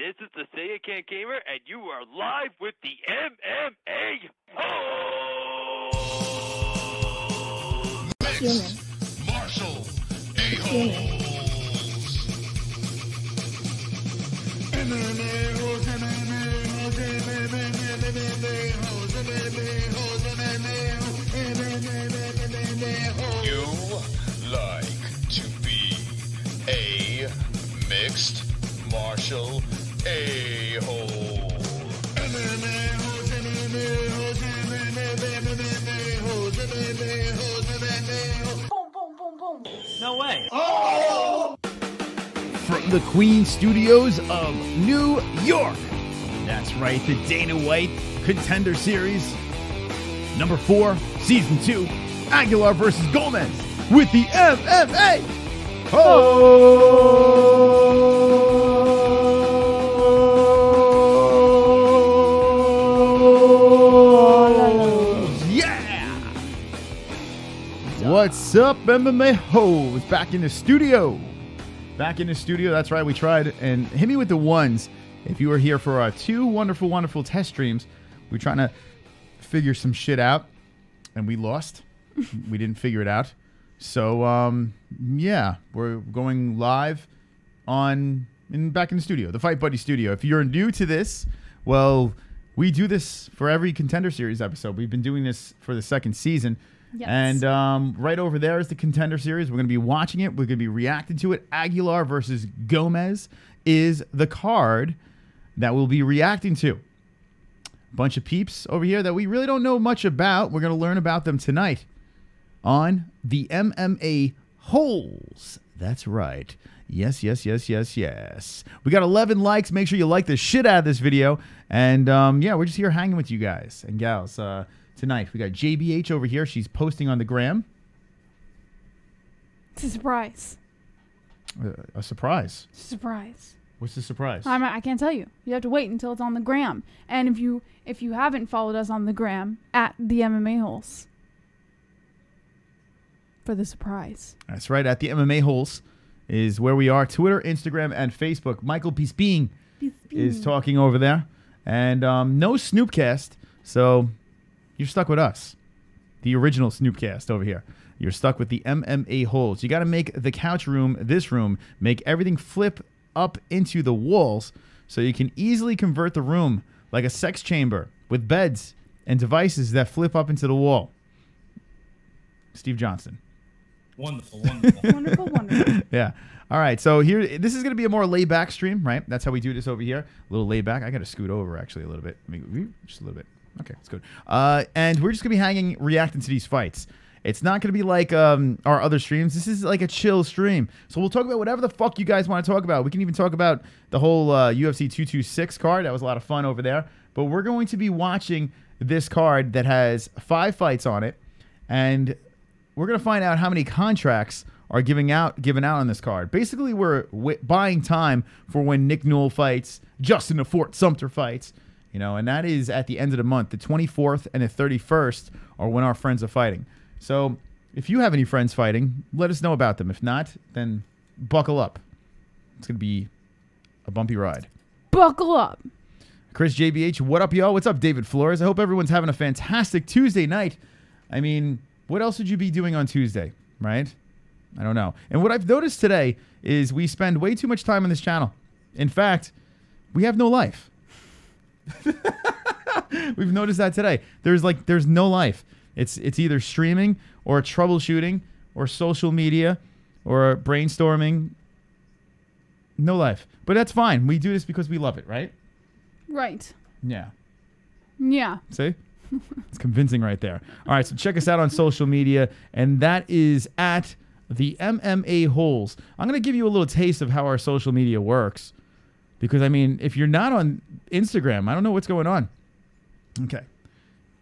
This is the Say It Can't Gamer, and you are live with the MMA Human. Marshall A-Holes. You like to be a mixed martial a-hole. No way. Oh! From the Queen Studios of New York. That's right, the Dana White Contender Series. Number 4, Season 2, Aguilar versus Gomez with the MMA. Yeah! What's up, MMA hoes? Back in the studio. That's right, we tried. And hit me with the ones if you were here for our 2 wonderful, wonderful test streams. We're trying to figure some shit out, and we lost. We didn't figure it out. So, yeah, we're going live back in the studio, the Fight Buddy studio. If you're new to this, well, we do this for every Contender Series episode. We've been doing this for the 2nd season. Yes. And right over there is the Contender Series. We're going to be watching it. We're going to be reacting to it. Aguilar versus Gomez is the card that we'll be reacting to. Bunch of peeps over here that we really don't know much about. We're going to learn about them tonight on the MMA Holes. That's right. Yes. We got 11 likes. Make sure you like the shit out of this video. And, yeah, we're just here hanging with you guys and gals tonight. We got JBH over here. She's posting on the gram. It's a surprise. A surprise? Surprise. What's the surprise? I can't tell you. You have to wait until it's on the gram. And if you haven't followed us on the gram, at the MMA Holes, for the surprise. That's right. At the MMA Holes is where we are. Twitter, Instagram, and Facebook. Michael Peace-Being is talking over there. And no Snoopcast, so you're stuck with us. The original Snoopcast over here. You're stuck with the MMA Holes. You got to make the couch room, this room, make everything flip up into the walls so you can easily convert the room like a sex chamber with beds and devices that flip up into the wall. Steve Johnson. Wonderful. Wonderful. Yeah. All right. So here, this is going to be a more laid back stream, right? That's how we do this over here. A little laid back. I got to scoot over actually a little bit. Just a little bit. Okay, that's good. And we're just going to be reacting to these fights. It's not going to be like our other streams. This is like a chill stream. So we'll talk about whatever the fuck you guys want to talk about. We can even talk about the whole UFC 226 card. That was a lot of fun over there. But we're going to be watching this card that has 5 fights on it. And we're going to find out how many contracts are given out on this card. Basically, we're buying time for when Nick Newell fights, Justin the Fort Sumter fights. You know, and that is at the end of the month. The 24th and the 31st are when our friends are fighting. So if you have any friends fighting, let us know about them. If not, then buckle up. It's going to be a bumpy ride. Buckle up. Chris JBH, what up, y'all? What's up, David Flores? I hope everyone's having a fantastic Tuesday night. I mean, what else would you be doing on Tuesday, right? I don't know. And what I've noticed today is we spend way too much time on this channel. In fact, we have no life. We've noticed that today. There's no life. It's either streaming or troubleshooting or social media or brainstorming. No life. But that's fine. We do this because we love it, right? Right. Yeah. Yeah. See? It's convincing right there. All right, so check us out on social media, and that is at the MMA Holes. I'm going to give you a little taste of how our social media works because, I mean, if you're not on Instagram, I don't know what's going on. Okay.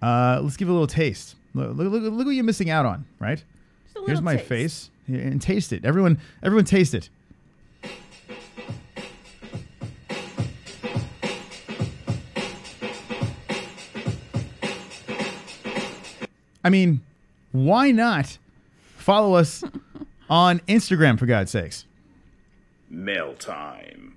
Let's give it a little taste. Look what you're missing out on, right? Here's my face. And taste it. Everyone taste it. I mean, why not follow us on Instagram, for God's sakes? Mail time.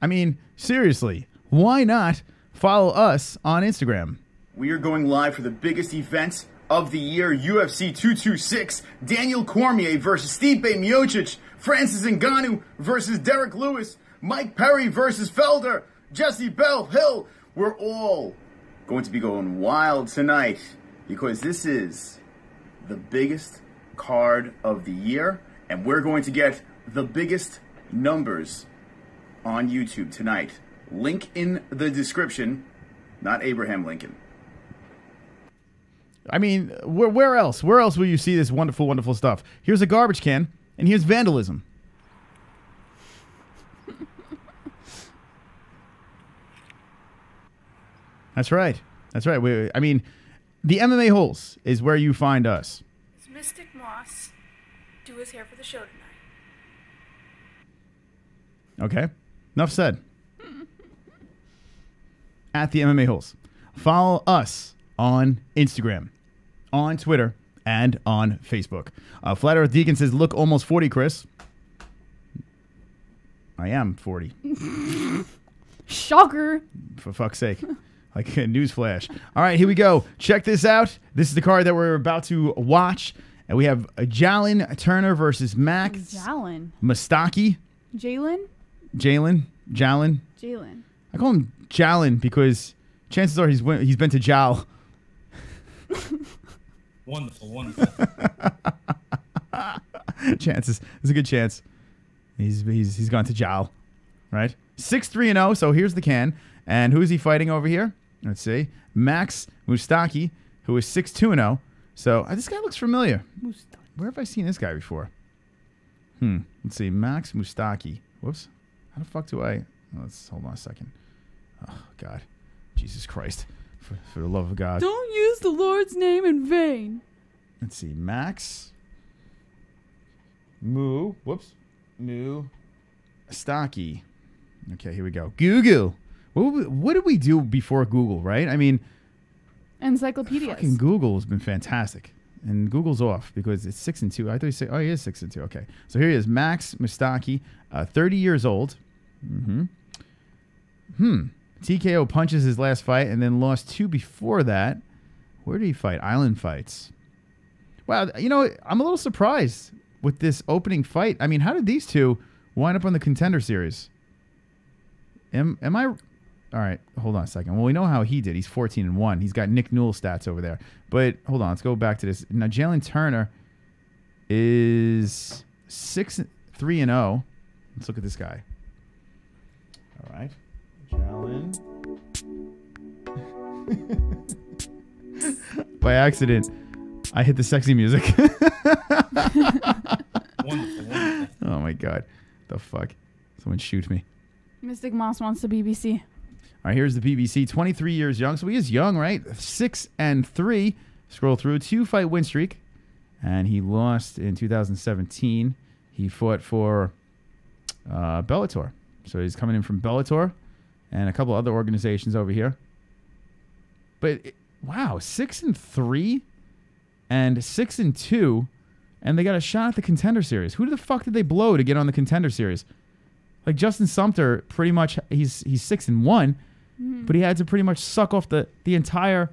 I mean, seriously, why not follow us on Instagram? We are going live for the biggest event of the year, UFC 226. Daniel Cormier versus Stipe Miocic. Francis Ngannou versus Derek Lewis. Mike Perry versus Felder. Jessie Bell Hill. We're all going to be going wild tonight because this is the biggest card of the year, and we're going to get the biggest numbers on YouTube tonight. Link in the description, not Abraham Lincoln. I mean, where else? Where else will you see this wonderful, wonderful stuff? Here's a garbage can, and here's vandalism. That's right. That's right. I mean, the MMA Holes is where you find us. It's Mystic Moss. Do his hair for the show tonight. Okay. Enough said. At the MMA Holes. Follow us on Instagram, on Twitter, and on Facebook. Flat Earth Deacon says, look almost 40, Chris. I am 40. Shocker. For fuck's sake. Like a newsflash. All right, here we go. Check this out. This is the card that we're about to watch. And we have Jalen Turner versus Max Jalen. Mustaki. Jalen? Jalen. I call him Jalen because chances are he's been to Jal. Wonderful. Chances. There's a good chance. He's gone to Jal. Right? 6-3-0, so here's the can. And who is he fighting over here? Let's see. Max Mustaki, who is 6-2-0. So this guy looks familiar. Where have I seen this guy before? Let's see. Max Mustaki. Whoops. How the fuck do I... Let's hold on a second. Oh, God. Jesus Christ. For the love of God. Don't use the Lord's name in vain. Let's see. Max Mustaki. Okay, here we go. Google. What did we do before Google, right? I mean... Encyclopedias. Fucking Google has been fantastic. And Google's off because it's 6-2. I thought you said, oh, he is 6-2. Okay. So here he is. Max Mustaki, 30 years old. TKO punches his last fight and then lost 2 before that. Where did he fight? Island Fights. Wow, you know, I'm a little surprised with this opening fight. I mean, how did these two wind up on the Contender Series? Am I... All right, hold on a second. Well, we know how he did. He's 14-1. He's got Nick Newell stats over there. But hold on, let's go back to this. Now, Jalen Turner is 6-3-0. Let's look at this guy. All right, Jalen. By accident, I hit the sexy music. Wonderful. Oh my God, the fuck! Someone shoot me. Mystic Moss wants the BBC. All right, here's the BBC. 23 years young, so he is young, right? 6-3. Scroll through 2-fight win streak, and he lost in 2017. He fought for Bellator, so he's coming in from Bellator and a couple other organizations over here. But wow, 6-3 and 6-2, and they got a shot at the Contender Series. Who the fuck did they blow to get on the Contender Series? Like Justin Sumter, pretty much he's 6-1, but he had to pretty much suck off the entire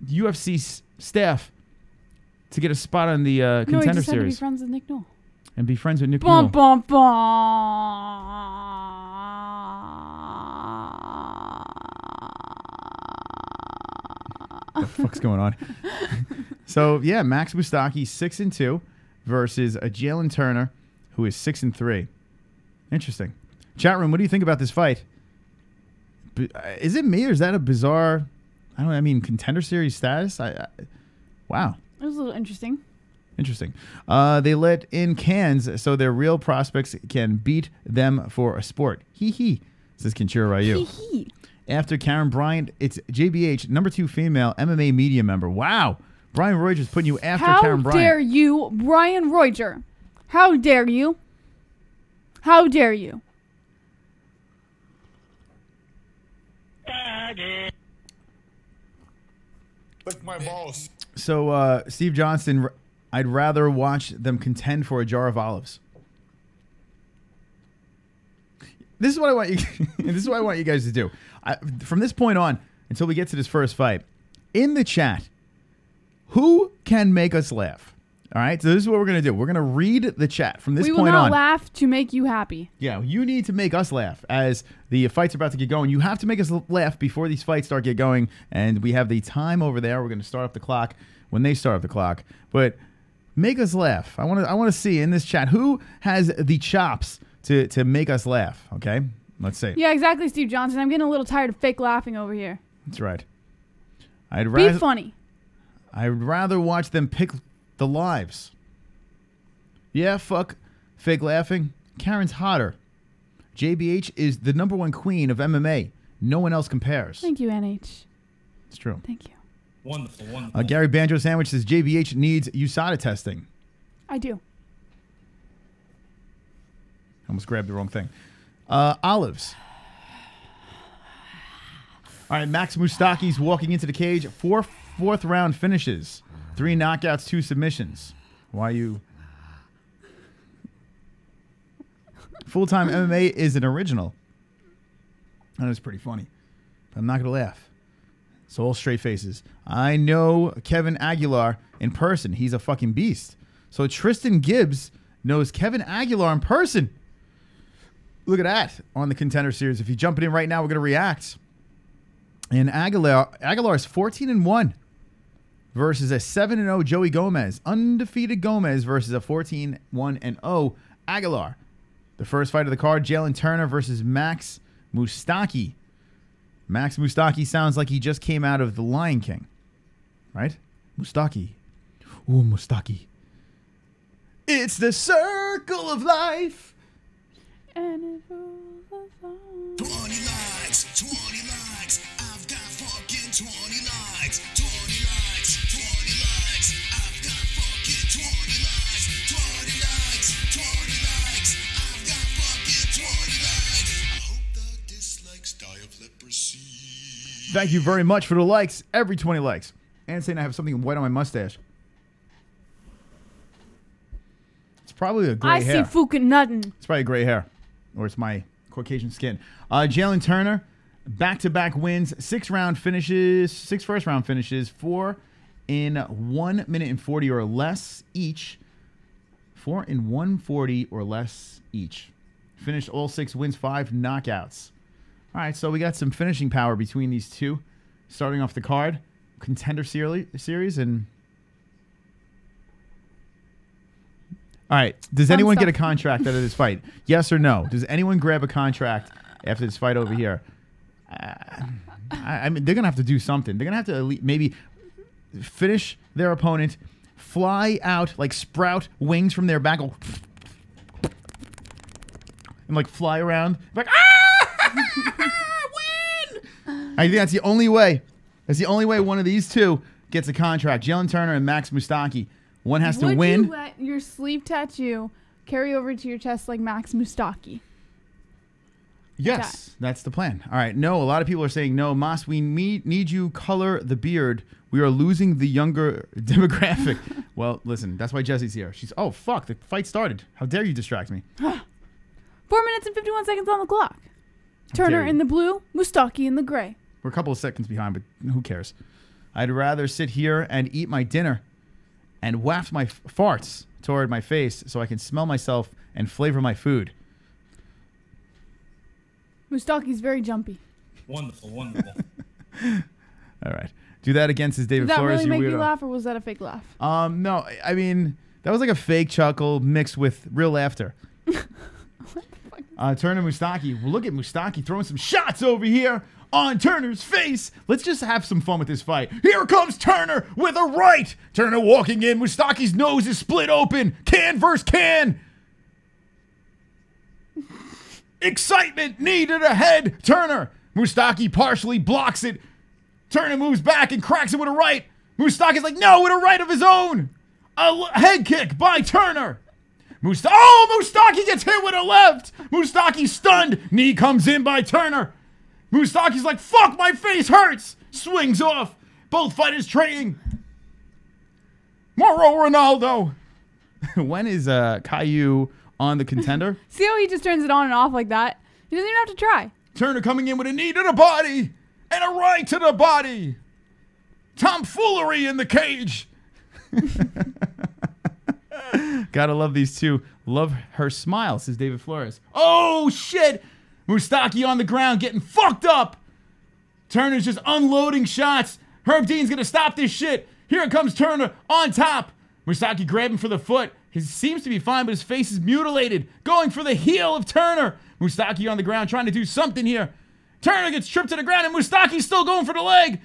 UFC staff to get a spot on the Contender No, he just had to Series be friends with Nick Newell. and be friends with Nick Newell. Bum, bum, bum. What the fuck's going on? So yeah, Max Mustaki 6-2 versus a Jalen Turner who is 6-3. Interesting. Chat room, what do you think about this fight? Is it me or is that a bizarre? I mean, Contender Series status. Wow. It was a little interesting. Interesting. They let in cans so their real prospects can beat them for a sport. Hee hee. Says Kenshiro Ryu. Hee hee. After Karen Bryant, it's JBH, #2 female MMA media member. Wow. Brian Royger's putting you after Karen Bryant. How dare you, Brian Royger? How dare you? How dare you? Lick my balls. So, Steve Johnston, I'd rather watch them contend for a jar of olives. this is what I want you. This is what I want you guys to do. From this point on, until we get to this first fight, in the chat, who can make us laugh? All right, so this is what we're gonna do. We're gonna read the chat from this point on. We will not laugh to make you happy. Yeah, you need to make us laugh as the fights are about to get going. You have to make us laugh before these fights start get going, and we have the time over there. We're gonna start up the clock when they start up the clock, but make us laugh. I want to see in this chat who has the chops to make us laugh. Okay, let's see. Yeah, exactly, Steve Johnson. I'm getting a little tired of fake laughing over here. That's right. Be funny. I'd rather watch them pick the lives. Yeah, fuck fake laughing. Karen's hotter. JBH is the #1 queen of MMA. No one else compares. Thank you, NH. It's true. Thank you. Wonderful, wonderful. Gary Banjo Sandwich says JBH needs USADA testing. I do. Almost grabbed the wrong thing. Olives. All right, Max Mustaki's walking into the cage. Fourth round finishes. 3 knockouts, 2 submissions. Why you... Full-time MMA is an original. That is pretty funny. But I'm not going to laugh. It's all straight faces. I know Kevin Aguilar in person. He's a fucking beast. So Tristan Gibbs knows Kevin Aguilar in person. Look at that on the Contender Series. If you're jumping in right now, we're going to react. And Aguilar is 14-1 versus a 7-0 Joey Gomez. Undefeated Gomez versus a 14-1-0 Aguilar. The first fight of the card, Jalen Turner versus Max Mustaki. Max Mustaki sounds like he just came out of The Lion King. Right? Mustaki. Ooh, Mustaki. It's the circle of life. And it rolls on. 20 likes, 20 likes. I've got fucking 20 likes. 20 likes, 20 likes. I've got fucking 20 likes. 20 likes, 20 likes. I've got fucking 20 likes. I hope the dislikes die of leprosy. Thank you very much for the likes. Every 20 likes. And saying I have something white on my mustache. It's probably a gray hair. I see fucking nothing. It's probably gray hair. Or it's my Caucasian skin. Jalen Turner, back-to-back wins, 6 first round finishes, 4 in 1 minute and 40 or less each. 4 in 140 or less each. Finished all 6 wins, 5 knockouts. All right, so we got some finishing power between these two. Starting off the card, Contender series and... All right. Does anyone get a contract out of this fight? Yes or no? Does anyone grab a contract after this fight over here? I mean, they're going to have to do something. They're going to have to maybe finish their opponent, fly out, like sprout wings from their back, and like fly around. Like, win! I think that's the only way. That's the only way one of these two gets a contract. Jalen Turner and Max Mustaki. One has to win. Would you let your sleeve tattoo carry over to your chest like Max Mustaki? Yes, that's the plan. All right. No, a lot of people are saying, no, Mas, we need you color the beard. We are losing the younger demographic. Well, listen, that's why Jessie's here. She's, oh, fuck, the fight started. How dare you distract me? 4 minutes and 51 seconds on the clock. Turner in the blue, Mustaki in the gray. We're a couple of seconds behind, but who cares? I'd rather sit here and eat my dinner and waft my farts toward my face so I can smell myself and flavor my food. Mustaki's very jumpy. Wonderful, wonderful. All right. Do that again, says David Did that Flores. really make weirdo. you laugh, or was that a fake laugh? No, I mean, that was like a fake chuckle mixed with real laughter. Turner Mustaki. Well, look at Mustaki throwing some shots over here on Turner's face. Let's just have some fun with this fight. Here comes Turner with a right. Turner walking in. Mustaki's nose is split open. Can versus can. Excitement, knee to the head. Turner. Mustaki partially blocks it. Turner moves back and cracks it with a right. Mustaki's like, no, with a right of his own. A head kick by Turner. Mustaki gets hit with a left. Mustaki stunned. Knee comes in by Turner. Mustaki's like, fuck, my face hurts. Swings off. Both fighters trading. Moro Ronaldo. When is Caillou on the Contender? See how he just turns it on and off like that? He doesn't even have to try. Turner coming in with a knee to the body and a right to the body. Tomfoolery in the cage. Gotta love these two. Love her smile, says David Flores. Oh, shit. Mustaki on the ground getting fucked up. Turner's just unloading shots. Herb Dean's gonna stop this shit. Here comes Turner on top. Mustaki grabbing for the foot. He seems to be fine, but his face is mutilated. Going for the heel of Turner. Mustaki on the ground trying to do something here. Turner gets tripped to the ground, and Mustaki's still going for the leg.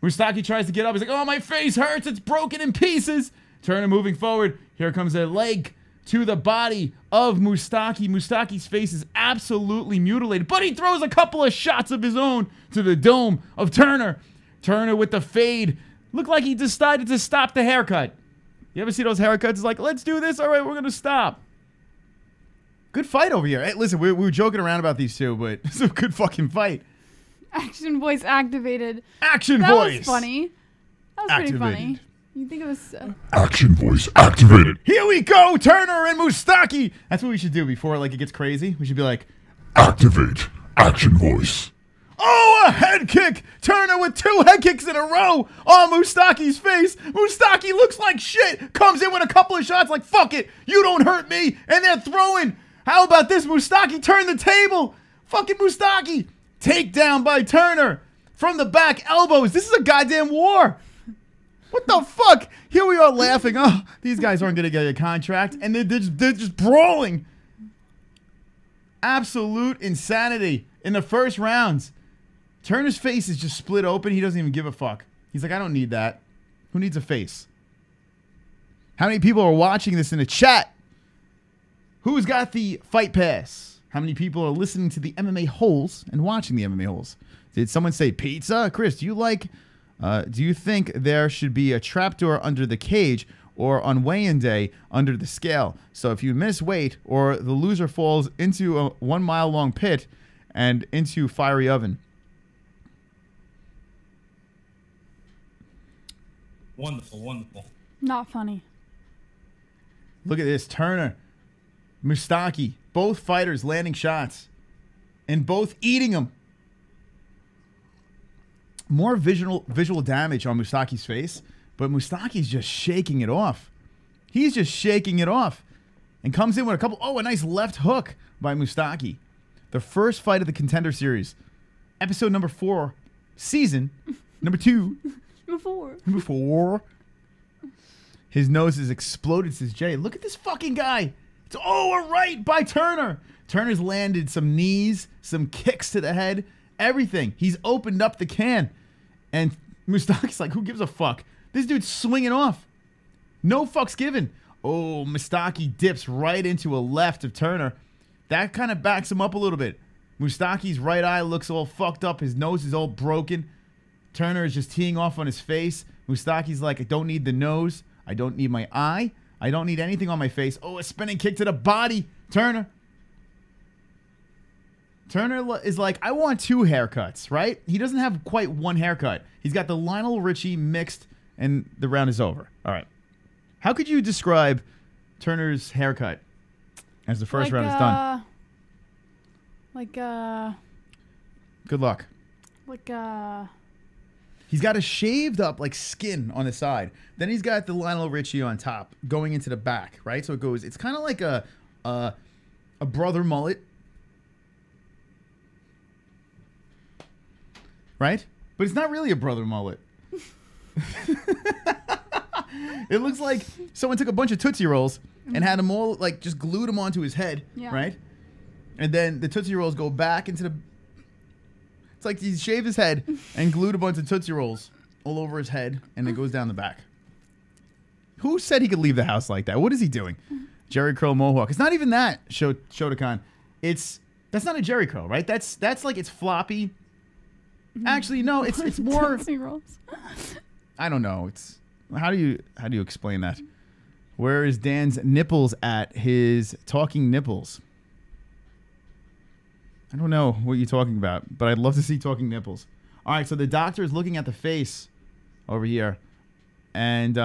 Mustaki tries to get up. He's like, oh, my face hurts. It's broken in pieces. Turner moving forward. Here comes a leg to the body of Mustaki. Mustaki's face is absolutely mutilated, but he throws a couple of shots of his own to the dome of Turner. Turner with the fade. Looked like he decided to stop the haircut. You ever see those haircuts? It's like, let's do this. All right, we're going to stop. Good fight over here. Hey, listen, we were joking around about these two, but it's a good fucking fight. Action voice activated. Action that voice. That was funny. That was Activated. pretty funny. You think it was... Action voice activated. Here we go, Turner and Mustaki. That's what we should do before like it gets crazy. We should be like, Activate action voice. oh, a head kick. Turner with 2 head kicks in a row on Mustaki's face. Mustaki looks like shit. Comes in with a couple of shots like, fuck it. You don't hurt me. And they're throwing. How about this? Mustaki turned the table. Fucking Mustaki. Takedown by Turner. From the back, elbows. This is a goddamn war. What the fuck? Here we are laughing. Oh, these guys aren't going to get a contract. And they're just brawling. Absolute insanity in the first rounds. Turner's face is just split open. He doesn't even give a fuck. He's like, I don't need that. Who needs a face? How many people are watching this in the chat? Who's got the fight pass? How many people are listening to the MMA holes and watching the MMA holes? Did someone say pizza? Chris, do you think there should be a trapdoor under the cage or on weigh-in day under the scale? So if you miss weight or the loser falls into a 1 mile long pit and into fiery oven. Wonderful, wonderful. Not funny. Look at this. Turner, Mustaki, both fighters landing shots and both eating them. More visual damage on Mustaki's face, but Mustaki's just shaking it off. He's just shaking it off and comes in with a couple. Oh, a nice left hook by Mustaki. The first fight of the Contender series. Episode number 4. Season number 2. Number 4. His nose is exploded, says Jay. Look at this fucking guy. It's a right by Turner. Turner's landed some knees, some kicks to the head, everything. He's opened up the can. And Mustaki's like, who gives a fuck? This dude's swinging off. No fucks given. Oh, Mustaki dips right into a left of Turner. That kind of backs him up a little bit. Mustaki's right eye looks all fucked up. His nose is all broken. Turner is just teeing off on his face. Mustaki's like, I don't need the nose. I don't need my eye. I don't need anything on my face. Oh, a spinning kick to the body. Turner is like, I want 2 haircuts, right? He doesn't have quite one haircut. He's got the Lionel Richie mixed, and the round is over. All right. How could you describe Turner's haircut as the first round is done? Good luck. He's got a shaved up like skin on the side. Then he's got the Lionel Richie on top going into the back, right? So it goes, it's kind of like a brother mullet. Right? But it's not really a brother mullet. It looks like someone took a bunch of Tootsie Rolls and had them all, like, just glued them onto his head, right? And then the Tootsie Rolls go back into the... It's like he shaved his head and glued a bunch of Tootsie Rolls all over his head, and it goes down the back. Who said he could leave the house like that? What is he doing? Jerry Curl Mohawk. It's not even that, Shotokan. That's not a Jerry Curl, right? That's like it's floppy. Actually, no, it's more... Tootsie Rolls. I don't know. It's how do you explain that? Where is Dan's nipples at? His talking nipples. I don't know what you're talking about, but I'd love to see talking nipples. All right, so the doctor is looking at the face over here, and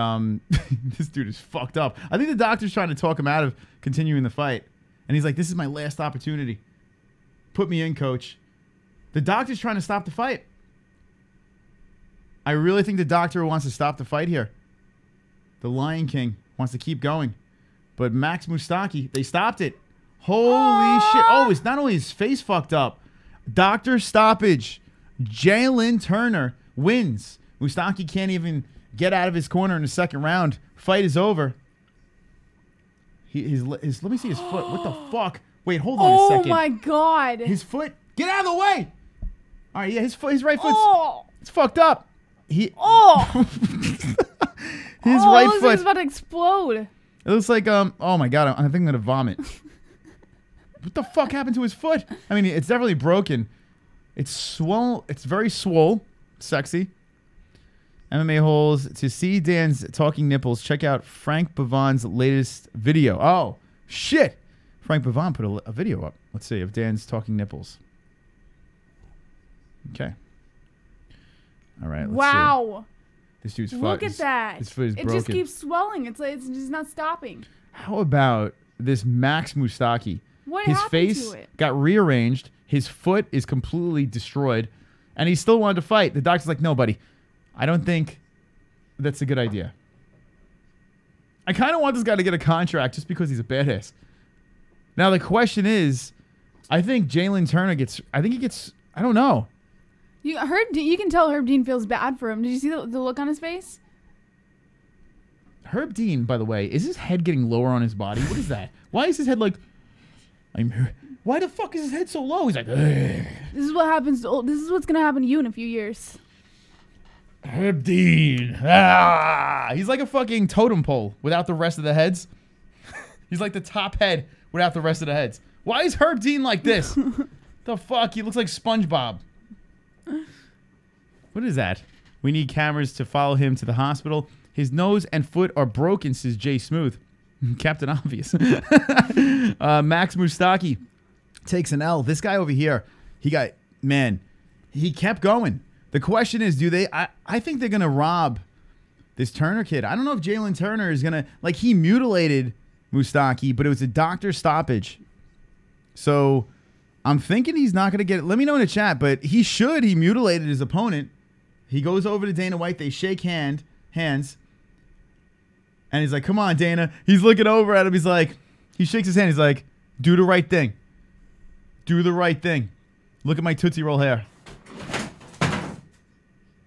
this dude is fucked up. I think the doctor's trying to talk him out of continuing the fight, and he's like, "This is my last opportunity." Put me in, coach. The doctor's trying to stop the fight. I really think the doctor wants to stop the fight here. The Lion King wants to keep going. But Max Mustaki, they stopped it. Holy shit. Oh, it's not only his face fucked up. Doctor stoppage. Jalen Turner wins. Mustaki can't even get out of his corner in the second round. Fight is over. Let me see his foot. What the fuck? Wait, hold on a second. Oh my god. His foot. Get out of the way. All right, yeah, his right foot's Oh. it's fucked up. Oh. His Oh, right it looks like foot. it's about to explode. It looks like oh my god, I think I'm gonna vomit. What the fuck happened to his foot? I mean, it's definitely broken. It's swole. It's very swole. Sexy. MMA holes. To see Dan's talking nipples, check out Frank Bavon's latest video. Oh, shit. Frank Bavon put a video up. Let's see, of Dan's talking nipples. Okay. All right, let's see. Wow. This dude's fucked. Look at that. His foot is it broken. just keeps swelling. It's like it's just not stopping. How about this Max Mustaki? What His happened face to it? got rearranged. His foot is completely destroyed. And he still wanted to fight. The doctor's like, no, buddy. I don't think that's a good idea. I kind of want this guy to get a contract just because he's a badass. Now, the question is, I think Jalen Turner gets... I think he gets... I don't know. You can tell Herb Dean feels bad for him. Did you see the look on his face? Herb Dean, by the way, is his head getting lower on his body? What is that? Why is his head like... Why the fuck is his head so low? He's like... Ugh. This is what happens. This is what's gonna happen to you in a few years. Herb Dean. Ah! He's like a fucking totem pole without the rest of the heads. He's like the top head without the rest of the heads. Why is Herb Dean like this? The fuck? He looks like SpongeBob. What is that? We need cameras to follow him to the hospital. His nose and foot are broken, says Jay Smooth. Captain Obvious. Max Mustaki takes an L. This guy over here, he kept going. The question is, I think they're going to rob this Turner kid. I don't know if Jalen Turner is going to, like, he mutilated Mustaki, but it was a doctor stoppage. So I'm thinking he's not going to get it. Let me know in the chat, but he mutilated his opponent. He goes over to Dana White. They shake hands. And he's like, come on, Dana. He's looking over at him. He's like, he shakes his hand. He's like, do the right thing. Do the right thing. Look at my Tootsie Roll hair.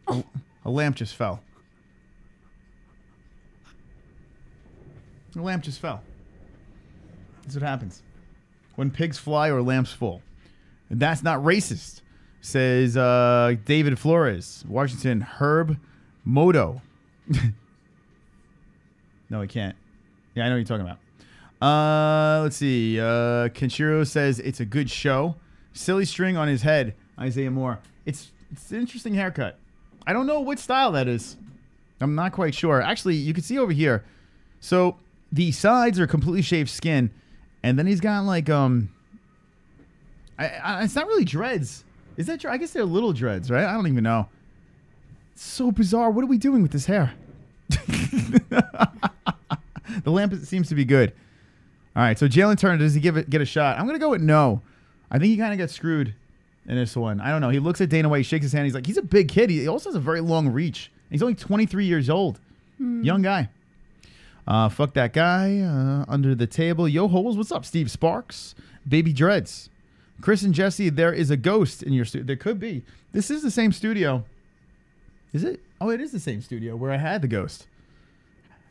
Oh, a lamp just fell. A lamp just fell. That's what happens when pigs fly or lamps fall. And that's not racist, says David Flores. Washington, Herb Moto. No, I can't. Yeah, I know what you're talking about. Let's see. Kenshiro says it's a good show. Silly string on his head. Isaiah Moore. It's an interesting haircut. I don't know what style that is. I'm not quite sure. Actually, you can see over here. So the sides are completely shaved skin, and then he's got like it's not really dreads. Is that? I guess they're little dreads, right? I don't even know. It's so bizarre. What are we doing with this hair? The lamp seems to be good. All right, so Jalen Turner, does he get a shot? I'm going to go with no. I think he kind of got screwed in this one. I don't know. He looks at Dana White, shakes his hand. He's like, he's a big kid. He also has a very long reach. He's only 23 years old. Young guy. Fuck that guy. Under the table. Yo, Holes, what's up? Steve Sparks. Baby Dreads. Chris and Jessie, there is a ghost in your studio. There could be. This is the same studio. Is it? Oh, it is the same studio where I had the ghost.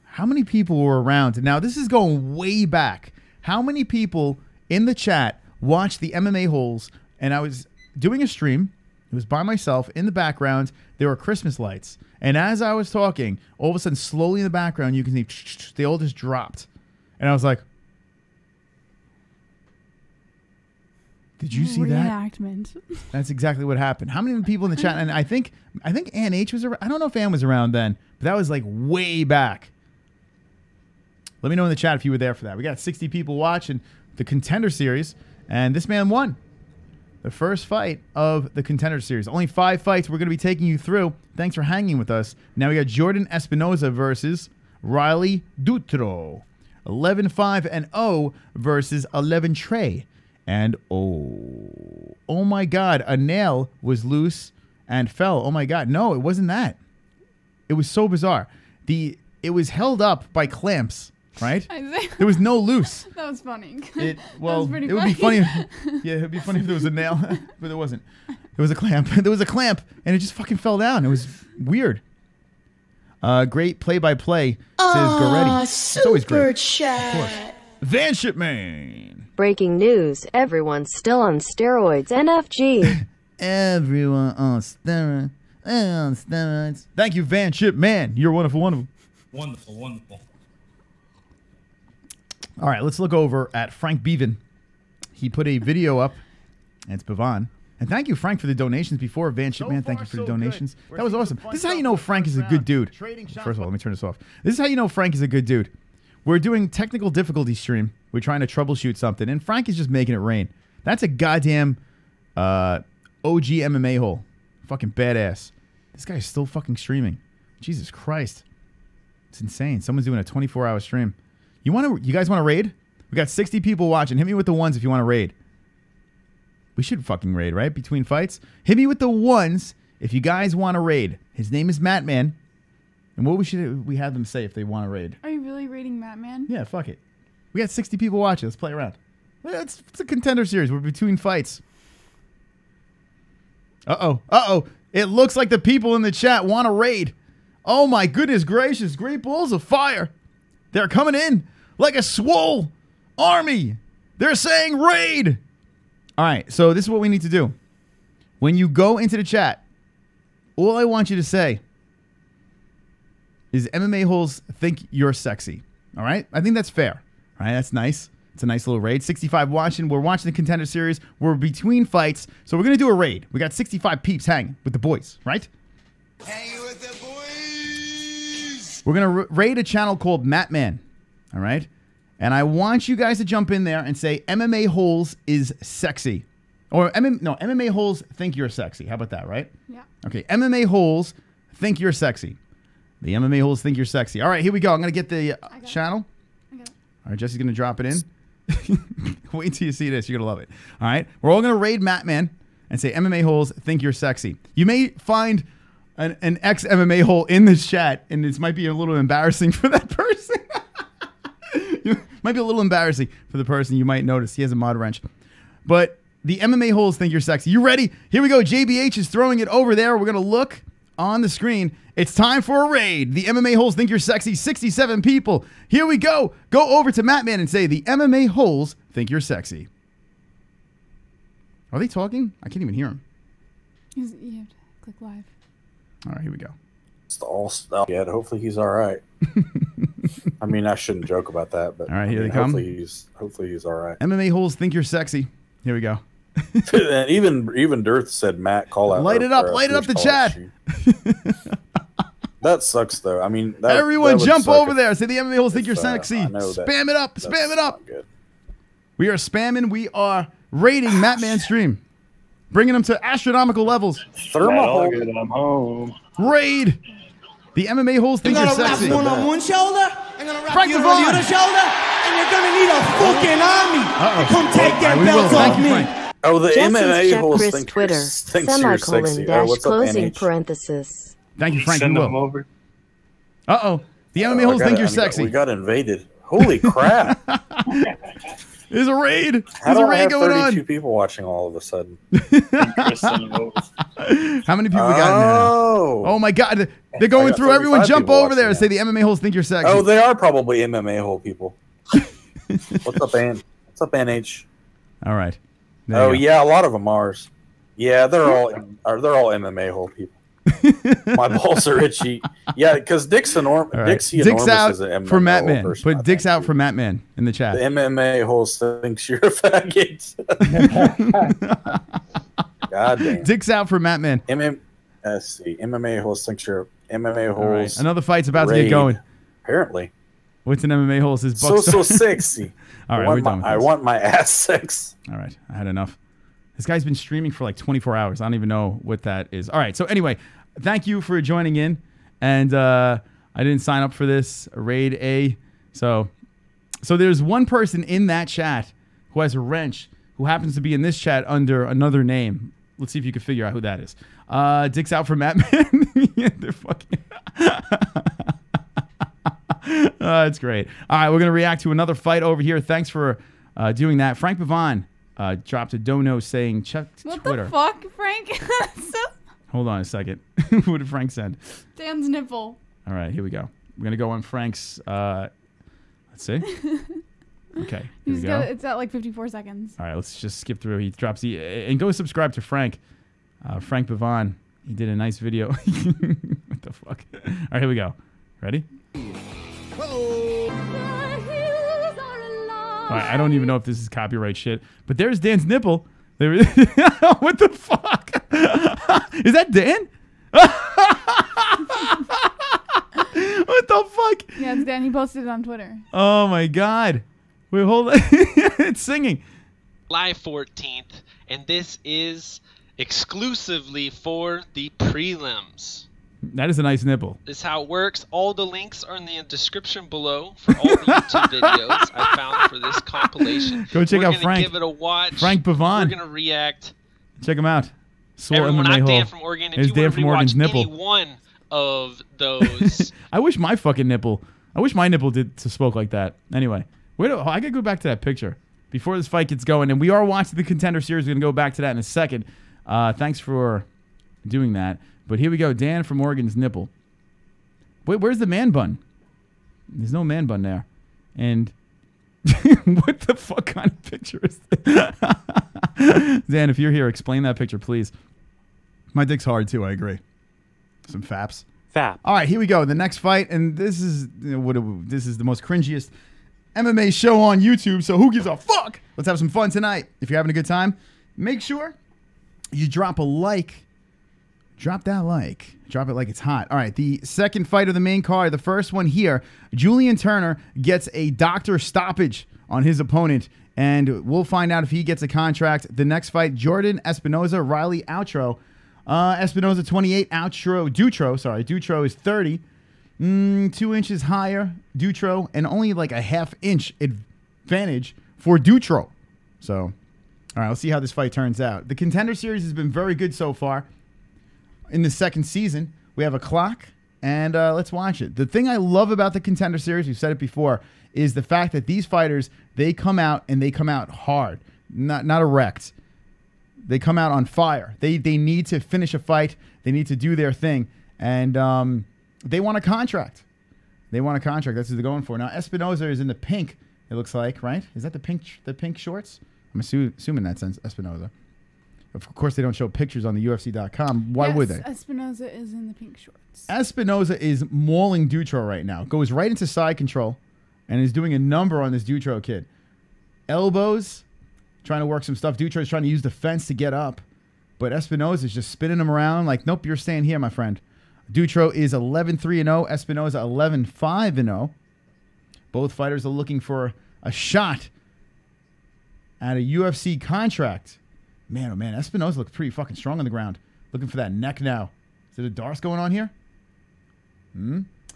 How many people were around? Now, this is going way back. How many people in the chat watched the MMA holes? And I was doing a stream. It was by myself. In the background, there were Christmas lights. And as I was talking, all of a sudden, slowly in the background, you can see they all just dropped. And I was like, did you see that? Reenactment. That's exactly what happened. How many people in the chat? And I think Ann H was around. I don't know if Ann was around then, but that was like way back. Let me know in the chat if you were there for that. We got 60 people watching the Contender Series, and this man won the first fight of the Contender Series. Only 5 fights we're going to be taking you through. Thanks for hanging with us. Now we got Jordan Espinosa versus Riley Dutra. 11-5-0 versus 11-3 And oh my God, a nail was loose and fell. Oh my God, no, it wasn't that. It was so bizarre. It was held up by clamps, right? There was no loose. That was funny. Well, pretty it would be funny. Yeah, it would be funny if there was a nail, but there wasn't. There was a clamp. There was a clamp, and it just fucking fell down. It was weird. Great play-by-play, says Goretti. It's always great. Superchat. Van Shipman. Breaking news, everyone's still on steroids, NFG. Everyone on steroids. Thank you, Van Shipman. You're wonderful, wonderful. Wonderful, wonderful. All right, let's look over at Frank Bevan. He put a video up, and it's Bevan. And thank you, Frank, for the donations before. Van Shipman, thank you for the donations. That was awesome. This is how you know Frank is a good dude. First of all, let me turn this off. This is how you know Frank is a good dude. We're doing technical difficulty stream. We're trying to troubleshoot something, and Frank is just making it rain. That's a goddamn OG MMA hole. Fucking badass. This guy's still fucking streaming. Jesus Christ. It's insane. Someone's doing a 24-hour stream. You guys want to raid? We got 60 people watching. Hit me with the ones if you want to raid. We should fucking raid, right? Between fights. Hit me with the ones if you guys want to raid. His name is Mattman. And what should we have them say if they want to raid? Are you really raiding Mattman? Yeah, fuck it. We got 60 people watching. Let's play around. It's a contender series. We're between fights. Uh-oh. It looks like the people in the chat want to raid. Oh my goodness gracious. Great balls of fire. They're coming in like a swole army. They're saying raid. All right, so this is what we need to do. When you go into the chat, all I want you to say is MMA holes think you're sexy. All right? I think that's fair. All right, that's nice. It's a nice little raid. 65 watching. We're watching the contender series. We're between fights. So we're going to do a raid. We got 65 peeps hanging with the boys, right? Hanging with the boys. We're going to raid a channel called Mattman. All right? And I want you guys to jump in there and say MMA holes is sexy. Or MMA holes think you're sexy. How about that, right? Yeah. Okay, MMA holes think you're sexy. The MMA holes think you're sexy. All right, here we go. I'm going to get the channel. I got it. All right, Jessie's going to drop it in. Wait till you see this. You're going to love it. All right, we're all going to raid Mattman and say MMA holes think you're sexy. You may find an ex-MMA hole in this chat, and this might be a little embarrassing for that person. Might be a little embarrassing for the person. You might notice he has a mod wrench. But the MMA holes think you're sexy. You ready? Here we go. JBH is throwing it over there. We're going to look on the screen. It's time for a raid. The MMA holes think you're sexy. 67 people. Here we go. Go over to Mattman and say, the MMA holes think you're sexy. Are they talking? I can't even hear them. You have to click live. All right, here we go. It's all stuff yet. Hopefully he's all right. I mean, I shouldn't joke about that, but all right, here they come. Hopefully he's all right. MMA holes think you're sexy. Here we go. And even Dirth said, Matt, call out. Light it up the chat. That sucks, though. I mean, everyone that jump over there. Say the MMA holes think you're sexy. Spam it up. Spam it up. Good. We are spamming. We are rating Mattman's stream. Bringing them to astronomical levels. I'm home. Raid. The MMA holes think you're sexy. One on one shoulder, I'm gonna wrap Frank you on Devon. the other shoulder, and you're gonna need a fucking army to come take that belt off me. Frank. Oh, the MMA holes CRIS think Twitter, thinks you're sexy. dash What's up, closing NH? parenthesis. Thank you, Frank. Send We them will. over. The MMA holes think you're sexy. We got invaded. Holy crap! There's a raid. How There's do a I raid have going 32 on. people watching all of a sudden? How many people we got in there now? Oh my God. They're going through. Everyone jump over there and say the MMA holes think you're sexy. Oh, they are probably MMA hole people. What's up, An? What's up, NH? All right. Oh yeah, a lot of them are. Yeah, they're all MMA hole people. My balls are itchy. Yeah, because Dick's enormous. Right. Dick's out is an MMA for hole Mattman. person, Put Dick's out for Mattman in the chat. The MMA hole thinks you're a faggot. God damn. Dick's out for Mattman. Let's see. MMA hole thinks you're MMA holes. Right. Another fight's about to get going. Apparently. What's an MMA hole? Says So sexy. All right, we're done with I this. want my ass sex. All right, I had enough. This guy's been streaming for like 24 hours. I don't even know what that is. All right, so anyway, thank you for joining in. And I didn't sign up for this raid A. So there's one person in that chat who has a wrench who happens to be in this chat under another name. Let's see if you can figure out who that is. Dick's out for Matt Man. Yeah, they're fucking. It's great. All right, we're going to react to another fight over here. Thanks for doing that. Frank Pavon dropped a dono saying, check Twitter. What the fuck, Frank? Hold on a second. What did Frank send? Dan's nipple. All right, here we go. We're going to go on Frank's, let's see. Okay, here we go. It's at like 54 seconds. All right, let's just skip through. He drops and go subscribe to Frank. Frank Pavon. He did a nice video. What the fuck? All right, here we go. Ready? All right, I don't even know if this is copyright shit, but there's Dan's nipple. What the fuck? Is that Dan? What the fuck? Yeah, it's Dan. He posted it on Twitter. Oh my god. Wait, hold on. It's singing. July 14th, and this is exclusively for the prelims. That is a nice nipple. This is how it works. All the links are in the description below for all the YouTube videos I found for this compilation. Go check out Frank. We're going to give it a watch. Frank Pavon. We're going to react. Check him out. Everyone, I'm Dan from Oregon. If you want to rewatch any one of those. I wish my fucking nipple. I wish my nipple did to spoke like that. Anyway, I gotta go back to that picture before this fight gets going. And we are watching the Contender series. We're gonna go back to that in a second. Thanks for doing that. But here we go. Dan from Oregon's nipple. Wait, where's the man bun? There's no man bun there. And what the fuck kind of picture is this? Dan, if you're here, explain that picture, please. My dick's hard too. I agree. Some faps. Fap. All right, here we go. The next fight, and this is this is the most cringiest MMA show on YouTube. So who gives a fuck? Let's have some fun tonight. If you're having a good time, make sure you drop a like. Drop that like. Drop it like it's hot. All right, the second fight of the main card, the first one here, Julian Turner gets a doctor stoppage on his opponent, and we'll find out if he gets a contract. The next fight, Jordan Espinosa, Riley Outro. Espinosa 28, Dutra is 30. 2 inches higher, Dutra, and only like a ½ inch advantage for Dutra. So, all right, let's see how this fight turns out. The Contender series has been very good so far. In the second season, we have a clock, and let's watch it. The thing I love about the Contender series, we've said it before, is the fact that these fighters, they come out and they come out hard, not erect. They come out on fire. They need to finish a fight. They need to do their thing, and they want a contract. They want a contract. That's what they're going for. Now Espinosa is in the pink. It looks like, right? Is that the pink shorts? I'm assuming that's Espinosa. Of course, they don't show pictures on the UFC.com. Why would they? Espinosa is in the pink shorts. Espinosa is mauling Dutra right now. Goes right into side control and is doing a number on this Dutra kid. Elbows, trying to work some stuff. Dutra is trying to use the fence to get up. But Espinosa is just spinning him around like, nope, you're staying here, my friend. Dutra is 11-3-0. Espinosa 11-5-0. Both fighters are looking for a shot at a UFC contract. Man, oh man, Espinosa looks pretty fucking strong on the ground. Looking for that neck now. Is it a Darce going on here?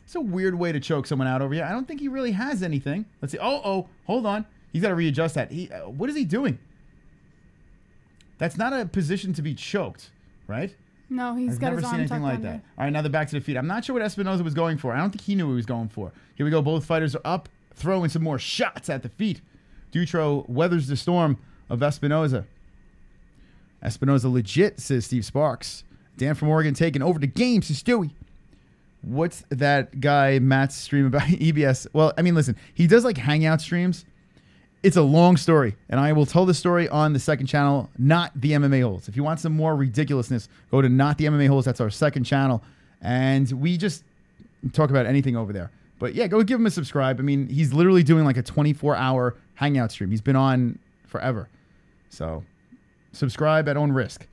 It's a weird way to choke someone out over here. I don't think he really has anything. Let's see. Oh, hold on. He's got to readjust that. What is he doing? That's not a position to be choked, right? No, I've never seen anything like that. All right, now they're back to the feet. I'm not sure what Espinosa was going for. I don't think he knew what he was going for. Here we go. Both fighters are up, throwing some more shots at the feet. Dutra weathers the storm of Espinosa. Espinosa legit, says Steve Sparks. Dan from Oregon taking over the game, says Stewie. What's that guy Matt's stream about? EBS. Well, I mean, listen, he does like hangout streams. It's a long story, and I will tell the story on the second channel, Not the MMA Holes. If you want some more ridiculousness, go to Not the MMA Holes. That's our second channel, and we just talk about anything over there. But yeah, go give him a subscribe. I mean, he's literally doing like a 24-hour hangout stream. He's been on forever. So subscribe at own risk.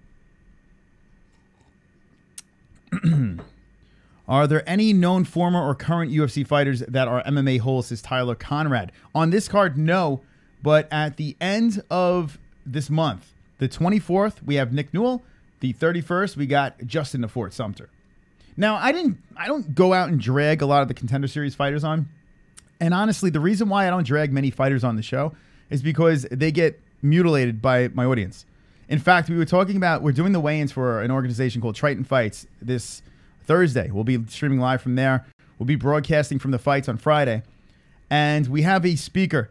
Are there any known former or current UFC fighters that are MMA holes, says Tyler Conrad? On this card, no. But at the end of this month, the 24th, we have Nick Newell. The 31st, we got Justin the Fort Sumter. Now, I don't go out and drag a lot of the Contender Series fighters on. And honestly, the reason why I don't drag many fighters on the show is because they get mutilated by my audience. In fact, we're doing the weigh-ins for an organization called Triton Fights this Thursday. We'll be streaming live from there. We'll be broadcasting from the fights on Friday. And we have a speaker.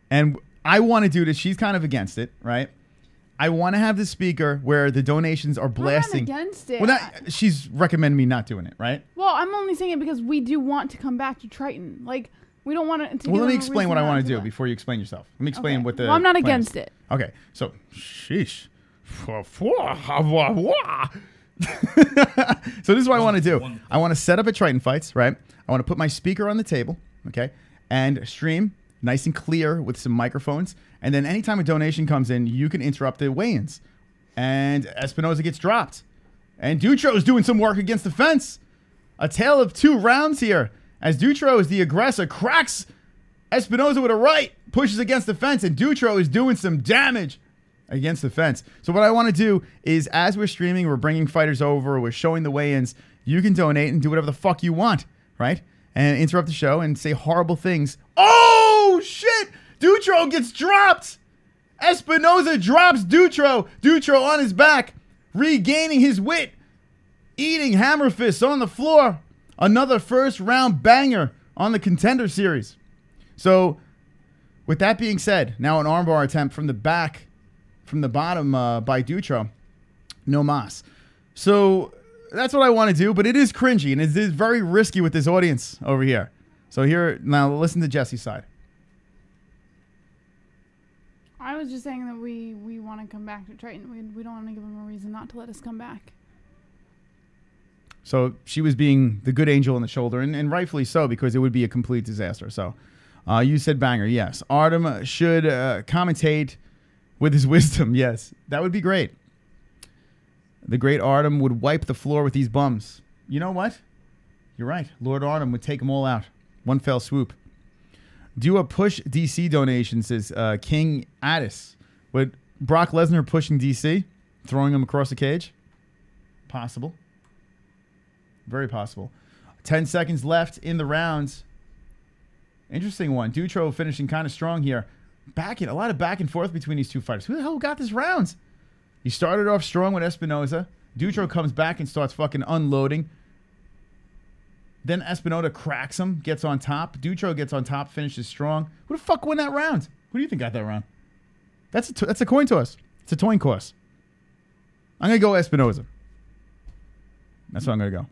And I want to do this. She's kind of against it, right? I want to have the speaker where the donations are blasting. I'm not against it. Well, she's recommending me not doing it, right? Well, I'm only saying it because we do want to come back to Triton. Like, we don't want to. Well, let me explain what I want to do before you explain yourself. Let me explain what the. Well, I'm not plan against is. it. Okay, so sheesh. So this is what I want to do. I want to set up a Triton Fights, right? I want to put my speaker on the table, okay, and stream nice and clear with some microphones. And then anytime a donation comes in, you can interrupt the weigh-ins. And Espinosa gets dropped. And Dutro's doing some work against the fence. A tale of 2 rounds here. As Dutra is the aggressor, cracks Espinosa with a right, pushes against the fence, and Dutra is doing some damage against the fence. So what I want to do is, as we're streaming, we're bringing fighters over, we're showing the weigh-ins, you can donate and do whatever the fuck you want, right? And interrupt the show and say horrible things. Oh, shit! Dutra gets dropped! Espinosa drops Dutra. Dutra on his back, regaining his wit, eating hammer fists on the floor. Another first-round banger on the Contender series. So, with that being said, now an armbar attempt from the back, from the bottom by Dutra. No mas. So, that's what I want to do, but it is cringy, and it is very risky with this audience over here. So here, now listen to Jessie's side. I was just saying that we want to come back to Triton. We don't want to give them a reason not to let us come back. So she was being the good angel on the shoulder, and rightfully so, because it would be a complete disaster. So you said banger, yes. Artem should commentate with his wisdom, yes. That would be great. The great Artem would wipe the floor with these bums. You know what? You're right. Lord Artem would take them all out. One fell swoop. Do a push DC donation, says King Addis. Would Brock Lesnar pushing DC? Throwing him across the cage? Possible. Very possible. 10 seconds left in the rounds. Interesting one. Dutra finishing kind of strong here. A lot of back and forth between these two fighters. Who the hell got this rounds? He started off strong with Espinosa. Dutra comes back and starts fucking unloading. Then Espinosa cracks him, gets on top. Dutra gets on top, finishes strong. Who the fuck won that round? Who do you think got that round? That's a coin toss. It's a coin toss. I'm going to go Espinosa. That's what I'm going to go.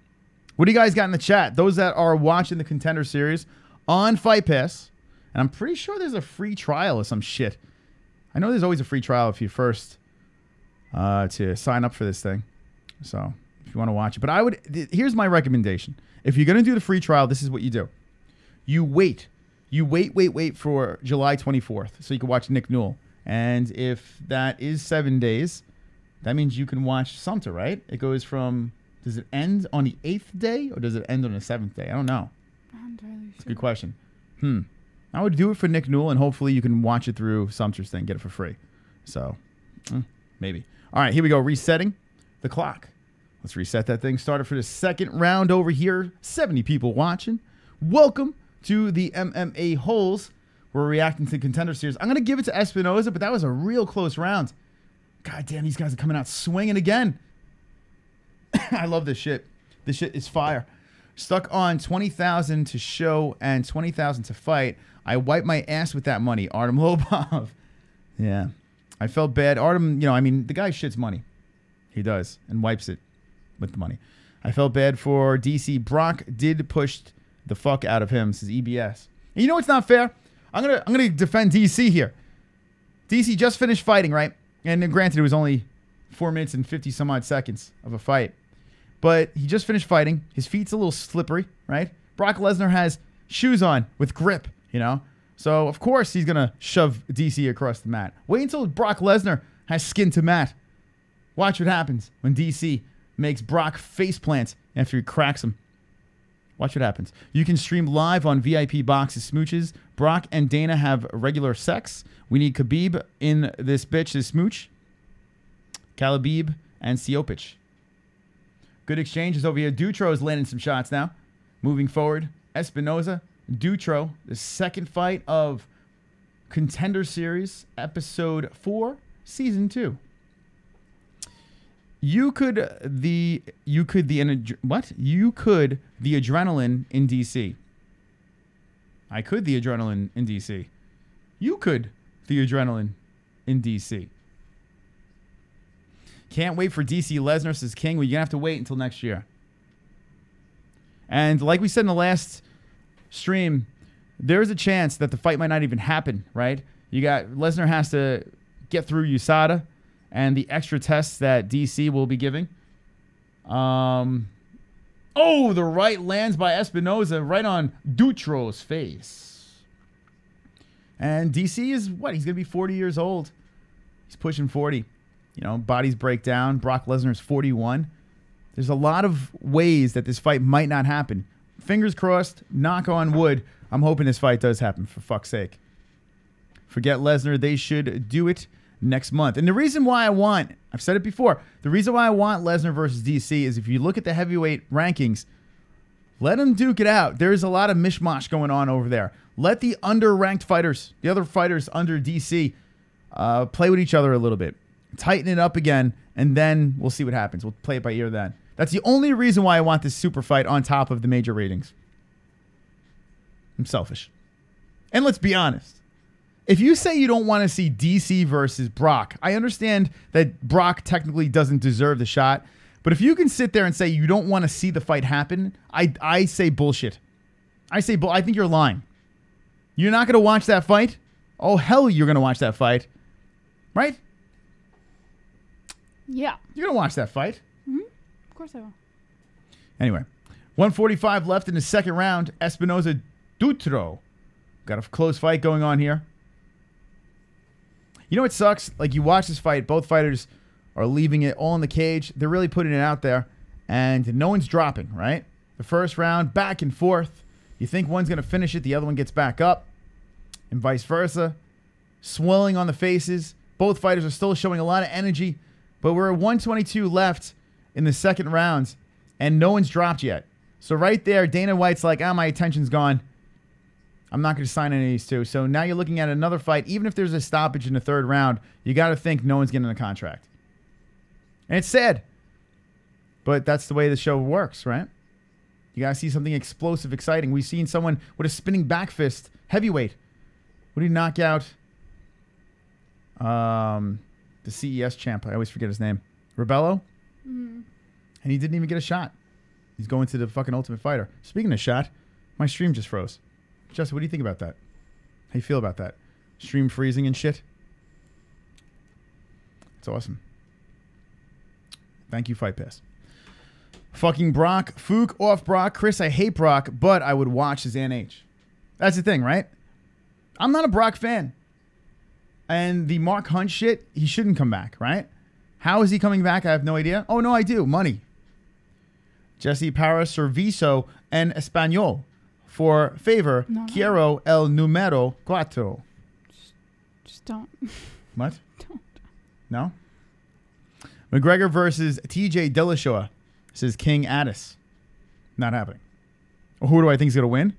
What do you guys got in the chat? Those that are watching the Contender series on Fight Pass. And I'm pretty sure there's a free trial or some shit. I know there's always a free trial if you first to sign up for this thing. So if you want to watch it. But here's my recommendation. If you're going to do the free trial, this is what you do. You wait. You wait for July 24th so you can watch Nick Newell. And if that is 7 days, that means you can watch Sumter, right? It goes from, does it end on the 8th day or does it end on the 7th day? I don't know. I'm entirely sure. That's a good question. I would do it for Nick Newell, and hopefully you can watch it through Sumter's thing, get it for free. So, maybe. All right, here we go. Resetting the clock. Let's reset that thing. Started for the second round over here. 70 people watching. Welcome to the MMA Holes. We're reacting to the Contender series. I'm going to give it to Espinosa, but that was a real close round. God damn, these guys are coming out swinging again. I love this shit. This shit is fire. Stuck on 20,000 to show and 20,000 to fight. I wiped my ass with that money. Artem Lobov. Yeah. I felt bad. Artem, I mean, the guy shits money. He does. And wipes it with the money. I felt bad for DC. Brock did push the fuck out of him, says EBS. And you know what's not fair? I'm gonna defend DC here. DC just finished fighting, right? And then granted, it was only 4 minutes and 50 some odd seconds of a fight. But he just finished fighting. His feet's a little slippery, right? Brock Lesnar has shoes on with grip, So, of course, he's going to shove DC across the mat. Wait until Brock Lesnar has skin to mat. Watch what happens when DC makes Brock faceplant after he cracks him. Watch what happens. You can stream live on VIP Boxes Smooches. Brock and Dana have regular sex. We need Khabib in this bitch, this smooch. Kalabib and Siopich. Good exchanges over here. Dutra is landing some shots now. Moving forward. Espinosa. Dutra. The second fight of Contender Series, Episode 4, Season 2. You could the adrenaline in DC. I could the adrenaline in DC. You could the adrenaline in DC. Can't wait for DC Lesnar says King. Well, you're gonna have to wait until next year. And like we said in the last stream, there's a chance that the fight might not even happen, right? You got Lesnar has to get through USADA and the extra tests that DC will be giving. Oh, the right lands by Espinosa right on Dutra's face. And DC is what? He's going to be 40 years old. He's pushing 40. You know, bodies break down. Brock Lesnar's 41. There's a lot of ways that this fight might not happen. Fingers crossed, knock on wood. I'm hoping this fight does happen, for fuck's sake. Forget Lesnar. They should do it next month. And the reason why I've said it before, the reason why I want Lesnar versus DC is if you look at the heavyweight rankings, let them duke it out. There's a lot of mishmash going on over there. Let the under-ranked fighters, the other fighters under DC, play with each other a little bit. Tighten it up again, and then we'll see what happens. We'll play it by ear then. That's the only reason why I want this super fight on top of the major ratings. I'm selfish. And let's be honest. If you say you don't want to see DC versus Brock, I understand that Brock technically doesn't deserve the shot. But if you can sit there and say you don't want to see the fight happen, I say bullshit. I think you're lying. You're not going to watch that fight? Oh, hell, you're going to watch that fight. Right? Yeah. You're going to watch that fight. Mm-hmm. Of course I will. Anyway, 145 left in the second round. Espinosa Dutra. Got a close fight going on here. You know what sucks? Like, you watch this fight, both fighters are leaving it all in the cage. They're really putting it out there, and no one's dropping, right? The first round, back and forth. You think one's going to finish it, the other one gets back up, and vice versa. Swelling on the faces. Both fighters are still showing a lot of energy, but we're at 122 left in the second round, and no one's dropped yet. So right there, Dana White's like, my attention's gone. I'm not going to sign any of these two. So now you're looking at another fight. Even if there's a stoppage in the third round, you got to think no one's getting a contract. And it's sad. But that's the way the show works, right? You got to see something explosive, exciting. We've seen someone with a spinning back fist, heavyweight. What did he knock out? The CES champ. I always forget his name. Rebello? Mm-hmm. And he didn't even get a shot. He's going to the fucking Ultimate Fighter. Speaking of shot, my stream just froze. Justin, what do you think about that? How you feel about that? Stream freezing and shit? It's awesome. Thank you, Fight Pass. Fucking Brock. Fook off Brock. Chris, I hate Brock, but I would watch his NH. That's the thing, right? I'm not a Brock fan. And the Mark Hunt shit, he shouldn't come back, right? How is he coming back? I have no idea. Oh, no, I do. Money. Jessie para Serviso and Espanol. For favor, no. Quiero el número 4. Just don't. What? Don't. No? McGregor versus TJ Dillashaw. Says King Addis. Not happening. Well, who do I think is going to win?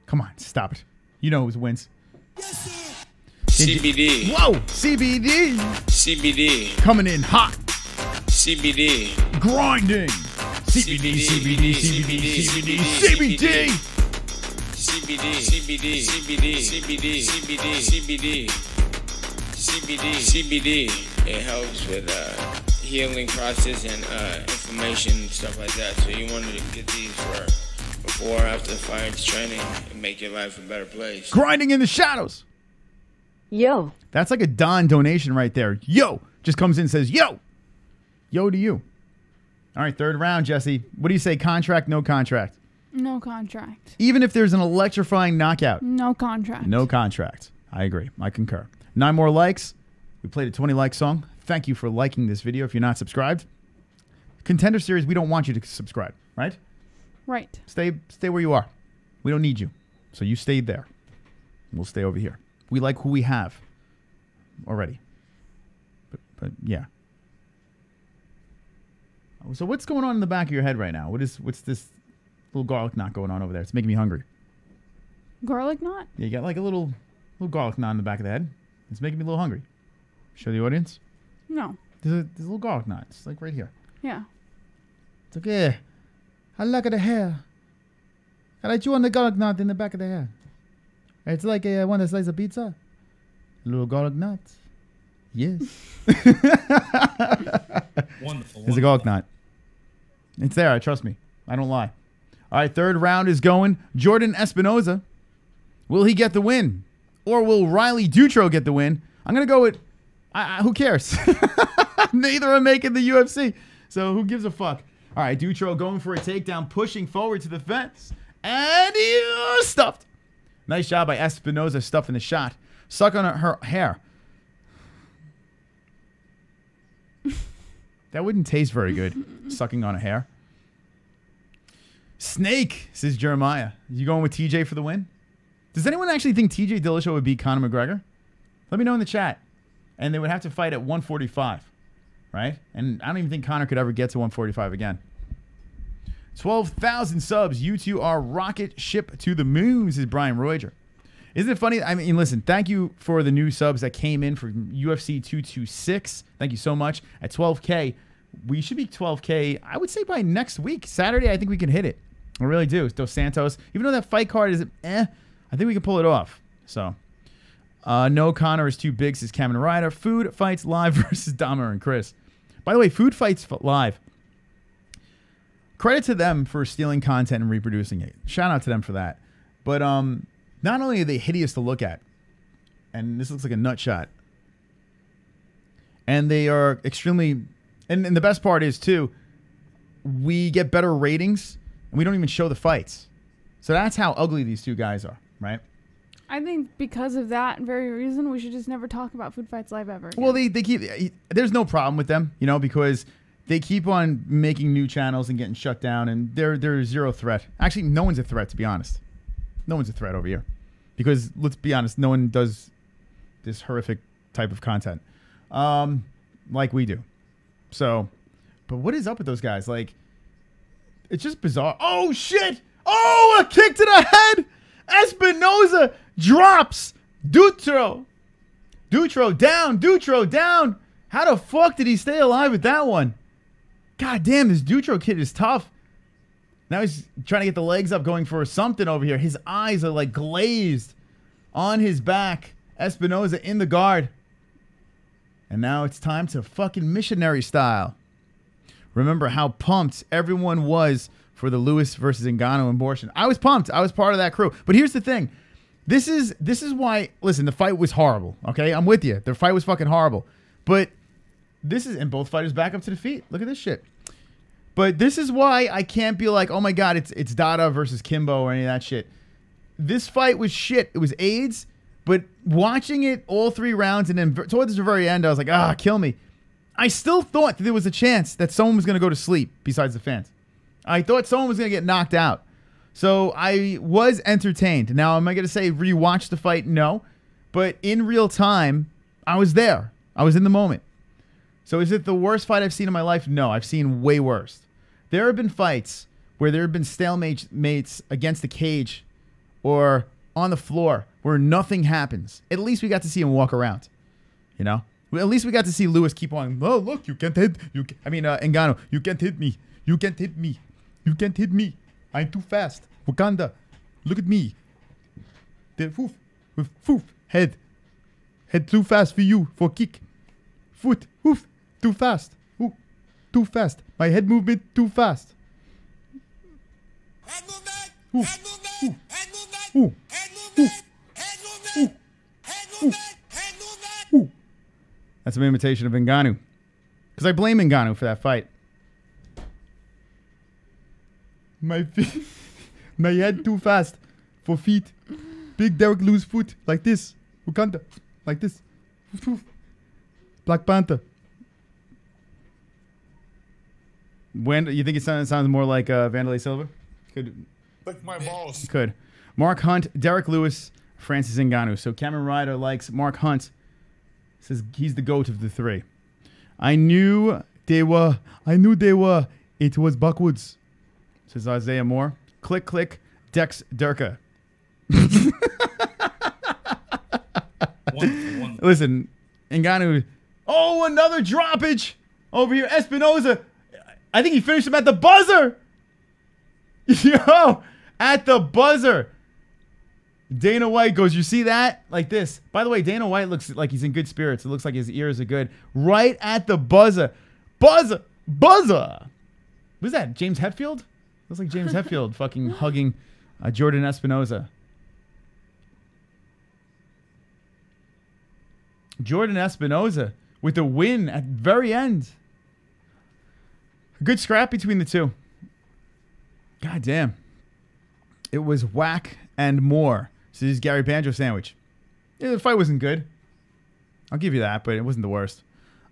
Come on, stop it. You know who wins. Yes, CBD. Whoa! CBD! CBD. Coming in hot. CBD. Grinding. CBD, CBD, CBD, CBD, CBD. CBD, CBD, CBD, CBD, CBD, CBD, CBD, CBD. It helps with healing process and inflammation and stuff like that. So you wanted to get these for before, after the fight, training, and make your life a better place. Grinding in the shadows. Yo. That's like a Don donation right there. Yo. Just comes in and says, yo. Yo to you. All right, third round, Jessie. What do you say? Contract, no contract? No contract. Even if there's an electrifying knockout? No contract. No contract. I agree. I concur. 9 more likes. We played a 20-like song. Thank you for liking this video if you're not subscribed. Contender Series, we don't want you to subscribe, right? Right. Stay where you are. We don't need you. So you stayed there. We'll stay over here. We like who we have already. But yeah. So what's going on in the back of your head right now? What's this little garlic knot going on over there? It's making me hungry. Garlic knot? Yeah, you got like a little little garlic knot in the back of the head. It's making me a little hungry. Show the audience. No. There's a little garlic knot. It's like right here. Yeah. It's okay. I look at the hair. And I chew on the garlic knot in the back of the hair. It's like one that slice of pizza. A little garlic knot. Yes. Wonderful. There's a garlic knot. It's there. Trust me. I don't lie. All right, third round is going. Jordan Espinosa. Will he get the win? Or will Riley Dutra get the win? I'm going to go with... who cares? Neither are making the UFC. So who gives a fuck? All right, Dutra going for a takedown, pushing forward to the fence. And he stuffed. Nice job by Espinosa stuffing the shot. Suck on her hair. That wouldn't taste very good, sucking on a hair. Snake, says Jeremiah. You going with TJ for the win? Does anyone actually think TJ Dillashaw would beat Conor McGregor? Let me know in the chat. And they would have to fight at 145, right? And I don't even think Conor could ever get to 145 again. 12,000 subs. You two are rocket ship to the moon, says Brian Royer. Isn't it funny? I mean, listen, thank you for the new subs that came in for UFC 226. Thank you so much. At 12K, we should be 12K, I would say by next week. Saturday, I think we can hit it. I really do. Dos Santos. Even though that fight card is I think we can pull it off. So, no, Conor is too big, says Cameron Ryder. Food Fights Live versus Dahmer and Chris. By the way, Food Fights Live. Credit to them for stealing content and reproducing it. Shout out to them for that. But not only are they hideous to look at, and this looks like a nut shot, and they are extremely, and the best part is too, we get better ratings, and we don't even show the fights. So that's how ugly these two guys are, right? I think because of that very reason, we should just never talk about Food Fights Live ever again. Well, they keep, there's no problem with them, you know, because they keep on making new channels and getting shut down, and they're zero threat. Actually, no one's a threat, to be honest. No one's a threat over here. Because, let's be honest, no one does this horrific type of content like we do. So, but what is up with those guys? Like, it's just bizarre. Oh, shit! Oh, a kick to the head! Espinosa drops Dutra. Dutra down. Dutra down. How the fuck did he stay alive with that one? God damn, this Dutra kid is tough. Now he's trying to get the legs up, going for something over here. His eyes are like glazed on his back. Espinosa in the guard. And now it's time to fucking missionary style. Remember how pumped everyone was for the Lewis versus Ngannou abortion. I was pumped. I was part of that crew. But here's the thing. This is why, listen, the fight was horrible. Okay, I'm with you. The fight was fucking horrible. But this is, and both fighters back up to the feet. Look at this shit. But this is why I can't be like, oh my God, it's Dada versus Kimbo or any of that shit. This fight was shit. It was AIDS. But watching it all 3 rounds and then towards the very end, I was like, kill me. I still thought that there was a chance that someone was going to go to sleep besides the fans. I thought someone was going to get knocked out. So I was entertained. Now, am I going to say rewatch the fight? No. But in real time, I was there. I was in the moment. So is it the worst fight I've seen in my life? No, I've seen way worse. There have been fights where there have been stalemates against the cage or on the floor where nothing happens. At least we got to see him walk around. You know? At least we got to see Lewis keep on, oh, look, you can't hit. Ngannou, you can't hit me. You can't hit me. You can't hit me. I'm too fast. Wakanda, look at me. The foof, head. Head too fast for you, for kick. Foot, hoof, too fast. Ooh, too fast. My head movement too fast. Head movement. Ooh, Head movement. Head movement. ooh, Head movement. Head movement. Head movement. Head movement. ooh. That's an imitation of Ngannou. Because I blame Ngannou for that fight. My feet, my head too fast for feet. Big Derek Lewis foot like this. Wakanda, like this. Black Panther. When you think it sounds more like Vanderlei Silva? Could Lick my balls. could. Mark Hunt, Derek Lewis, Francis Ngannou. So Cameron Ryder likes Mark Hunt. Says he's the GOAT of the 3. I knew they were. It was backwards. Says Isaiah Moore. Click, click. Dex Durka. Listen, Ngannou. Oh, another droppage over here. Espinosa. I think he finished him at the buzzer. Yo, at the buzzer. Dana White goes, you see that? Like this. By the way, Dana White looks like he's in good spirits. It looks like his ears are good. Right at the buzzer. Buzzer. Buzzer. What's that? James Hetfield? Looks like James Hetfield fucking hugging Jordan Espinosa. Jordan Espinosa with the win at the very end. A good scrap between the two. God damn. It was whack and more. So this is Gary Banjo sandwich. Yeah, the fight wasn't good. I'll give you that, but it wasn't the worst.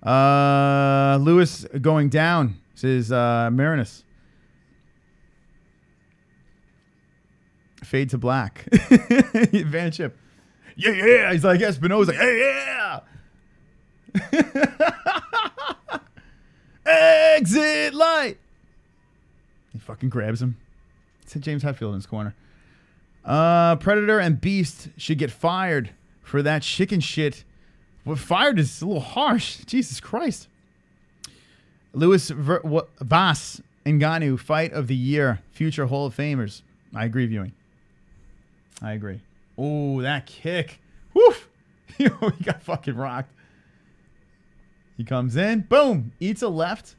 Lewis going down. Says Marinus. Fade to black. Advantage chip. Yeah, yeah. He's like Espinosa. Hey, yeah. Exit light. He fucking grabs him. It's James Hetfield in his corner. Predator and Beast should get fired for that chicken shit. Well, fired is a little harsh. Jesus Christ. Lewis Vas Ngannou, fight of the year. Future Hall of Famers. I agree, viewing. I agree. Oh, that kick. Woof. He got fucking rocked. He comes in. Boom. Eats a left.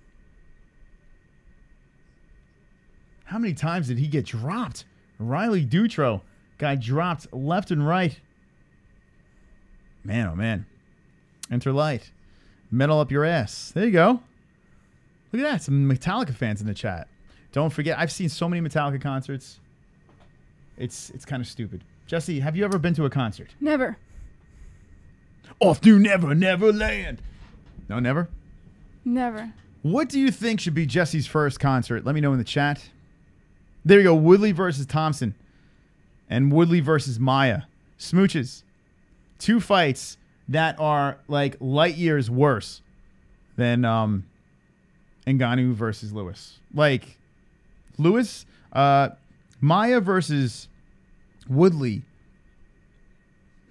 How many times did he get dropped? Riley Dutra got dropped left and right. Man, oh man. Enter light. Metal up your ass. There you go. Look at that. Some Metallica fans in the chat. Don't forget, I've seen so many Metallica concerts. It's kind of stupid. Jessie, have you ever been to a concert? Never. Off to Never Neverland. No, never? Never. What do you think should be Jessie's first concert? Let me know in the chat. There you go. Woodley versus Thompson. And Woodley versus Maya. Smooches. Two fights that are like light years worse than Ngannou versus Lewis. Like, Lewis, Maya versus Woodley.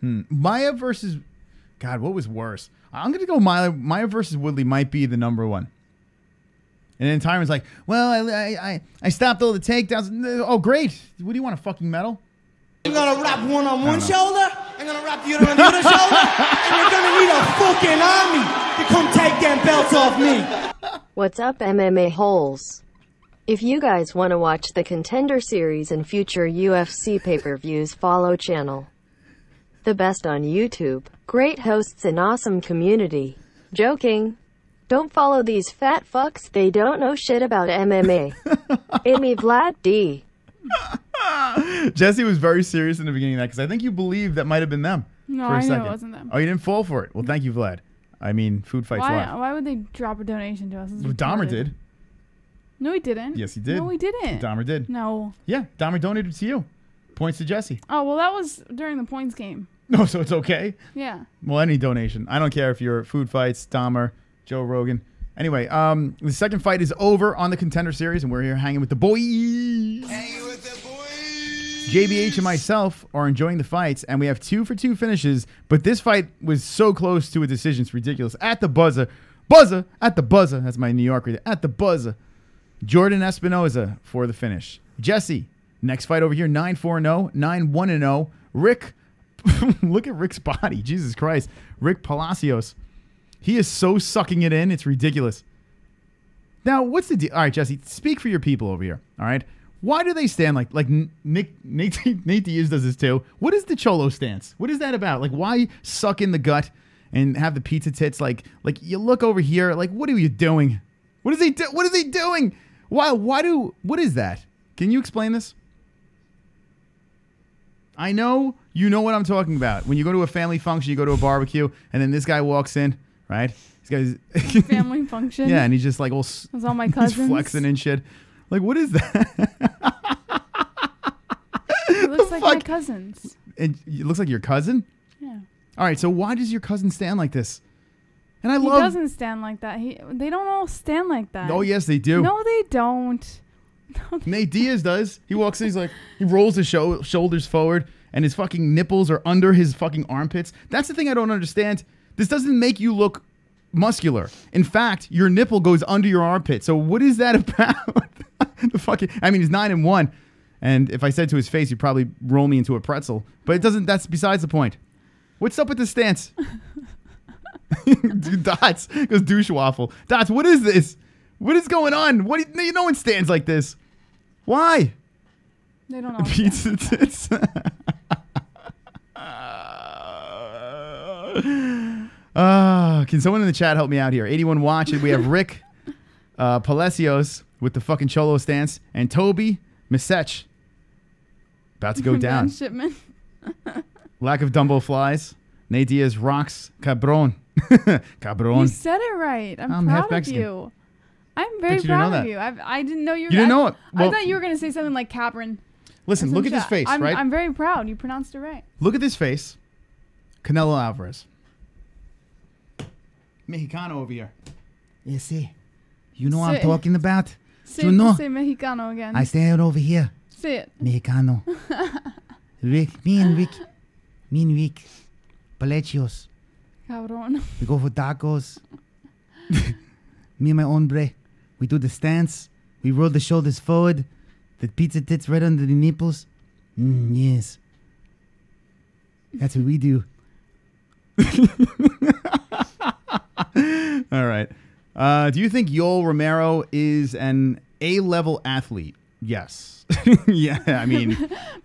Maya versus... God, what was worse? I'm going to go Maya versus Woodley might be the number one. And then Tyron's like, well, I stopped all the takedowns. Oh, great. What do you want, a fucking medal? I'm going to wrap one on one shoulder. I'm going to wrap the other on the other shoulder. And you're going to need a fucking army to come take them belts off me. What's up, MMA holes? If you guys want to watch the Contender series and future UFC pay-per-views, follow channel. The best on YouTube. Great hosts and awesome community. Joking. Don't follow these fat fucks. They don't know shit about MMA. It me Vlad D. Jessie was very serious in the beginning of that because I think you believed that might have been them. No, for a I second. know it wasn't them. Oh, you didn't fall for it. Well, thank you, Vlad. I mean, Food Fights Live. Why would they drop a donation to us? Well, Dahmer did. No, he didn't. Yes, he did. No, he didn't. Dahmer did. No. Yeah, Dahmer donated to you. Points to Jessie. Oh, well, that was during the points game. No, so it's okay? Yeah. Well, any donation. I don't care if you're Food Fights, Dahmer, Joe Rogan. Anyway, the second fight is over on the Contender series, and we're here hanging with the boys. Hanging with the boys. JBH and myself are enjoying the fights, and we have 2 for 2 finishes, but this fight was so close to a decision. It's ridiculous. At the buzzer. Buzzer! At the buzzer. That's my New York reader. At the buzzer. Jordan Espinosa for the finish. Jessie, next fight over here, 9-4-0, 9-1-0. Rick, look at Rick's body. Jesus Christ. Rick Palacios. He is so sucking it in. It's ridiculous. Now, what's the deal? All right, Jessie, speak for your people over here. All right. Why do they stand like Nate Diaz does this too? What is the Cholo stance? What is that about? Like, why suck in the gut and have the pizza tits? Like you look over here. Like, what are you doing? What is he doing? What is that? Can you explain this? I know you know what I'm talking about. When you go to a family function, you go to a barbecue, and then this guy walks in, right? This guy's family function. Yeah, and he's just like all. That's all my cousins. He's flexing and shit. Like, what is that? It looks like my cousins. It looks like your cousin? Yeah. All right, so why does your cousin stand like this? And He doesn't stand like that. They don't all stand like that. Oh, yes, they do. No, they don't. Nate Diaz does. He walks in, he's like, he rolls his shoulders forward, and his fucking nipples are under his fucking armpits. That's the thing I don't understand. This doesn't make you look muscular. In fact, your nipple goes under your armpit. So what is that about? The fucking, I mean, he's 9-1, and if I said to his face, he'd probably roll me into a pretzel. But it doesn't. That's besides the point. What's up with the stance? Dots goes douche waffle. Dots, what is this? What is going on? What? No one stands like this. Why? They don't know. Pizza tits. Can someone in the chat help me out here? 81 watching. We have Rick Palacios with the fucking cholo stance, and Toby Misech about to go down. Shipment. Lack of Dumbo flies. Nate Diaz rocks. Cabron. Cabron. You said it right. I'm half proud of Mexican. you. I'm very you didn't know proud of that. you. I didn't know you were. You didn't know it. Well, I thought you were going to say something like Cabron. Listen, look at this face, right? I'm very proud. You pronounced it right. Look at this face. Canelo Alvarez. Mexicano over here. Yeah, see. You know what I'm talking about? Say, you know? Say Mexicano again. I stand over here. Say it. Mexicano. Rick, me and Rick. Palacios. Cabron. We go for tacos. Me and my hombre. We do the stance. We roll the shoulders forward. The pizza tits right under the nipples. Yes. That's what we do. All right. Do you think Yoel Romero is an A-level athlete? Yes. Yeah, I mean,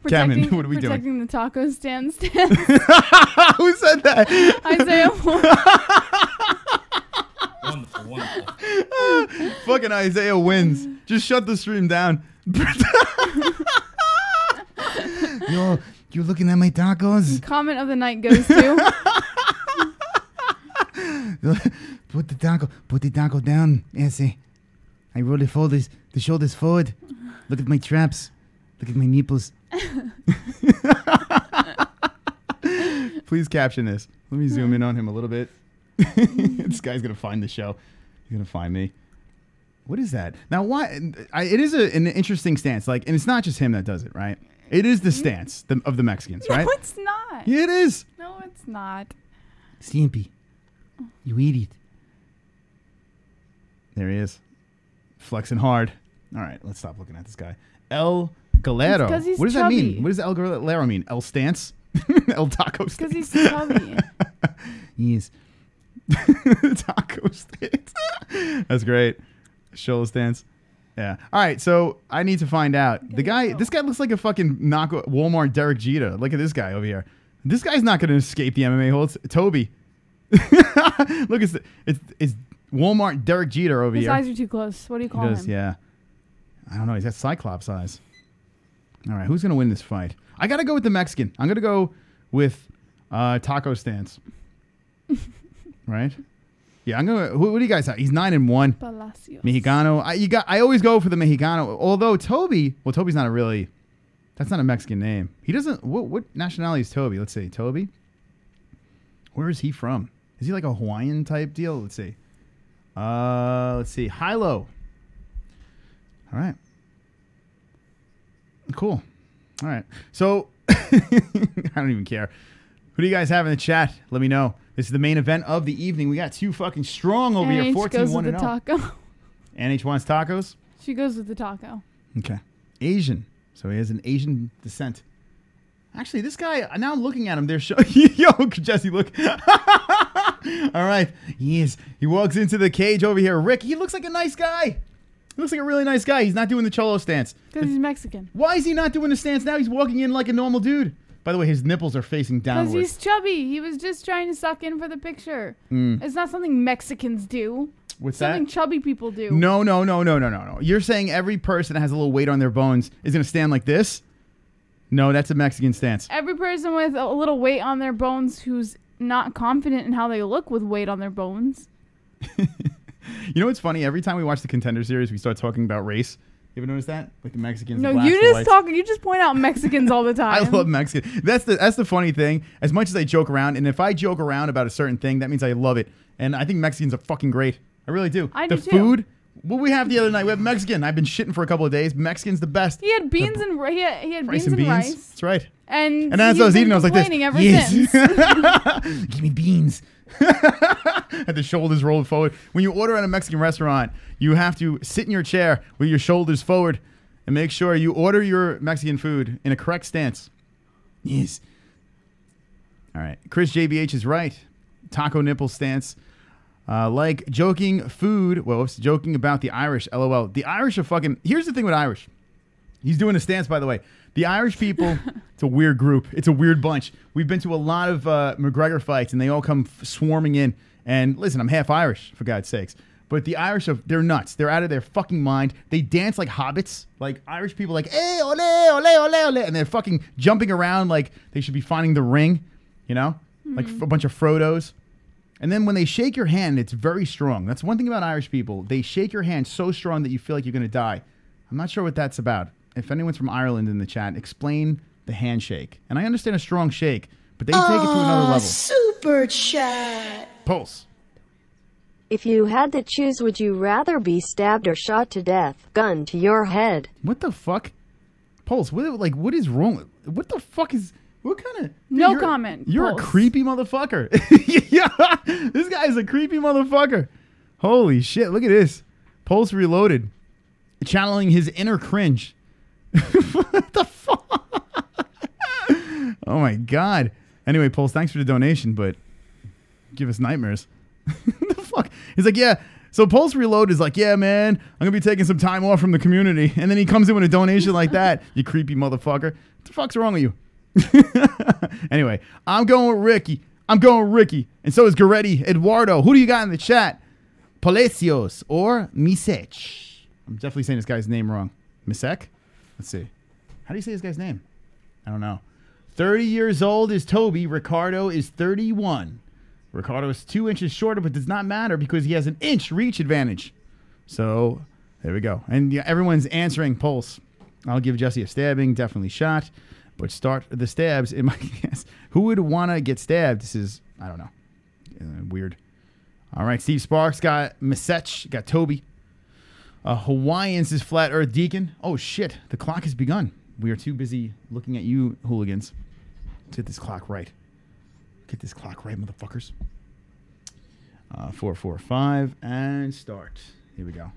Kevin, what are we doing? Protecting the taco stand. Who said that? Isaiah. Wonderful. Fucking Isaiah wins. Just shut the stream down. Yo, you looking at my tacos? Comment of the night goes to. Put the taco down. Ese. I roll the shoulders forward. Look at my traps. Look at my nipples. Please caption this. Let me zoom in on him a little bit. This guy's gonna find the show. He's gonna find me. What is that? Now, why? It is an interesting stance. Like, and it's not just him that does it, right? It is the stance of the Mexicans, right? No, it's not. Yeah, it is. No, it's not. Stimpy, you eat it. There he is, flexing hard. All right, let's stop looking at this guy. El Galero. What does that mean? What does El Galero mean? El stance? El taco stance? Because he's chubby. Yes. Taco stance. That's great. Shoulder stance. Yeah. All right, so I need to find out. This guy looks like a fucking Walmart Derek Jeter. Look at this guy over here. This guy's not going to escape the MMA holds. Toby. Look, it's Walmart Derek Jeter over here. His eyes are too close. What do you call him? Yeah. I don't know. He's got Cyclops eyes. All right, who's going to win this fight? I got to go with the Mexican. I'm going to go with taco stance. Right? Yeah, I'm going to... What do you guys have? He's 9-1. Palacios. Mexicano. I always go for the Mexicano. Although Toby... Well, Toby's not a really... That's not a Mexican name. He doesn't... What nationality is Toby? Let's see. Toby? Where is he from? Is he like a Hawaiian type deal? Let's see. Let's see. Hilo. All right. Cool. All right. So, I don't even care. Who do you guys have in the chat? Let me know. This is the main event of the evening. We got two fucking strong over here. 14-1-0. Taco. NH wants tacos? She goes with the taco. Okay. Asian. So he has an Asian descent. Actually, this guy, now I'm looking at him, they're showing... Yo, Jesse, look. All right. Yes. He walks into the cage over here. Rick, he looks like a nice guy. He looks like a really nice guy. He's not doing the cholo stance. Because he's Mexican. Why is he not doing the stance now? He's walking in like a normal dude. By the way, his nipples are facing downward. Because he's chubby. He was just trying to suck in for the picture. It's not something Mexicans do. What's something that? Chubby people do. No. You're saying every person that has a little weight on their bones is going to stand like this? No, that's a Mexican stance. Every person with a little weight on their bones who's not confident in how they look with weight on their bones. You know what's funny? Every time we watch the Contender series, we start talking about race. You ever notice that? Like the Mexicans. No, the blacks, you just point out Mexicans all the time. I love Mexicans. That's the funny thing. As much as I joke around, and if I joke around about a certain thing, that means I love it. And I think Mexicans are fucking great. I really do. I the do food, too. What we have the other night? We have Mexican. I've been shitting for a couple of days. Mexican's the best. He had beans and he had Rice beans and and beans. rice. That's right. And as I was eating, I was like this. Ever Yes. since. Give me beans. Had the shoulders rolled forward. When you order at a Mexican restaurant, you have to sit in your chair with your shoulders forward and make sure you order your Mexican food in a correct stance. Yes. All right. Chris JBH is right. Taco nipple stance. Like joking food. Well, it's joking about the Irish. LOL. The Irish are fucking. Here's the thing with Irish. He's doing a stance, by the way. The Irish people, it's a weird group. It's a weird bunch. We've been to a lot of McGregor fights, and they all come swarming in. And listen, I'm half Irish, for God's sakes. But the Irish, they're nuts. They're out of their fucking mind. They dance like hobbits. Like Irish people, like, hey, ole, ole, ole, ole. And they're fucking jumping around like they should be finding the ring, you know? Like a bunch of Frodos. And then when they shake your hand, it's very strong. That's one thing about Irish people. They shake your hand so strong that you feel like you're going to die. I'm not sure what that's about. If anyone's from Ireland in the chat, explain the handshake. And I understand a strong shake, but they take it to another level. Super chat. Pulse. If you had to choose, would you rather be stabbed or shot to death? Gun to your head. What the fuck? Pulse, what is wrong? What the fuck is... What kind of... No comment. You're Pulse. a creepy motherfucker. Yeah, this guy's a creepy motherfucker. Holy shit, look at this. Pulse Reloaded. Channeling his inner cringe. What the fuck? Oh my god. Anyway, Pulse, thanks for the donation, but give us nightmares. What the fuck? He's like, yeah. So Pulse Reload is like, yeah, man, I'm going to be taking some time off from the community. And then he comes in with a donation like that. You creepy motherfucker. What the fuck's wrong with you? Anyway, I'm going with Ricky. And so is Goretti. Eduardo. Who do you got in the chat? Palacios or Misech? I'm definitely saying this guy's name wrong. Misech? Let's see. How do you say this guy's name? I don't know. 30 years old is Toby. Ricardo is 31. Ricardo is 2 inches shorter, but does not matter because he has an inch reach advantage. So there we go. And yeah, everyone's answering Pulse. I'll give Jessie a stabbing. Definitely shot. But start the stabs in my guess. Who would want to get stabbed? This is, I don't know. Weird. All right, Steve Sparks got Misech, got Toby. Hawaiians is Flat Earth Deacon. Oh, shit. The clock has begun. We are too busy looking at you, hooligans. Let's get this clock right. Get this clock right, motherfuckers. 4, 4, 5, and start. Here we go.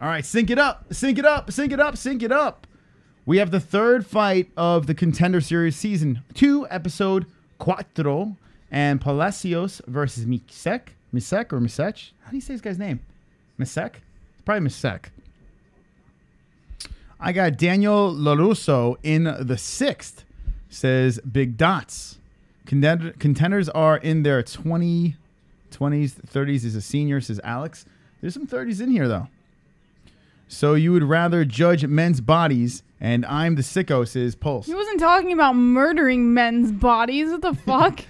All right, sync it up. Sync it up. Sync it up. Sync it up. We have the third fight of the Contender Series Season 2, Episode 4, and Palacios versus Misech. Misech or Misech? How do you say this guy's name? Misech? It's probably Misech. I got Daniel LaRusso in the 6th, says Big Dots. Contenders are in their 20s, 30s is a senior, says Alex. There's some 30s in here, though. So you would rather judge men's bodies, and I'm the sicko, says Pulse. He wasn't talking about murdering men's bodies. What the fuck?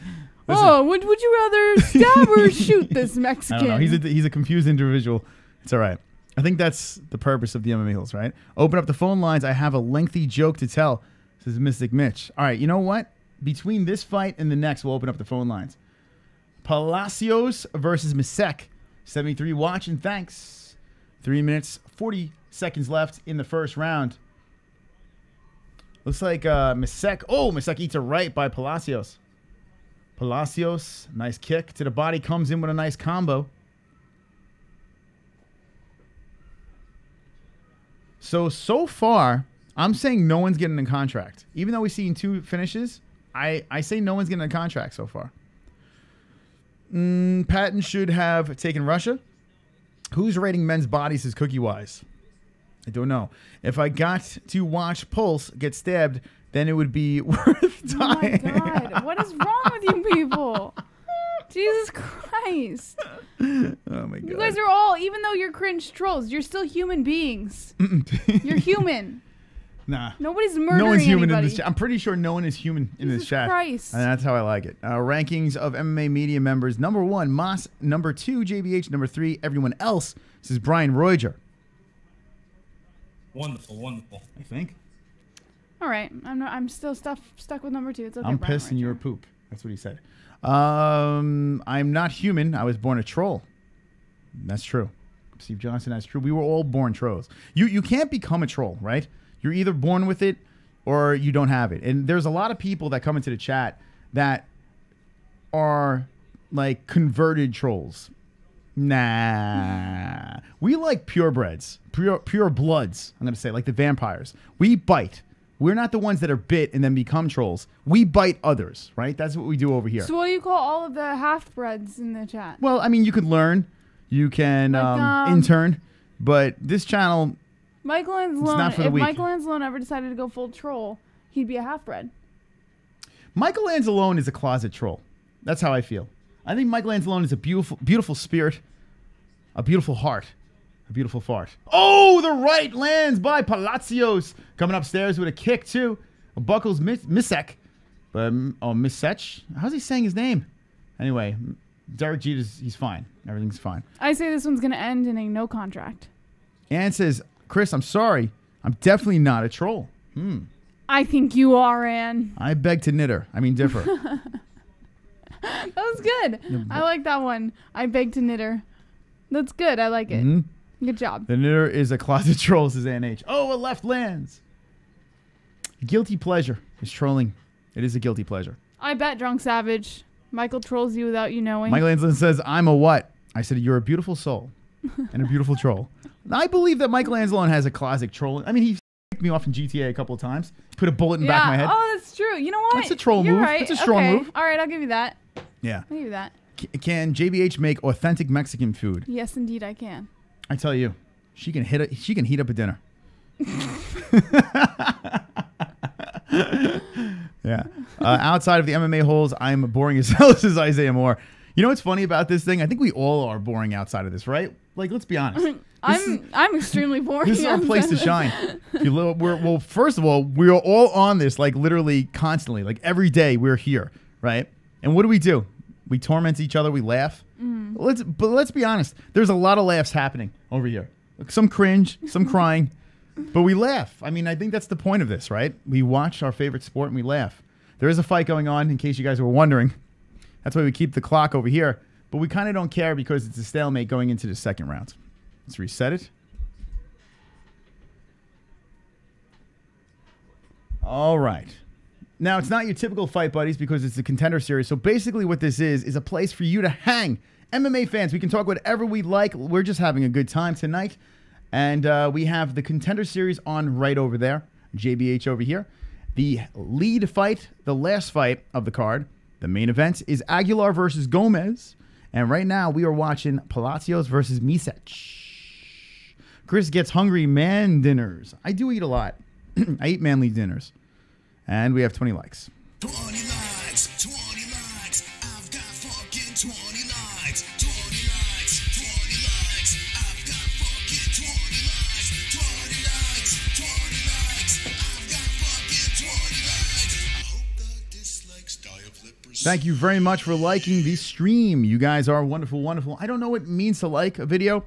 Oh, would you rather stab or shoot this Mexican? I don't know. He's a confused individual. It's all right. I think that's the purpose of the MMA Hills, right? Open up the phone lines. I have a lengthy joke to tell, says Mystic Mitch. All right, you know what? Between this fight and the next, we'll open up the phone lines. Palacios versus Misech. 73 watching. Thanks. 3 minutes, 40 seconds left in the first round. Looks like Misech. Oh, Misech eats a right by Palacios. Palacios, nice kick to the body. Comes in with a nice combo. So far, I'm saying no one's getting a contract. Even though we've seen 2 finishes, I say no one's getting a contract so far. Patton should have taken Russia. Who's rating men's bodies as cookie-wise? I don't know. If I got to watch Pulse get stabbed, then it would be worth time. Oh my god, what is wrong with you people? Jesus Christ. Oh my god. You guys are all, even though you're cringe trolls, you're still human beings. You're human. Nah. Nobody's murdering No one's human anybody. in this chat. I'm pretty sure no one is human in this chat. Christ. And that's how I like it. Rankings of MMA media members. Number 1, Moss. Number 2, JBH. Number 3, everyone else. This is Brian Roiger. Wonderful, wonderful. I think. All right. I'm still stuck with number 2. It's okay. I'm pissed and you're a poop. That's what he said. I'm not human. I was born a troll. That's true. Steve Johnson, that's true. We were all born trolls. You can't become a troll, right? You're either born with it or you don't have it. And there's a lot of people that come into the chat that are like converted trolls. Nah. We like purebreds, pure bloods, I'm going to say, like the vampires. We bite. We're not the ones that are bit and then become trolls. We bite others, right? That's what we do over here. So what do you call all of the half-breds in the chat? Well, I mean, you can learn. You can intern. But this channel, Michael Anzalone, it's not for the if weak. Michael Anzalone ever decided to go full troll, he'd be a half-bred. Michael Anzalone is a closet troll. That's how I feel. I think Michael Anzalone is a beautiful, beautiful spirit, a beautiful heart, a beautiful fart. Oh, the right lands by Palacios. Coming upstairs with a kick, too. Buckles Misech. Misech? How's he saying his name? Anyway, Derek Jeter's, he's fine. Everything's fine. I say this one's going to end in a no contract. Ann says, Chris, I'm sorry. I'm definitely not a troll. I think you are, Ann. I beg to differ. That was good. I like that one. I beg to knitter. That's good. I like it. Good job. The knitter is a closet troll, says Ann H. Oh, a left lands. Guilty pleasure is trolling. It is a guilty pleasure. I bet, Drunk Savage. Michael trolls you without you knowing. Michael Anzalone says, I'm a what? I said, you're a beautiful soul and a beautiful troll. I believe that Michael Anzalone has a closet troll. I mean, he kicked me off in GTA a couple of times. Put a bullet in the back of my head. Oh, that's true. You know what? That's a troll You're move. Right. It's a strong move. All right, I'll give you that. Yeah. I'll give you that. Can JBH make authentic Mexican food? Yes, indeed, I can. I tell you, she can heat up a dinner. Yeah. Outside of the MMA holes, I'm boring as hell, says Isaiah Moore. You know what's funny about this thing? I think we all are boring outside of this, right? Like, let's be honest. I'm extremely boring. This is our place to shine. Well, first of all, we're all on this, like literally constantly, like every day we're here, right? And what do? We torment each other. We laugh. But let's be honest. There's a lot of laughs happening over here. Some cringe, some crying, but we laugh. I mean, I think that's the point of this, right? We watch our favorite sport and we laugh. There is a fight going on, in case you guys were wondering. That's why we keep the clock over here. But we kind of don't care because it's a stalemate going into the second round. Let's reset it. All right. Now, it's not your typical fight, buddies, because it's the Contender Series. So basically what this is a place for you to hang. MMA fans, we can talk whatever we like. We're just having a good time tonight. And we have the Contender Series on right over there. JBH over here. The lead fight, the last fight of the card, the main event, is Aguilar versus Gomez. And right now, we are watching Palacios versus Misech. Chris gets hungry man dinners. I do eat a lot. I eat manly dinners. And we have 20 likes. 20 likes, 20 likes. I've got fucking 20 likes. 20 likes, 20 likes. I've got fucking 20 likes. 20 likes, 20 likes. I've got fucking 20 likes. I hope the dislikes die of flippers. Thank you very much for liking the stream. You guys are wonderful, wonderful. I don't know what it means to like a video,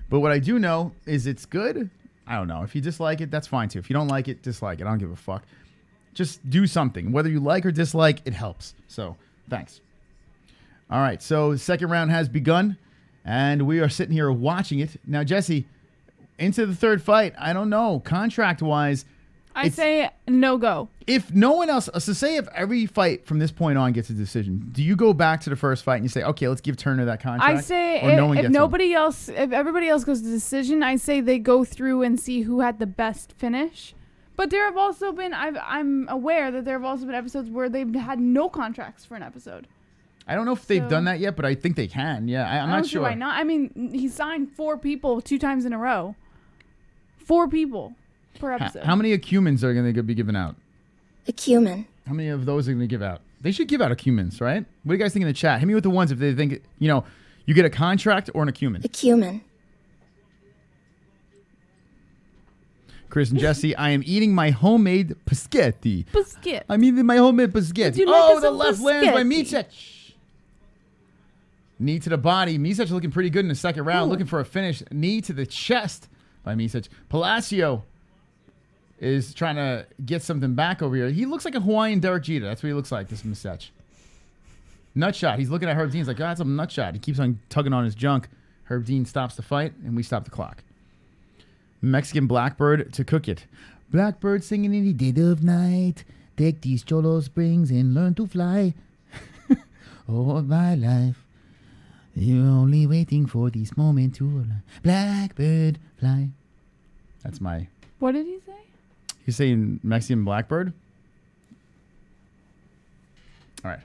but what I do know is it's good. I don't know. If you dislike it, that's fine too. If you don't like it, dislike it. I don't give a fuck. Just do something. Whether you like or dislike, it helps. So, thanks. All right, so the second round has begun, and we are sitting here watching it. Now, Jessie, into the third fight, I don't know. Contract-wise, I say no go. If no one else, so say if every fight from this point on gets a decision, do you go back to the first fight and you say, okay, let's give Turner that contract? I say if nobody else, if everybody else goes to decision, I say they go through and see who had the best finish. But there have also been, I'm aware that there have also been episodes where they've had no contracts for an episode. I don't know if they've done that yet, but I think they can. Yeah, I'm not sure. Why not? I mean, he signed 4 people 2 times in a row. 4 people per episode. How many acumens are going to be given out? Acumen. How many of those are going to give out? They should give out acumens, right? What do you guys think in the chat? Hit me with the ones if they think, you get a contract or an acumen. Acumen. Chris and Jessie, I am eating my homemade paschetti. Paschetti. I'm eating my homemade paschetti. The left lands by Mitch. Knee to the body. Misech looking pretty good in the second round. Looking for a finish. Knee to the chest by Misech. Palacio is trying to get something back over here. He looks like a Hawaiian Derek Jeter. That's what he looks like, this Misech. Nut shot. He's looking at Herb Dean. He's like, oh, that's a nut shot. He keeps on tugging on his junk. Herb Dean stops the fight, and we stop the clock. Mexican Blackbird to cook it. Blackbird singing in the dead of night. Take these Cholo Springs and learn to fly. All my life, you're only waiting for this moment to Blackbird fly. That's my... What did he say? He's saying Mexican Blackbird? All right.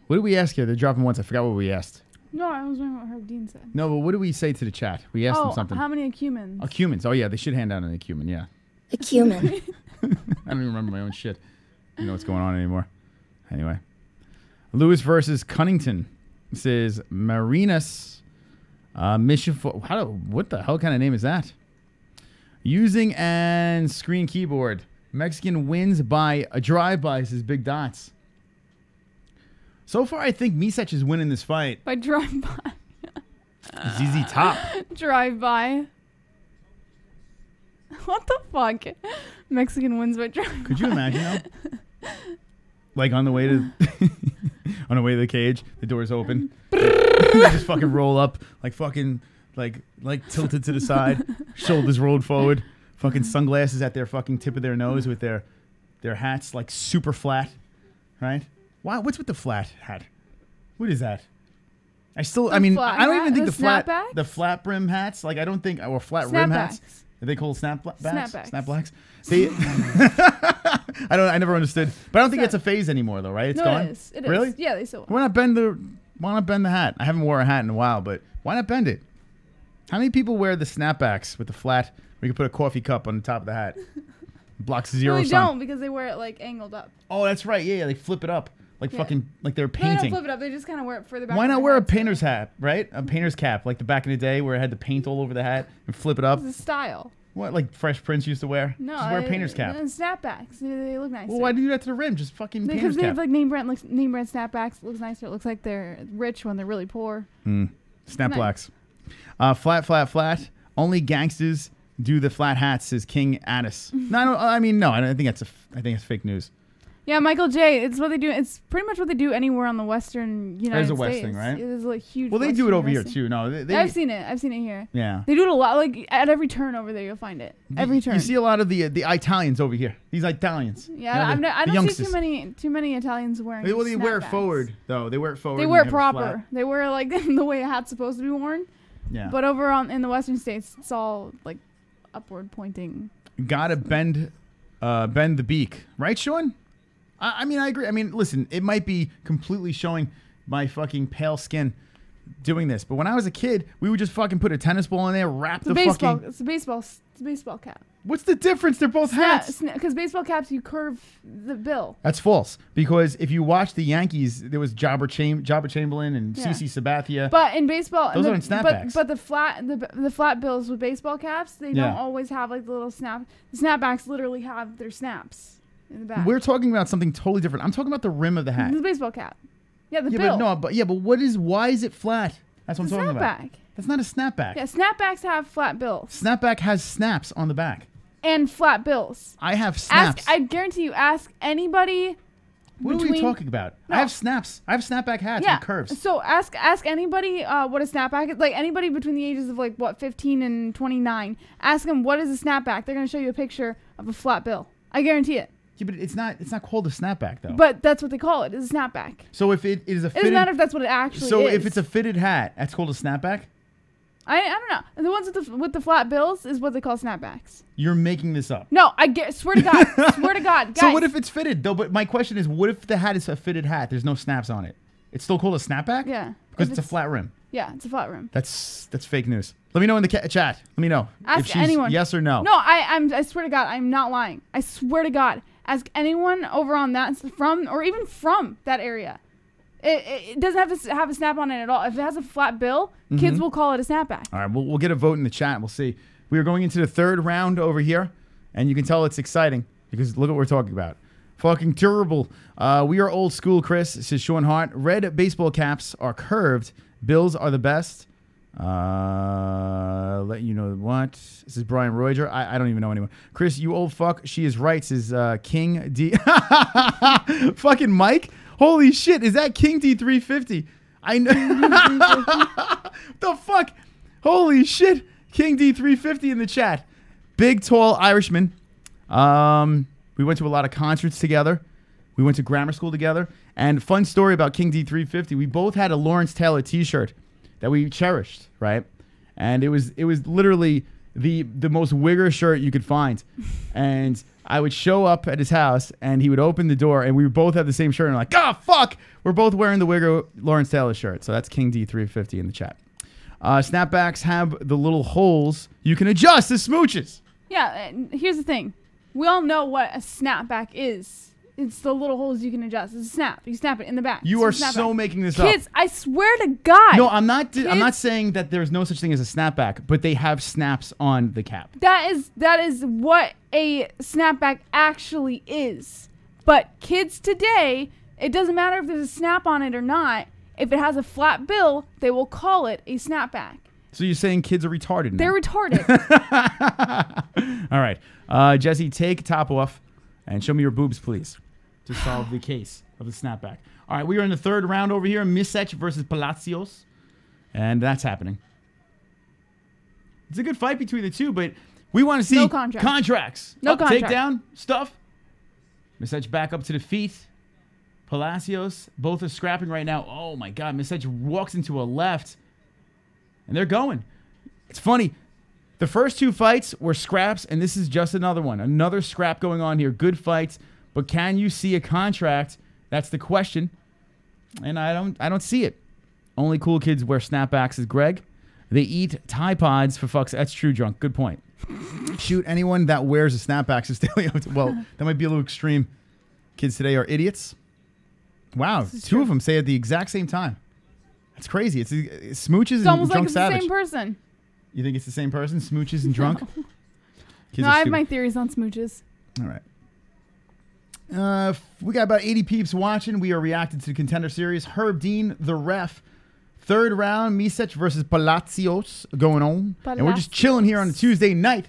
What did we ask here? They're dropping once. I forgot what we asked. No, I was wondering what Herb Dean said. No, but what did we say to the chat? We asked them something. How many acumens? Acumens. Oh, yeah. They should hand out an acumen. Yeah. Acumen. I don't even remember my own shit. I don't know what's going on anymore. Anyway. Lewis versus Cunnington. This is Marinas. Mission for... what the hell kind of name is that? Using and screen keyboard. Mexican wins by a drive-by, says Big Dots. So far, I think Misech is winning this fight. By drive-by. ZZ Top. Drive-by. What the fuck? Mexican wins by drive-by. Could you imagine though? Like on the way to the cage, the door's open. They just fucking roll up, like fucking like tilted to the side, shoulders rolled forward, fucking sunglasses at their fucking tip of their nose with their hats like super flat, right? Why? What's with the flat hat? What is that? I don't even think the flat brim hats. Like I don't think or flat rim hats. Are they called snapbacks? Snapbacks. They, I never understood, but I don't think it's a phase anymore, though, right? It's gone. It is. It is. Really? Yeah, they still. Why not bend the hat? I haven't worn a hat in a while, but why not bend it? How many people wear the snapbacks with the flat? Where you can put a coffee cup on the top of the hat. Blocks zero sun. They don't because they wear it like angled up. Oh, that's right. Yeah, they flip it up like fucking like they're painting. No, they don't flip it up. They just kind of wear it further back. Why not wear a painter's hat, right? A painter's cap, like the back in the day where it had the paint all over the hat and flip it up. It's a style. What, like Fresh Prince used to wear? No, just wear a painter's cap. Snapbacks. They look nicer. Well, why do you do that to the rim? Just fucking painter's cap. Because they have like name brand snapbacks. It looks nicer. It looks like they're rich when they're really poor. Snap blacks. Flat. Only gangsters do the flat hats, says King Addis. No, I think it's fake news. Yeah, Michael J. It's what they do. It's pretty much what they do anywhere on the Western United States. There's a West thing, right? It is like huge. Well, they do it over here too. No, I've seen it. I've seen it here. Yeah, they do it a lot. Like at every turn over there, you'll find it. Every turn. You see a lot of the Italians over here. These Italians. Yeah, I don't see too many Italians wearing. Well, they wear it forward though. They wear it forward. They wear it proper. They wear it like the way a hat's supposed to be worn. Yeah. But over in the Western states, it's all like upward pointing. Gotta bend the beak, right, Sean? I mean, I agree. I mean, listen, it might be completely showing my fucking pale skin doing this, but when I was a kid, we would just fucking put a tennis ball in there, wrap the fucking... It's a baseball cap. What's the difference? They're both hats. Because baseball caps, you curve the bill. That's false. Because if you watch the Yankees, there was Jobber Chamberlain and CC Sabathia. But in baseball... Those aren't snapbacks. But the flat bills with baseball caps, they don't always have like the little snap... The snapbacks literally have their snaps. In the back. We're talking about something totally different. I'm talking about the rim of the hat. The baseball cap. Yeah, the bill. But why is it flat? That's what I'm talking about. That's not a snapback. Yeah, snapbacks have flat bills. Snapback has snaps on the back. And flat bills. I have snaps. I guarantee you, ask anybody. What are we talking about? No. I have snaps. I have snapback hats with curves. So ask anybody what a snapback is. Like anybody between the ages of 15 and 29. Ask them what is a snapback. They're going to show you a picture of a flat bill. I guarantee it. Yeah, but it's not called a snapback though. But that's what they call it. It's a snapback. So if it is a fitted, it doesn't matter if that's what it actually is. So if it's a fitted hat, that's called a snapback? I don't know. The ones with the flat bills is what they call snapbacks. You're making this up. No, swear to God. Swear to God. Guys. So what if it's fitted though? But my question is, what if the hat is a fitted hat? There's no snaps on it. It's still called a snapback? Yeah. Because it's a flat rim. Yeah, it's a flat rim. That's fake news. Let me know in the chat. Let me know. Ask anyone. Yes or no. No, I swear to God, I'm not lying. I swear to God. Ask anyone over on that from that area. It doesn't have to have a snap on it at all. If it has a flat bill, kids will call it a snapback. All right, we'll get a vote in the chat. We'll see. We are going into the third round over here, and you can tell it's exciting because look what we're talking about. Fucking terrible. We are old school, Chris, says Sean Hart. Red baseball caps are curved. Bills are the best. Let you know what. This is Brian Reuter. I don't even know anyone. Chris, you old fuck. She is right, says King D. Fucking Mike. Holy shit. Is that King D350? I know. The fuck? Holy shit. King D350 in the chat. Big, tall Irishman. We went to a lot of concerts together. We went to grammar school together. And fun story about King D350. We both had a Lawrence Taylor t-shirt that we cherished, right? And it was literally the most wigger shirt you could find. And I would show up at his house, and he would open the door, and we would both have the same shirt. And I'm like, oh, fuck! We're both wearing the wigger Lawrence Taylor shirt. So that's King D350 in the chat. Snapbacks have the little holes you can adjust as smooches. Yeah, and here's the thing. We all know what a snapback is. It's the little holes you can adjust. It's a snap. You snap it in the back. You are so making this up. Kids, I swear to God. No, I'm not saying that there's no such thing as a snapback, but they have snaps on the cap. That is what a snapback actually is. But kids today, it doesn't matter if there's a snap on it or not. If it has a flat bill, they will call it a snapback. So you're saying kids are retarded now? They're retarded. All right. Jessie, take top off and show me your boobs, please, to solve the case of the snapback. All right, we are in the third round over here. Misech versus Palacios. And that's happening. It's a good fight between the two, but we want to see contracts. No contract. Takedown stuff. Misech back up to the feet. Palacios, both are scrapping right now. Oh, my God. Misech walks into a left. And they're going. It's funny. The first two fights were scraps, and this is just another one. Another scrap going on here. Good fights. But can you see a contract? That's the question. And I don't see it. Only cool kids wear snapbacks is Greg. They eat Tide Pods for fucks. That's true, drunk. Good point. Shoot, anyone that wears a snapback is well, that might be a little extreme. Kids today are idiots. Wow, two of them say it at the exact same time. That's crazy. It's smooches and almost drunk like it's savage. the same person. You think it's the same person? Smooches and drunk? No, I have my theories on smooches. All right. We got about 80 peeps watching. We are reacting to the Contender Series. Herb Dean, the ref. Third round, Misech versus Palacios going on. And we're just chilling here on a Tuesday night.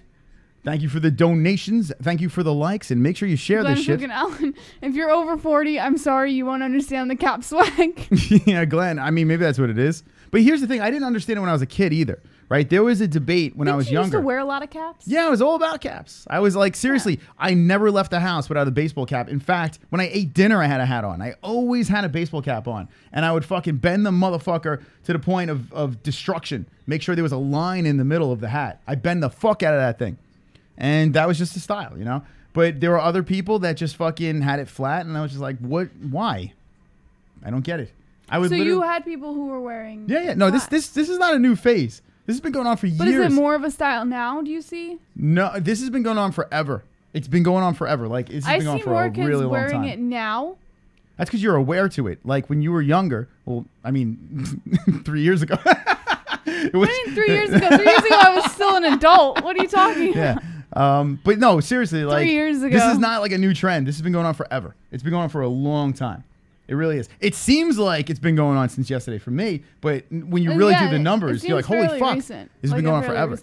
Thank you for the donations. Thank you for the likes. And make sure you share this shit. Alan, if you're over 40, I'm sorry, you won't understand the cap swag. Yeah, Glenn. I mean, maybe that's what it is. But here's the thing. I didn't understand it when I was a kid either. Right? There was a debate when I was younger. You used to wear a lot of caps? Yeah, it was all about caps. I was like, seriously, I never left the house without a baseball cap. In fact, when I ate dinner, I had a hat on. I always had a baseball cap on. And I would fucking bend the motherfucker to the point of destruction. Make sure there was a line in the middle of the hat. I bend the fuck out of that thing. And that was just the style, you know? But there were other people that just fucking had it flat. And I was just like, what? Why? I don't get it. I would. So you had people who were wearing Yeah. No, this is not a new phase. This has been going on for years. But is it more of a style now, do you see? No, this has been going on forever. It's been going on forever. Like, it's been going on for a really long time. I see more kids wearing it now. That's because you're aware to it. Like, when you were younger, well, I mean, 3 years ago. I mean, 3 years ago? 3 years ago, I was still an adult. What are you talking about? Yeah. But no, seriously, like, 3 years ago. This is not like a new trend. This has been going on forever. It's been going on for a long time. It really is. It seems like it's been going on since yesterday for me, but when you really do the numbers, you're like, holy fuck, recent. This has been going on forever.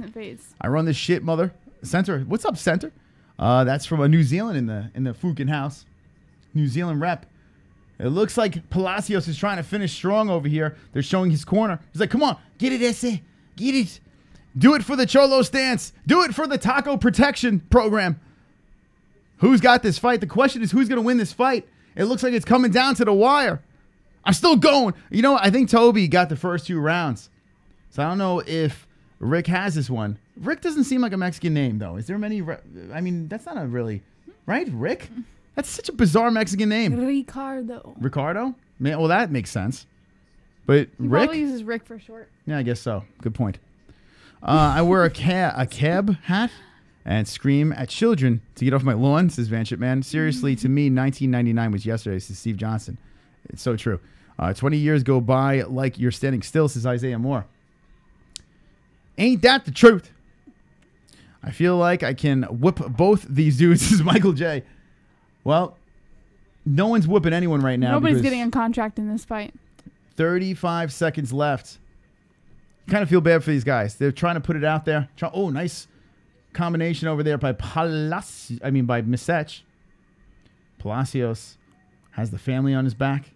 I run this shit, mother. Center. What's up, Center? That's from a New Zealand in the Fukin house. New Zealand rep. It looks like Palacios is trying to finish strong over here. They're showing his corner. He's like, come on, get it, Jesse. Get it. Do it for the Cholo stance. Do it for the Taco Protection Program. Who's got this fight? The question is, who's going to win this fight? It looks like it's coming down to the wire. I'm still going. You know, I think Toby got the first 2 rounds. So I don't know if Rick has this one. Rick doesn't seem like a Mexican name, though. Is there many? I mean, that's not a really... Right? Rick? That's such a bizarre Mexican name. Ricardo? Man, well, that makes sense. But he Rick? probably uses Rick for short. Yeah, I guess so. Good point. I wear a cab hat and scream at children to get off my lawn, says Vanship Man. Seriously, to me, 1999 was yesterday, says Steve Johnson. It's so true. 20 years go by like you're standing still, says Isaiah Moore. Ain't that the truth? I feel like I can whip both these dudes, says Michael J. Well, no one's whooping anyone right now. Nobody's getting a contract in this fight. 35 seconds left. Kind of feel bad for these guys. They're trying to put it out there. Oh, nice combination over there by Misech. Palacios has the family on his back.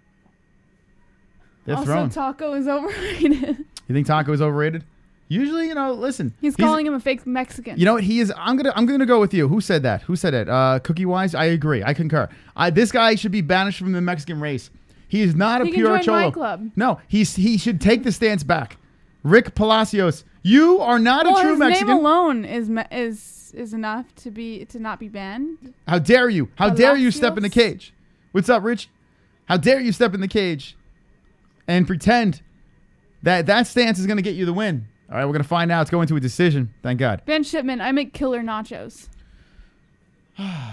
Get Also, thrown. Taco is overrated. You think Taco is overrated? Usually, you know, listen. He's calling him a fake Mexican. You know what? He is. I'm gonna go with you. Who said that? Who said it? Cookie Wise. I agree. I concur. This guy should be banished from the Mexican race. He is not a He can pure join cholo. my club. No, he should take the stance back. Rick Palacios, you are not a true his Mexican. name alone is enough to not be banned. How dare you? How dare you step in the Palacios? cage? What's up, Rich? How dare you step in the cage and pretend that stance is going to get you the win? All right, we're going to find out. It's going to a decision. Thank God. Ben Shipman, I make killer nachos.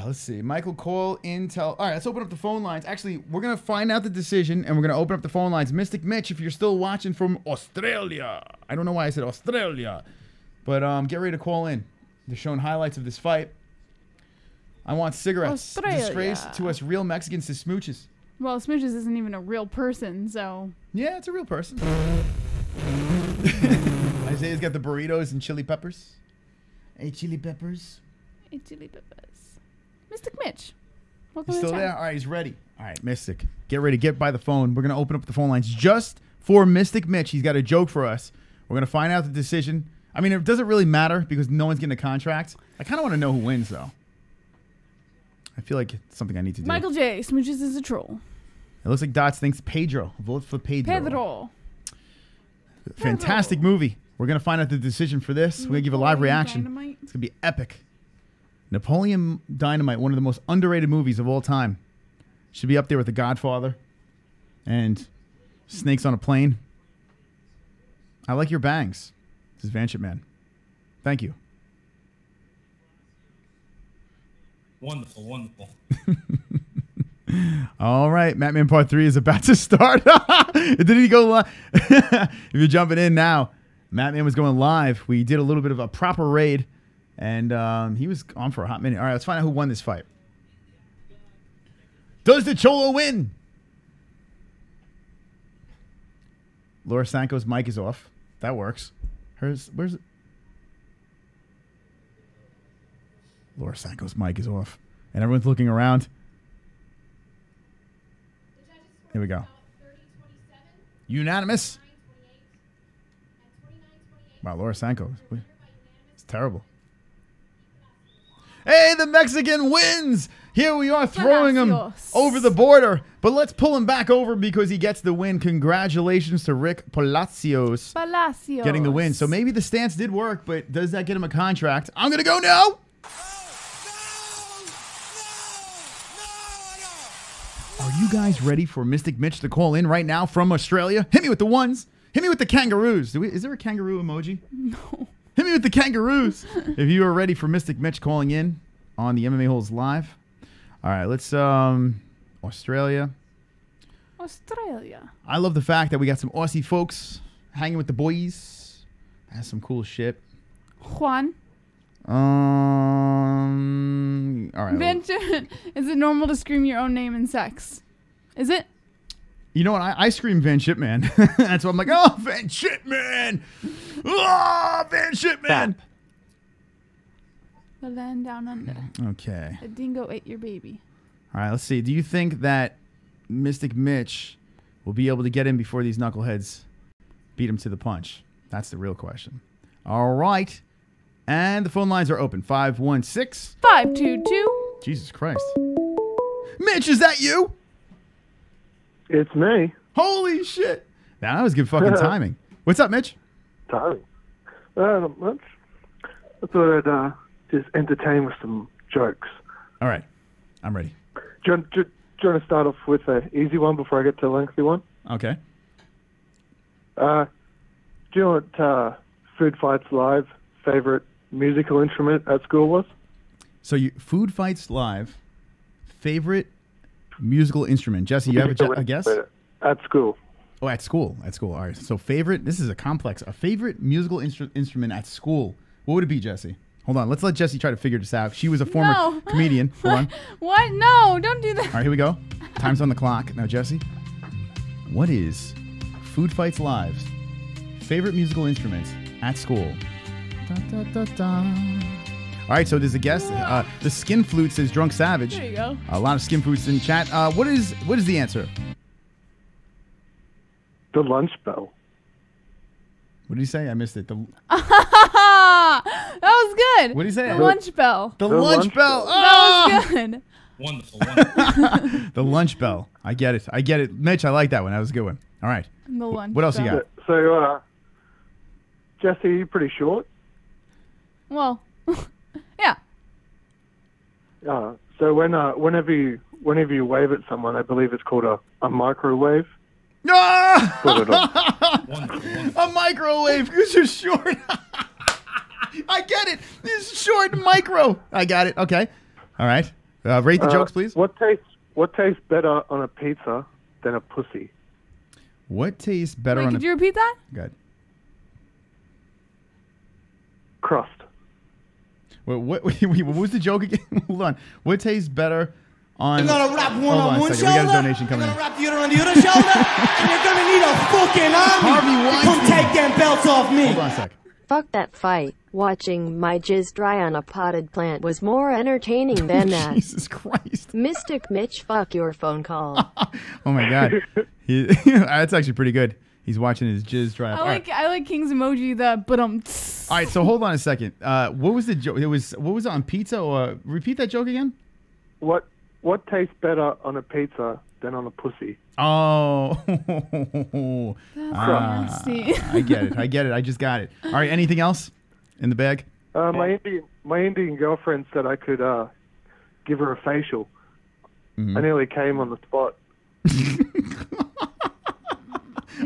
Let's see. Michael Cole, Intel. All right, let's open up the phone lines. Actually, we're going to find out the decision, and we're going to open up the phone lines. Mystic Mitch, if you're still watching from Australia. I don't know why I said Australia. But get ready to call in. They're showing highlights of this fight. I want cigarettes. Australia. Disgrace to us real Mexicans to smooches. Well, Smooches isn't even a real person, so... Yeah, it's a real person. Isaiah's got the burritos and chili peppers. Hey, chili peppers. Hey, chili peppers. Mystic Mitch. Welcome He's to the still chat. there? All right, he's ready. All right, Mystic. Get ready. Get by the phone. We're going to open up the phone lines just for Mystic Mitch. He's got a joke for us. We're going to find out the decision. I mean, it doesn't really matter because no one's getting a contract. I kind of want to know who wins, though. I feel like it's something I need to do. Michael J. Smooches is a troll. It looks like Dots thinks Pedro. Vote for Pedro. Pedro. Fantastic movie. We're going to find out the decision for this. We're going to give a live reaction. Dynamite. It's going to be epic. Napoleon Dynamite, one of the most underrated movies of all time. Should be up there with The Godfather and Snakes on a Plane. I like your bangs. This is Vanship Man. Thank you. Wonderful, wonderful. All right, Matman Part 3 is about to start. Did he go live? If you're jumping in now, Matman was going live. We did a little bit of a proper raid, and he was on for a hot minute. All right, let's find out who won this fight. Does the Cholo win? Laura Sanko's mic is off. That works. Hers, where's it? Laura Sanko's mic is off. And everyone's looking around. Here we go. Unanimous. Wow, Laura Sanko. It's terrible. Hey, the Mexican wins. Here we are throwing him over the border. But let's pull him back over because he gets the win. Congratulations to Rick Palacios. Palacios. Getting the win. So maybe the stance did work, but does that get him a contract? I'm going to go now. Are you guys ready for Mystic Mitch to call in right now from Australia? Hit me with the ones. Hit me with the kangaroos. Is there a kangaroo emoji? No. Hit me with the kangaroos. If you are ready for Mystic Mitch calling in on the MMA Holes Live. All right, let's Australia. Australia. I love the fact that we got some Aussie folks hanging with the boys. That's some cool shit. Juan. All right. Benjamin, is it normal to scream your own name in sex? Is it? You know what? I scream Van Shipman. That's why I'm like, oh, Van Shipman. Oh, Van Shipman. The land down under. Okay. A dingo ate your baby. All right, let's see. Do you think that Mystic Mitch will be able to get in before these knuckleheads beat him to the punch? That's the real question. All right. And the phone lines are open. 516 522. Jesus Christ. Mitch, is that you? It's me. Holy shit. That was good fucking timing. What's up, Mitch? Timing. Not much. I thought I'd just entertain with some jokes. All right. I'm ready. Do you want to start off with an easy one before I get to a lengthy one? Okay. Do you know what Food Fights Live favorite musical instrument at school was? So Food Fights Live, favorite musical instrument. Jesse, you have a guess? At school. Oh, at school. At school. All right. So favorite, this is a complex. A favorite musical instrument at school. What would it be, Jesse? Hold on. Let's let Jesse try to figure this out. She was a former comedian. Hold on. What? No, don't do that. All right, here we go. Time's on the clock. Now, Jesse, what is Food Fights Live's favorite musical instruments at school? Da, da, da, da. All right, so there's a guess. The Skin Flute says Drunk Savage. There you go. A lot of Skin Flutes in chat. What is the answer? The lunch bell. What did he say? I missed it. That was good. What did he say? The lunch bell. The lunch bell. That was good. Wonderful. The lunch bell. I get it. I get it. Mitch, I like that one. That was a good one. All right. The lunch What else you bell. got? So, Jessie, you're pretty short. Well, yeah. So whenever you wave at someone, I believe it's called a microwave. A microwave. Because you're short. I get it. It's short and micro. I got it. Okay. All right. Rate the jokes, please. What tastes better on a pizza than a pussy? What tastes better Wait, on could a... you repeat that? Good. Crust. What was the joke again? Hold on. What tastes better on... You're gonna wrap one Hold on a one second. shoulder. We got a donation coming in. You're gonna wrap the other on the other shoulder. And you're gonna need a fucking army to come take them belts off me. Hold on a sec. Fuck that fight. Watching my jizz dry on a potted plant was more entertaining than that. Jesus Christ. Mystic Mitch, fuck your phone call. Oh my God. That's actually pretty good. He's watching his jizz dry up. I like King's emoji. The All right, so hold on a second. What was the joke? What was it on pizza? Or repeat that joke again. What tastes better on a pizza than on a pussy? Oh, nasty. I get it. I just got it. All right, anything else in the bag? My Indian girlfriend said I could give her a facial. Mm-hmm. I nearly came on the spot.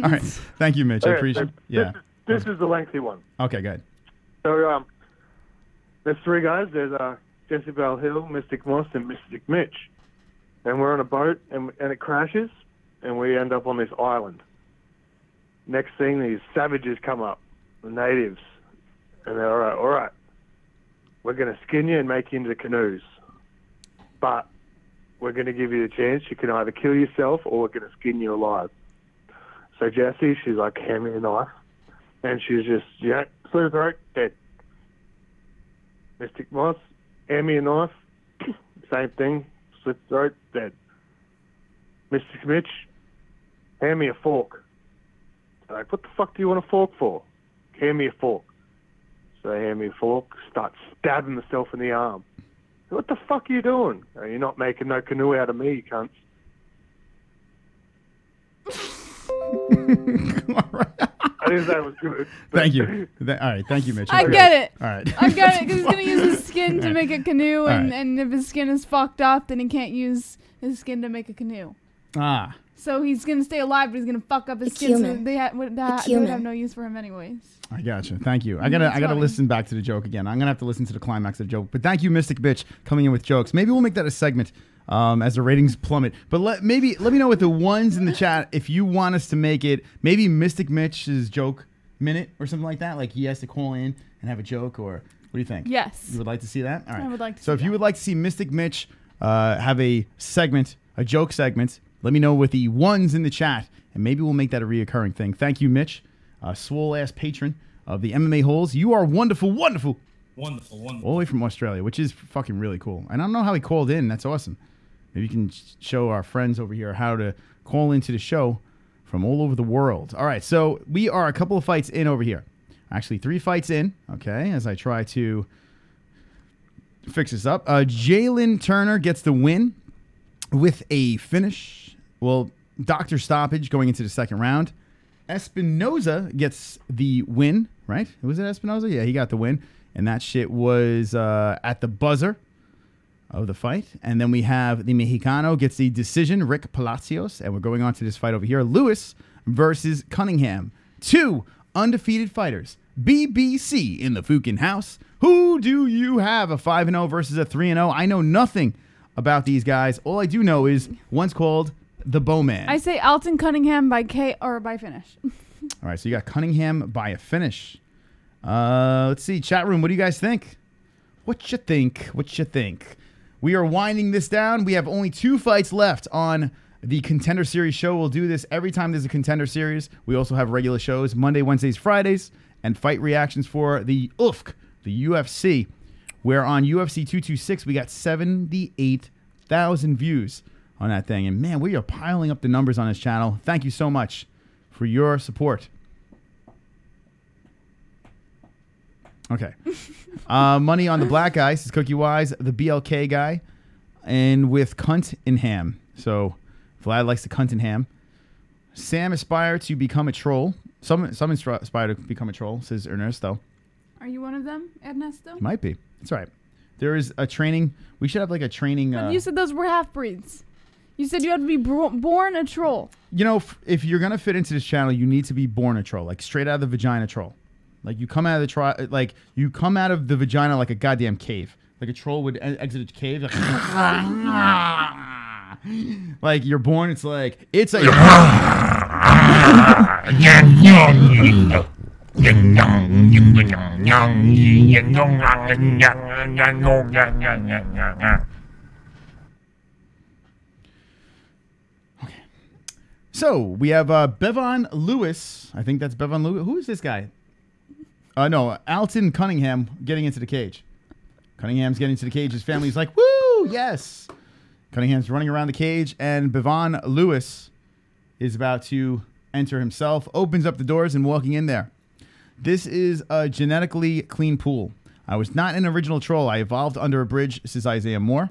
All right, thank you, Mitch. I Okay, appreciate. so Yeah. This is the lengthy one. Okay, good. So there's three guys. There's Jessie Bell Hill, Mystic Moss, and Mystic Mitch. And we're on a boat, and it crashes, and we end up on this island. Next thing, these savages come up, the natives, and they're all right, we're going to skin you and make you into canoes. But we're going to give you the chance. You can either kill yourself or we're going to skin you alive. So Jessie, she's like, hand me a knife. And she's just, slit her throat, dead. Mystic Moss, hand me a knife. Same thing, slit throat, dead. Mystic Mitch, hand me a fork. So like, what the fuck do you want a fork for? Hand me a fork. So they hand me a fork, start stabbing myself in the arm. What the fuck are you doing? You're not making no canoe out of me, you cunts. I didn't say it was good. Thank you. All right, thank you, Mitch. I get it. All right. I get it because he's gonna use his skin to All make a canoe, right. and if his skin is fucked up, then he can't use his skin to make a canoe. Ah. So he's gonna stay alive, but he's gonna fuck up his A skin. So cumin. they would have cumin. no use for him anyways. I gotcha. Thank you. I gotta funny. listen back to the joke again. I'm gonna have to listen to the climax of the joke. But thank you, Mystic Bitch, coming in with jokes. Maybe we'll make that a segment as the ratings plummet. But let me know with the ones in the chat if you want us to make it maybe Mystic Mitch's joke minute or something like that. Like he has to call in and have a joke, or what do you think? Yes. You would like to see that? All right. I would like to So see if you that. would like to see Mystic Mitch have a segment, a joke segment, let me know with the ones in the chat, and maybe we'll make that a reoccurring thing. Thank you, Mitch, swole ass patron of the MMA Holes. You are wonderful, wonderful. Wonderful, wonderful. All the way from Australia, which is fucking really cool. And I don't know how he called in. That's awesome. Maybe you can show our friends over here how to call into the show from all over the world. All right, so we are a couple of fights in over here. Actually, 3 fights in, okay, as I try to fix this up. Jalen Turner gets the win with a finish. Well, doctor stoppage going into the second round. Espinosa gets the win, right? Was it Espinosa? Yeah, he got the win. And that shit was at the buzzer of the fight. And then we have the Mexicano gets the decision, Rick Palacios. And we're going on to this fight over here. Lewis versus Cunningham. 2 undefeated fighters. BBC in the fucking house. Who do you have? A 5-0 versus a 3-0? I know nothing about these guys. All I do know is one's called the Bowman. I say Alton Cunningham by K or by finish. All right, so you got Cunningham by a finish. Let's see, chat room, what do you guys think? What you think? What you think? We are winding this down. We have only 2 fights left on the Contender Series show. We'll do this every time there's a Contender Series. We also have regular shows Monday, Wednesdays, Fridays, and fight reactions for the UFC, the UFC, where on UFC 226 we got 78,000 views on that thing. And man, we are piling up the numbers on this channel. Thank you so much for your support. Okay. Money on the black guy, says Cookie Wise, the BLK guy, and with Cunningham. So Vlad likes the Cunningham. Sam aspire to become a troll. Some aspire to become a troll, says Ernesto. Are you one of them, Ernesto? Might be. That's right. There is a training. We should have like a training. But you said those were half-breeds. You said you had to be born a troll. You know, if you're going to fit into this channel, you need to be born a troll. Like straight out of the vagina troll. Like you come out of the you come out of the vagina like a goddamn cave. Like a troll would exit a cave. Like you're born, it's like Okay. So we have Bevan Lewis. I think that's Bevan Lewis. Who is this guy? No, Alton Cunningham getting into the cage. Cunningham's getting into the cage. His family's like, woo, yes. Cunningham's running around the cage, and Bevan Lewis is about to enter himself, opens up the doors, and walking in there. This is a genetically clean pool. I was not an original troll. I evolved under a bridge, says Isaiah Moore.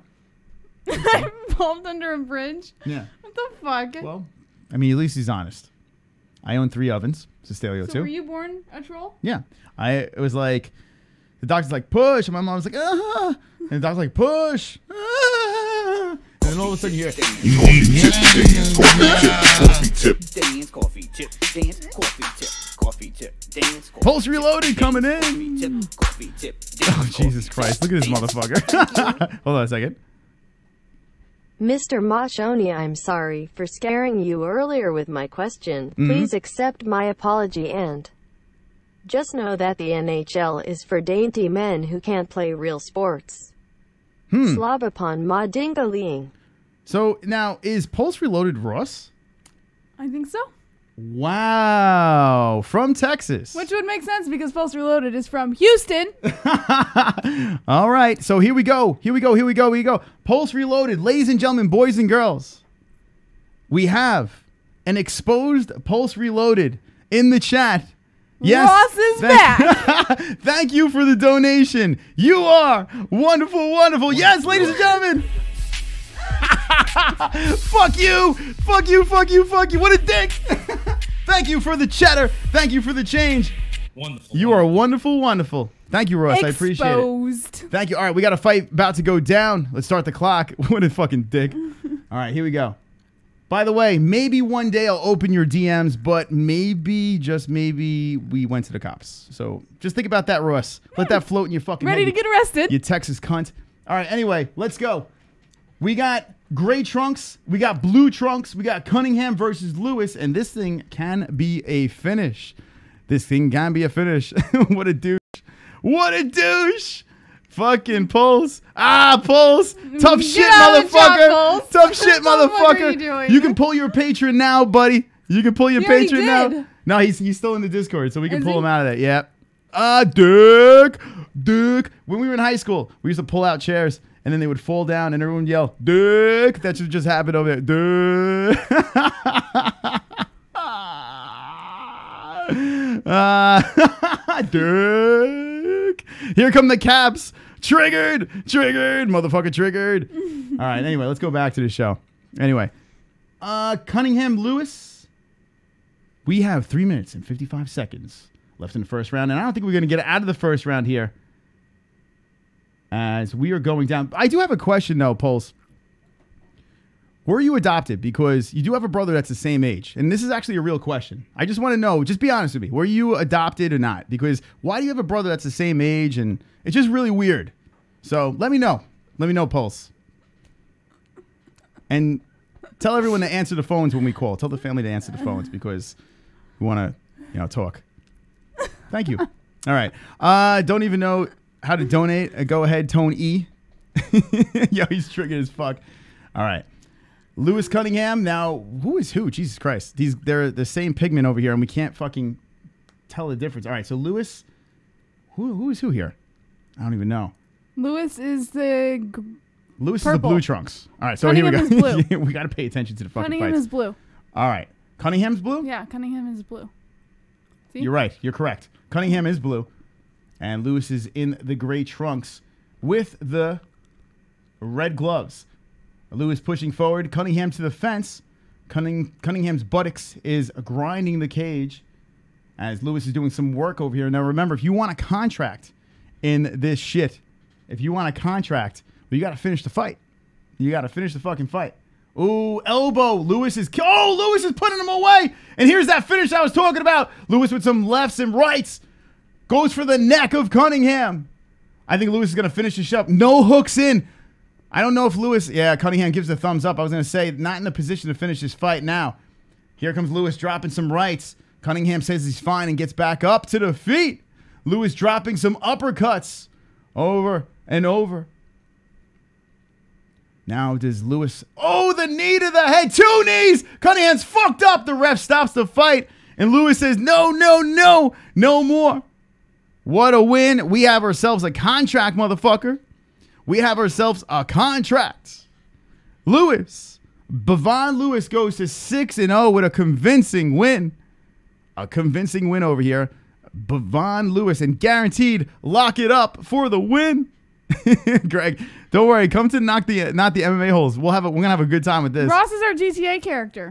I evolved under a bridge? Yeah. What the fuck? Well, I mean, at least he's honest. I own 3 ovens, says Stelio So too. were you born a troll? Yeah. It was like, the doctor's like, push. And my mom was like, ah. And the doctor's like, push. Ah. And then all of a sudden you hear, Pulse Reloaded coming in. Oh, Jesus Christ. Look at this motherfucker. Hold on a second. Mr. Machoni, I'm sorry for scaring you earlier with my question. Please accept my apology and just know that the NHL is for dainty men who can't play real sports. Slob upon ma dingaling. So now, is Pulse Reloaded Ross? I think so. Wow. From Texas. Which would make sense because Pulse Reloaded is from Houston. All right. So here we go. Here we go. Pulse Reloaded. Ladies and gentlemen, boys and girls. We have an exposed Pulse Reloaded in the chat. Yes. Ross is back. Thank you for the donation. You are wonderful, wonderful. Yes, ladies and gentlemen. Fuck you. Fuck you. What a dick. Thank you for the cheddar. Thank you for the change. Wonderful. You are wonderful, wonderful. Thank you, Ross. I appreciate it. Thank you. All right, we got a fight about to go down. Let's start the clock. What a fucking dick. All right, here we go. By the way, maybe one day I'll open your DMs, but maybe, just maybe, we went to the cops. So just think about that, Ross. Let that float in your fucking head. Ready to get arrested. You Texas cunt. All right, anyway, let's go. We got gray trunks. We got blue trunks. We got Cunningham versus Lewis, and this thing can be a finish. This thing can be a finish. What a douche. What a douche. Fucking Pulse. Pulse. Tough shit, motherfucker. Tough shit, motherfucker. You can pull your patron now, buddy. You can pull your patron now. No, he's still in the Discord, so we can pull him out of that. Yep. Dick. When we were in high school, we used to pull out chairs, and then they would fall down, and everyone would yell, Dick. That should just happen over there. Dick. Dick. Here come the caps. Triggered, motherfucker, triggered. All right, anyway, let's go back to the show. Anyway, Cunningham Lewis. We have 3 minutes and 55 seconds left in the first round, and I don't think we're going to get out of the first round here as we are going down. I do have a question, though, Pulse. Were you adopted? Because you do have a brother that's the same age. And this is actually a real question. I just want to know, just be honest with me. Were you adopted or not? Because why do you have a brother that's the same age? And it's just really weird. So let me know. Let me know, Pulse. And tell everyone to answer the phones when we call. Tell the family to answer the phones because we want to, talk. Thank you. All right. Don't even know how to donate. Go ahead, Tone E. Yo, he's triggered as fuck. All right. Lewis Cunningham. Now, who is who? Jesus Christ. They're the same pigment over here, and we can't fucking tell the difference. All right, so Lewis, who is who here? I don't even know. Lewis is the Lewis purple. Is the blue trunks. All right, so Cunningham here we go. Is blue. We got to pay attention to the fucking Cunningham fights. is blue. All right. Cunningham's blue? Yeah, Cunningham is blue. See? You're right. You're correct. Cunningham is blue. And Lewis is in the gray trunks with the red gloves. Lewis pushing forward. Cunningham to the fence. Cunningham's buttocks is grinding the cage as Lewis is doing some work over here. Now, remember, if you want a contract in this shit, if you want a contract, well, you got to finish the fight. You got to finish the fucking fight. Ooh, elbow. Lewis is putting him away. And here's that finish I was talking about. Lewis with some lefts and rights. Goes for the neck of Cunningham. I think Lewis is going to finish this up. No hooks in. I don't know if Lewis... Yeah, Cunningham gives a thumbs up. I was going to say, not in the position to finish this fight now. Here comes Lewis dropping some rights. Cunningham says he's fine and gets back up to the feet. Lewis dropping some uppercuts over and over. Now does Lewis... Oh, the knee to the head. 2 knees. Cunningham's fucked up. The ref stops the fight. And Lewis says, no, no, no. No more. What a win. We have ourselves a contract, motherfucker. We have ourselves a contract. Bevon Lewis goes to 6-0 with a convincing win. A convincing win over here. Bevon Lewis, and guaranteed lock it up for the win. Greg, don't worry. Come to not the MMA holes. We're gonna have a good time with this. Ross is our GTA character.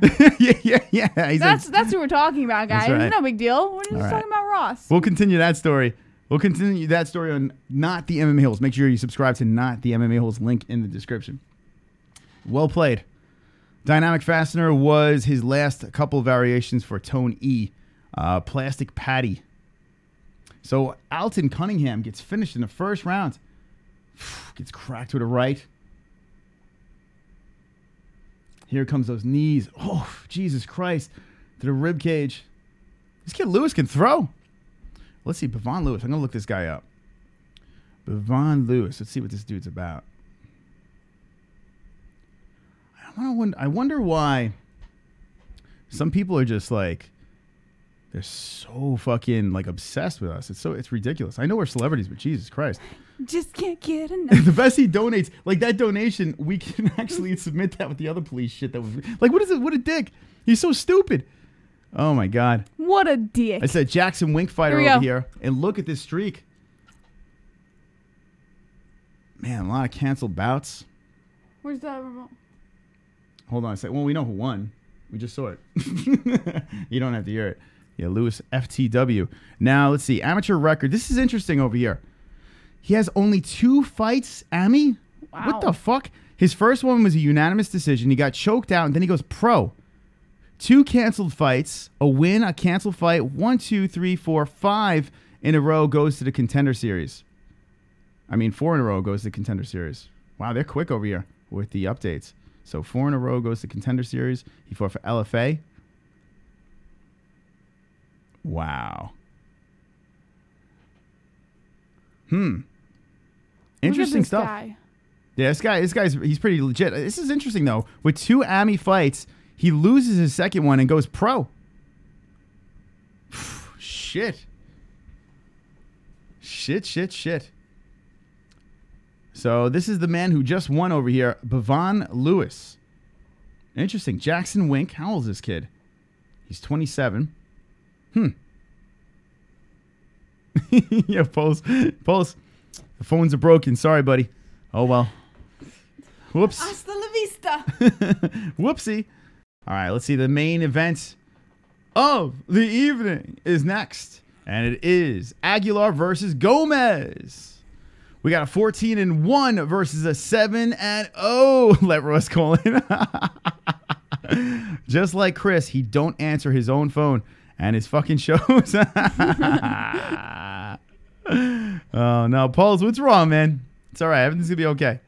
yeah. That's who we're talking about, guys. Right. It's no big deal. We're just talking about Ross. We'll continue that story. We'll continue that story on Not the MMA Holes. Make sure you subscribe to Not the MMA Holes. Link in the description. Well played. Dynamic Fastener was his last couple variations for Tone E. Plastic Patty. So Alton Cunningham gets finished in the first round. Gets cracked with a right. Here comes those knees. Oh, Jesus Christ. To the rib cage. This kid Lewis can throw. Let's see, Bevon Lewis. I'm going to look this guy up. Bevon Lewis. Let's see what this dude's about. I wonder why some people are just like, they're so fucking like obsessed with us. It's ridiculous. I know we're celebrities, but Jesus Christ. Just can't get enough. The best he donates, like that donation, we can actually submit that with the other police shit that was like, what is it? What a dick. He's so stupid. Oh my God. What a dick. I said Jackson Wink fighter over here. And look at this streak. Man, a lot of canceled bouts. Where's the remote? Hold on a second. Well, we know who won. We just saw it. You don't have to hear it. Yeah, Lewis FTW. Now, let's see. Amateur record. This is interesting over here. He has only 2 fights, Ami? Wow. What the fuck? His first one was a unanimous decision. He got choked out, and then he goes pro. 2 canceled fights, a win, a canceled fight, 1, 2, 3, 4, 5 in a row goes to the Contender Series. I mean, 4 in a row goes to the Contender Series. Wow, they're quick over here with the updates. So 4 in a row goes to Contender Series. He fought for LFA. Wow. Interesting stuff. Guy. Yeah, he's pretty legit. This is interesting though. With 2 Ami fights, he loses his second one and goes pro. Shit. So this is the man who just won over here, Bevon Lewis. Interesting. Jackson Wink. How old is this kid? He's 27. Yeah, Pulse. The phones are broken. Sorry, buddy. Oh, well. Whoops. Hasta la vista. Whoopsie. All right, let's see. The main event of the evening is next. And it is Aguilar versus Gomez. We got a 14-1 versus a 7-0. Let Ross call in. Just like Chris, he don't answer his own phone and his fucking shows. Oh, no. Pauls, what's wrong, man? It's all right. Everything's going to be okay.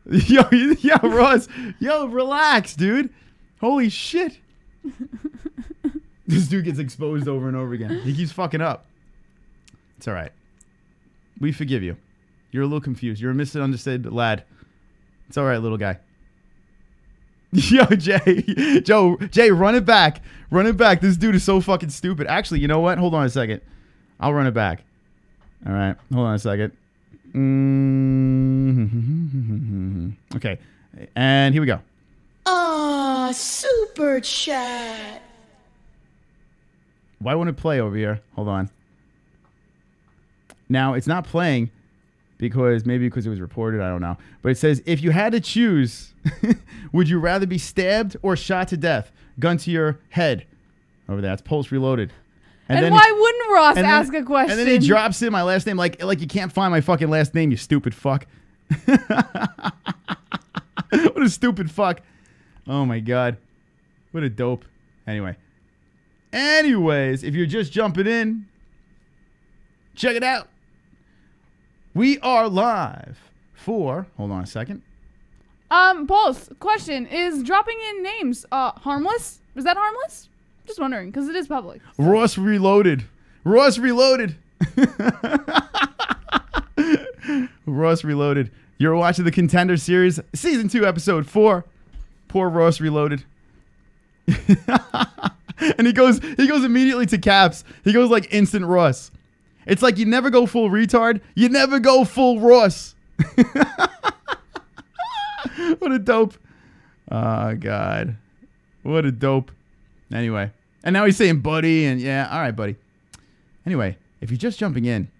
Yo, Ross. Yo, relax, dude. Holy shit. This dude gets exposed over and over again. He keeps fucking up. It's all right. We forgive you. You're a little confused. You're a misunderstood lad. It's all right, little guy. Yo, Jay, run it back. Run it back. This dude is so fucking stupid. Actually, you know what? Hold on a second. I'll run it back. All right. Hold on a second. Okay. And here we go. Ah, super chat. Why won't it play over here? Hold on. Now, it's not playing because it was reported. I don't know. But it says, if you had to choose, would you rather be stabbed or shot to death? Gun to your head. Over there. It's Pulse Reloaded. And then why wouldn't Ross ask a question? And then he drops in my last name like you can't find my fucking last name, you stupid fuck. What a stupid fuck. Oh, my God. What a dope. Anyways, if you're just jumping in, check it out. We are live for, hold on a second. Pulse, question, is dropping in names harmless? Is that harmless? Just wondering, because it is public. So. Ross Reloaded. Ross Reloaded. Ross Reloaded. You're watching the Contender series, season 2, episode 4. Poor Ross Reloaded. And he goes immediately to caps. He goes like instant Ross. It's like you never go full retard. You never go full Ross. What a dope. Oh, God. What a dope. Anyway. And now he's saying buddy. And yeah, all right, buddy. Anyway, if you're just jumping in,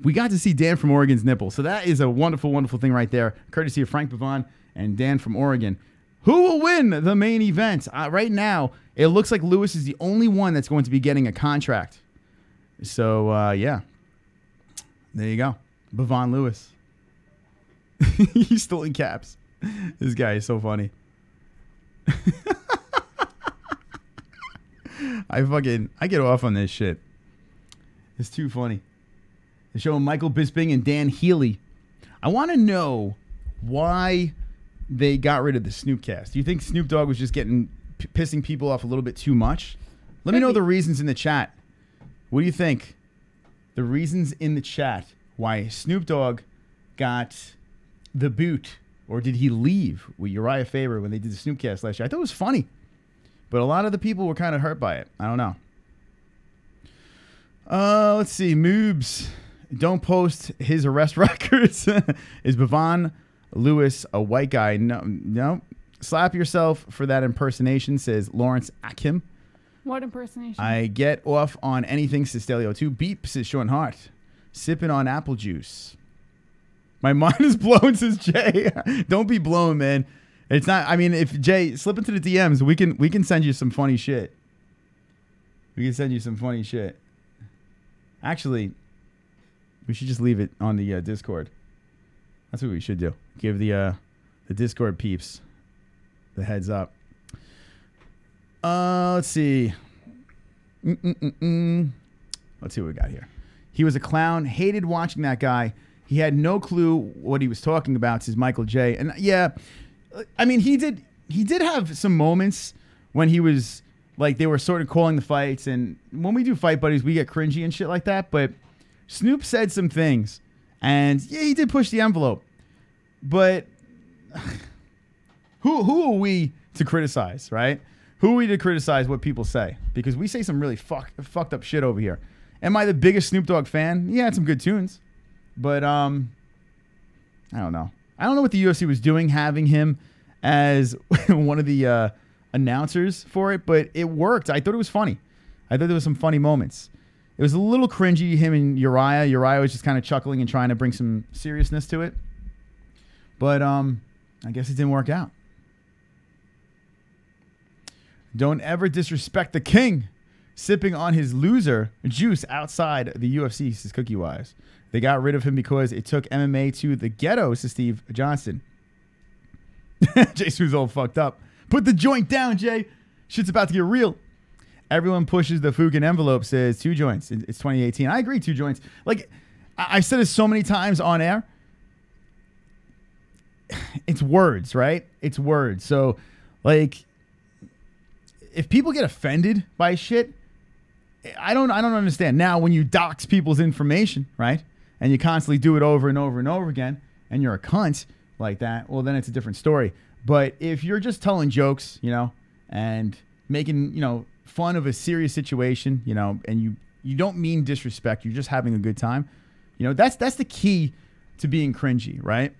we got to see Dan from Oregon's nipple. So that is a wonderful, wonderful thing right there. Courtesy of Frank Pavon and Dan from Oregon. Who will win the main event? Right now, it looks like Lewis is the only one that's going to be getting a contract. So, yeah. There you go. Pavon Lewis. He's still in caps. This guy is so funny. I get off on this shit. It's too funny. They're showing Michael Bisping and Dan Healy. I want to know why they got rid of the Snoopcast. Do you think Snoop Dogg was just pissing people off a little bit too much? Let me know the reasons in the chat. What do you think? The reasons in the chat why Snoop Dogg got the boot, or did he leave with Uriah Faber when they did the Snoopcast last year? I thought it was funny, but a lot of the people were kind of hurt by it. I don't know. Let's see. Moobs. Don't post his arrest records. Is Pavon Lewis a white guy? No. Slap yourself for that impersonation, says Lawrence Akim. What impersonation? I get off on anything, says Stelio 2. Beep, says Sean Hart. Sipping on apple juice. My mind is blown, says Jay. Don't be blown, man. It's not. I mean, if Jay, slip into the DMs, we can send you some funny shit. We can send you some funny shit. Actually, we should just leave it on the Discord. That's what we should do. Give the Discord peeps the heads up. Let's see. Let's see what we got here. He was a clown. Hated watching that guy. He had no clue what he was talking about, says Michael J. And yeah, I mean, he did have some moments when he was like, they were sort of calling the fights. And when we do Fight Buddies, we get cringy and shit like that. But Snoop said some things. And yeah, he did push the envelope. But who are we to criticize, right? Who are we to criticize what people say? Because we say some really fucked up shit over here. Am I the biggest Snoop Dogg fan? Yeah, had some good tunes. But, I don't know. I don't know what the UFC was doing, having him as one of the announcers for it, but it worked. I thought it was funny. I thought there was some funny moments. It was a little cringy, him and Uriah. Uriah was just kind of chuckling and trying to bring some seriousness to it. But, I guess it didn't work out. Don't ever disrespect the king. Sipping on his loser juice outside the UFC, says Cookie Wise. They got rid of him because it took MMA to the ghetto, says Steve Johnson. Jay Sue's all fucked up. Put the joint down, Jay. Shit's about to get real. Everyone pushes the Fukin envelope, says 2 joints. It's 2018. I agree, 2 joints. Like, I've said it so many times on air. It's words, right? It's words. So, like, if people get offended by shit, I don't understand. Now, when you dox people's information, right, and you constantly do it over and over and over again, and you're a cunt like that, well, then it's a different story. But if you're just telling jokes, you know, and making, you know, fun of a serious situation, you know, and you don't mean disrespect, you're just having a good time, you know, that's the key to being cringy, right?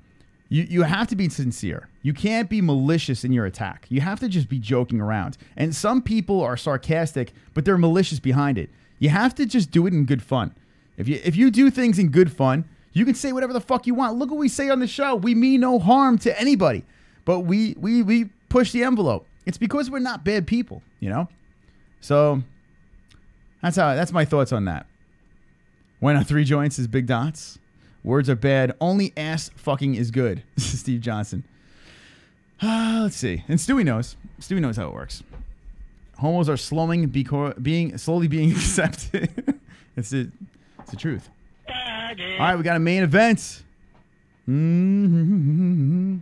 You have to be sincere. You can't be malicious in your attack. You have to just be joking around. And some people are sarcastic, but they're malicious behind it. You have to just do it in good fun. If you do things in good fun, you can say whatever the fuck you want. Look what we say on the show. We mean no harm to anybody, but we push the envelope. It's because we're not bad people, you know? So that's my thoughts on that. When on 3 joints is big dots. Words are bad. Only ass fucking is good. This is Steve Johnson. Let's see. And Stewie knows. Stewie knows how it works. Homos are slowly being accepted. It's the truth. All right, we got a main event. Main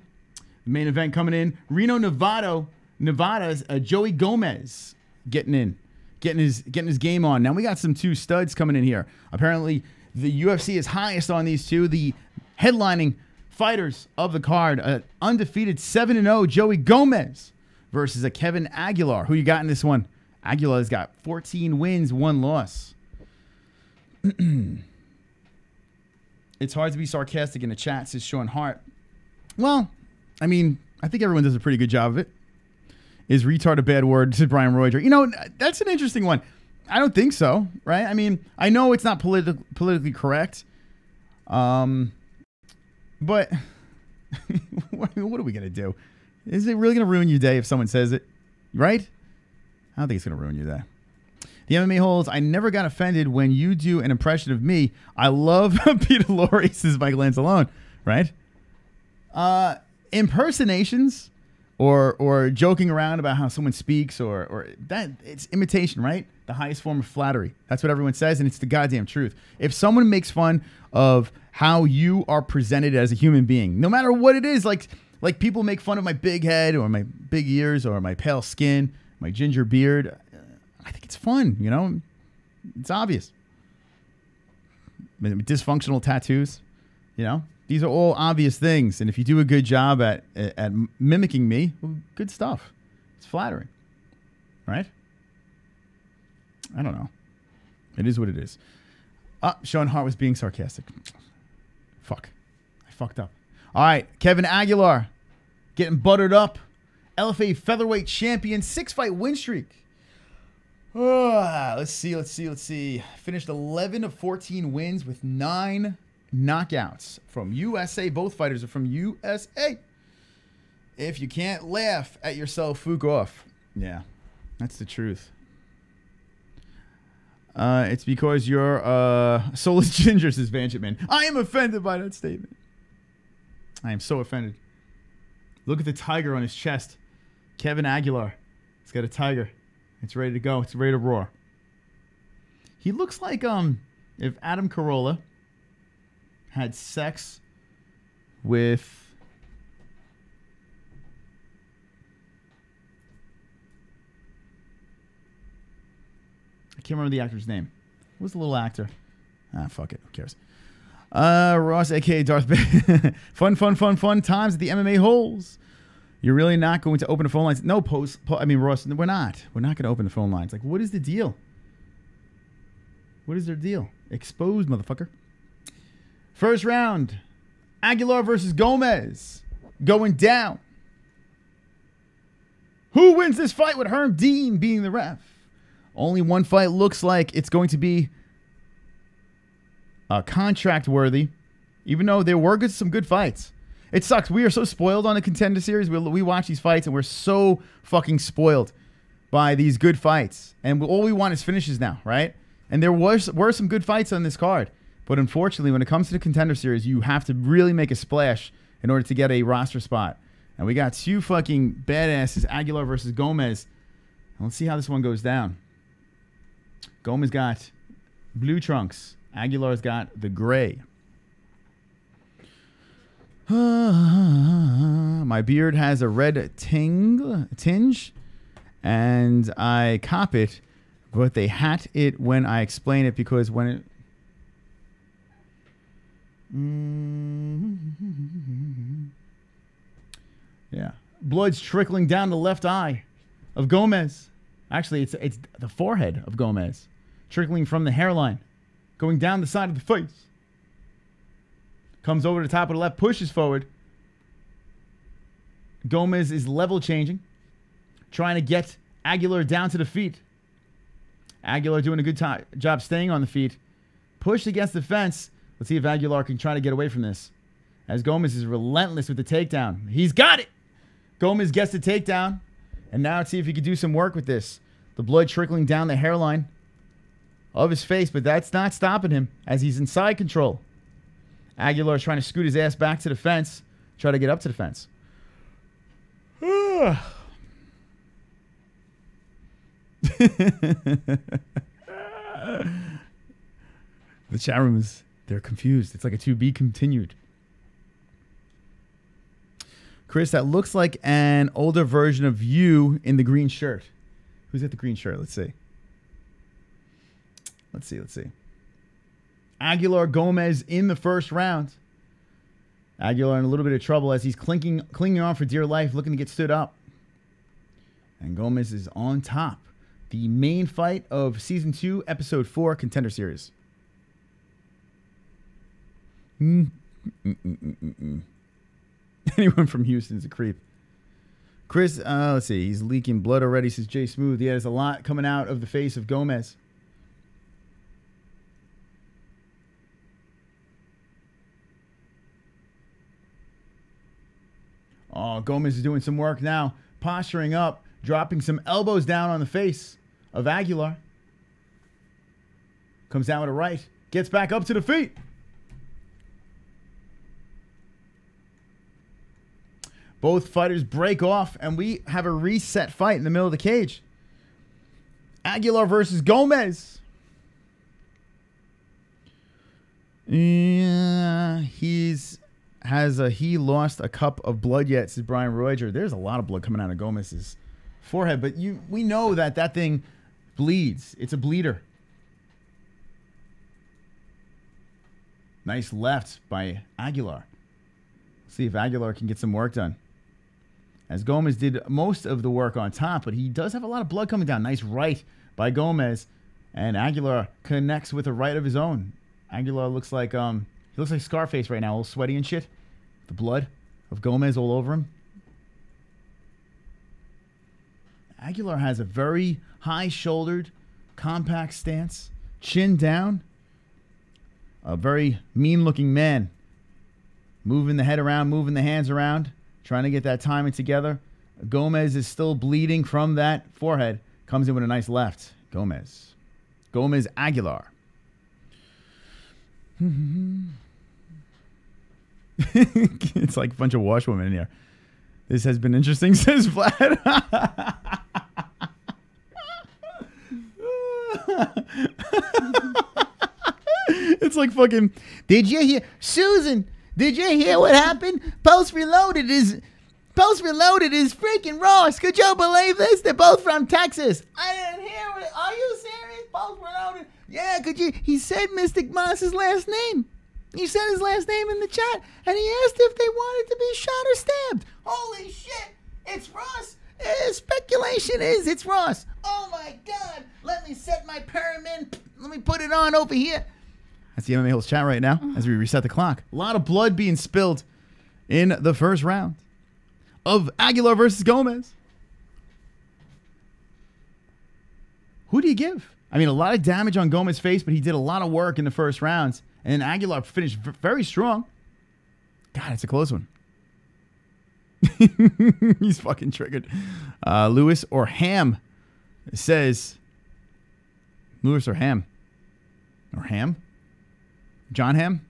event coming in. Reno, Nevada's Joey Gomez getting in. Getting his game on. Now we got some 2 studs coming in here. Apparently, the UFC is highest on these 2. The headlining fighters of the card, undefeated 7-0 Joey Gomez versus a Kevin Aguilar. Who you got in this one? Aguilar's got 14 wins, 1 loss. It's hard to be sarcastic in the chat, says Sean Hart. Well, I mean, I think everyone does a pretty good job of it. Is retard a bad word? Said Brian Royer. You know, that's an interesting one. I don't think so, right? I mean, I know it's not politically correct. But what are we going to do? Is it really going to ruin your day if someone says it? Right? I don't think it's going to ruin your day. The MMA holds, I never got offended when you do an impression of me. I love Peter Lorre, says Michael Anzalone, right? Impersonations or joking around about how someone speaks or that, it's imitation, right? The highest form of flattery. That's what everyone says, and it's the goddamn truth. If someone makes fun of how you are presented as a human being, no matter what it is, like people make fun of my big head or my big ears or my pale skin, my ginger beard, I think it's fun, you know? It's obvious. Dysfunctional tattoos, you know? These are all obvious things, and if you do a good job at mimicking me, well, good stuff. It's flattering, right? I don't know. It is what it is. Sean Hart was being sarcastic. Fuck. I fucked up. All right, Kevin Aguilar getting buttered up. LFA featherweight champion, 6-fight win streak. Let's see. Finished 11 of 14 wins with 9 knockouts from USA. Both fighters are from USA. If you can't laugh at yourself, fuck off. Yeah, that's the truth. It's because you're soulless ginger, says Vanchitman. I am offended by that statement. I am so offended. Look at the tiger on his chest. Kevin Aguilar. He's got a tiger. It's ready to go. It's ready to roar. He looks like if Adam Carolla had sex with I can't remember the actor's name. What was the little actor? Fuck it. Who cares? Ross, a.k.a. Darth Vader. Fun times at the MMA holes. You're really not going to open the phone lines? No, Ross, we're not. We're not going to open the phone lines. Like, what is the deal? What is their deal? Exposed, motherfucker. First round. Aguilar versus Gomez. Going down. Who wins this fight with Herm Dean being the ref? Only one fight looks like it's going to be contract worthy, even though there were some good fights. It sucks. We are so spoiled on the Contender series. We watch these fights and we're so fucking spoiled by these good fights. And all we want is finishes now, right? And there were some good fights on this card. But unfortunately, when it comes to the Contender series, you have to really make a splash in order to get a roster spot. And we got 2 fucking badasses, Aguilar versus Gomez. And let's see how this one goes down. Gomez got blue trunks. Aguilar's got the gray. My beard has a red tinge, and I cop it, but they hat it when I explain it because when it... Yeah. Blood's trickling down the left eye of Gomez. Actually, it's the forehead of Gomez. Trickling from the hairline. Going down the side of the face. Comes over the top of the left, pushes forward. Gomez is level changing, trying to get Aguilar down to the feet. Aguilar doing a good job staying on the feet. Pushed against the fence. Let's see if Aguilar can try to get away from this. As Gomez is relentless with the takedown. He's got it. Gomez gets the takedown. And now let's see if he can do some work with this. The blood trickling down the hairline of his face, but that's not stopping him as he's in side control. Aguilar is trying to scoot his ass back to the fence. Try to get up to the fence. The chat room is, they're confused. It's like a to be continued. Chris, that looks like an older version of you in the green shirt. Who's at the green shirt? Let's see. Let's see. Aguilar Gomez in the first round. Aguilar in a little bit of trouble as he's clinging on for dear life, looking to get stood up. And Gomez is on top. The main fight of Season 2, Episode 4, Contender Series. Anyone from Houston is a creep. Chris, let's see. He's leaking blood already, says Jay Smooth. Yeah, there's a lot coming out of the face of Gomez. Oh, Gomez is doing some work now. Posturing up, dropping some elbows down on the face of Aguilar. Comes down with a right. Gets back up to the feet. Both fighters break off, and we have a reset fight in the middle of the cage. Aguilar versus Gomez. Yeah, he lost a cup of blood yet, says Brian Roger. There's a lot of blood coming out of Gomez's forehead, but we know that thing bleeds. It's a bleeder. Nice left by Aguilar. See if Aguilar can get some work done. As Gomez did most of the work on top, but he does have a lot of blood coming down. Nice right by Gomez, and Aguilar connects with a right of his own. Aguilar looks like Scarface right now, all sweaty and shit. The blood of Gomez all over him. Aguilar has a very high-shouldered, compact stance, chin down. A very mean-looking man. Moving the head around, moving the hands around, trying to get that timing together. Gomez is still bleeding from that forehead. Comes in with a nice left. Gomez Aguilar. It's like a bunch of washwomen in here. This has been interesting, says Vlad. It's like fucking, did you hear, Susan, did you hear what happened? Post Reloaded is freaking Ross. Could you believe this? They're both from Texas. I didn't hear it. Are you serious? Post Reloaded. Yeah, could you? He said Mystic Moss's last name. He said his last name in the chat, and he asked if they wanted to be shot or stabbed. Holy shit! It's Ross. Speculation is it's Ross. Oh my God! Let me set my pyramid. Let me put it on over here. That's the MMA Hills chat right now as we reset the clock. A lot of blood being spilled in the first round of Aguilar versus Gomez. Who do you give? I mean, a lot of damage on Gomez's face, but he did a lot of work in the first rounds. And Aguilar finished very strong. God, it's a close one. He's fucking triggered. Lewis or Ham says... Lewis or Ham? Or Ham? John Ham?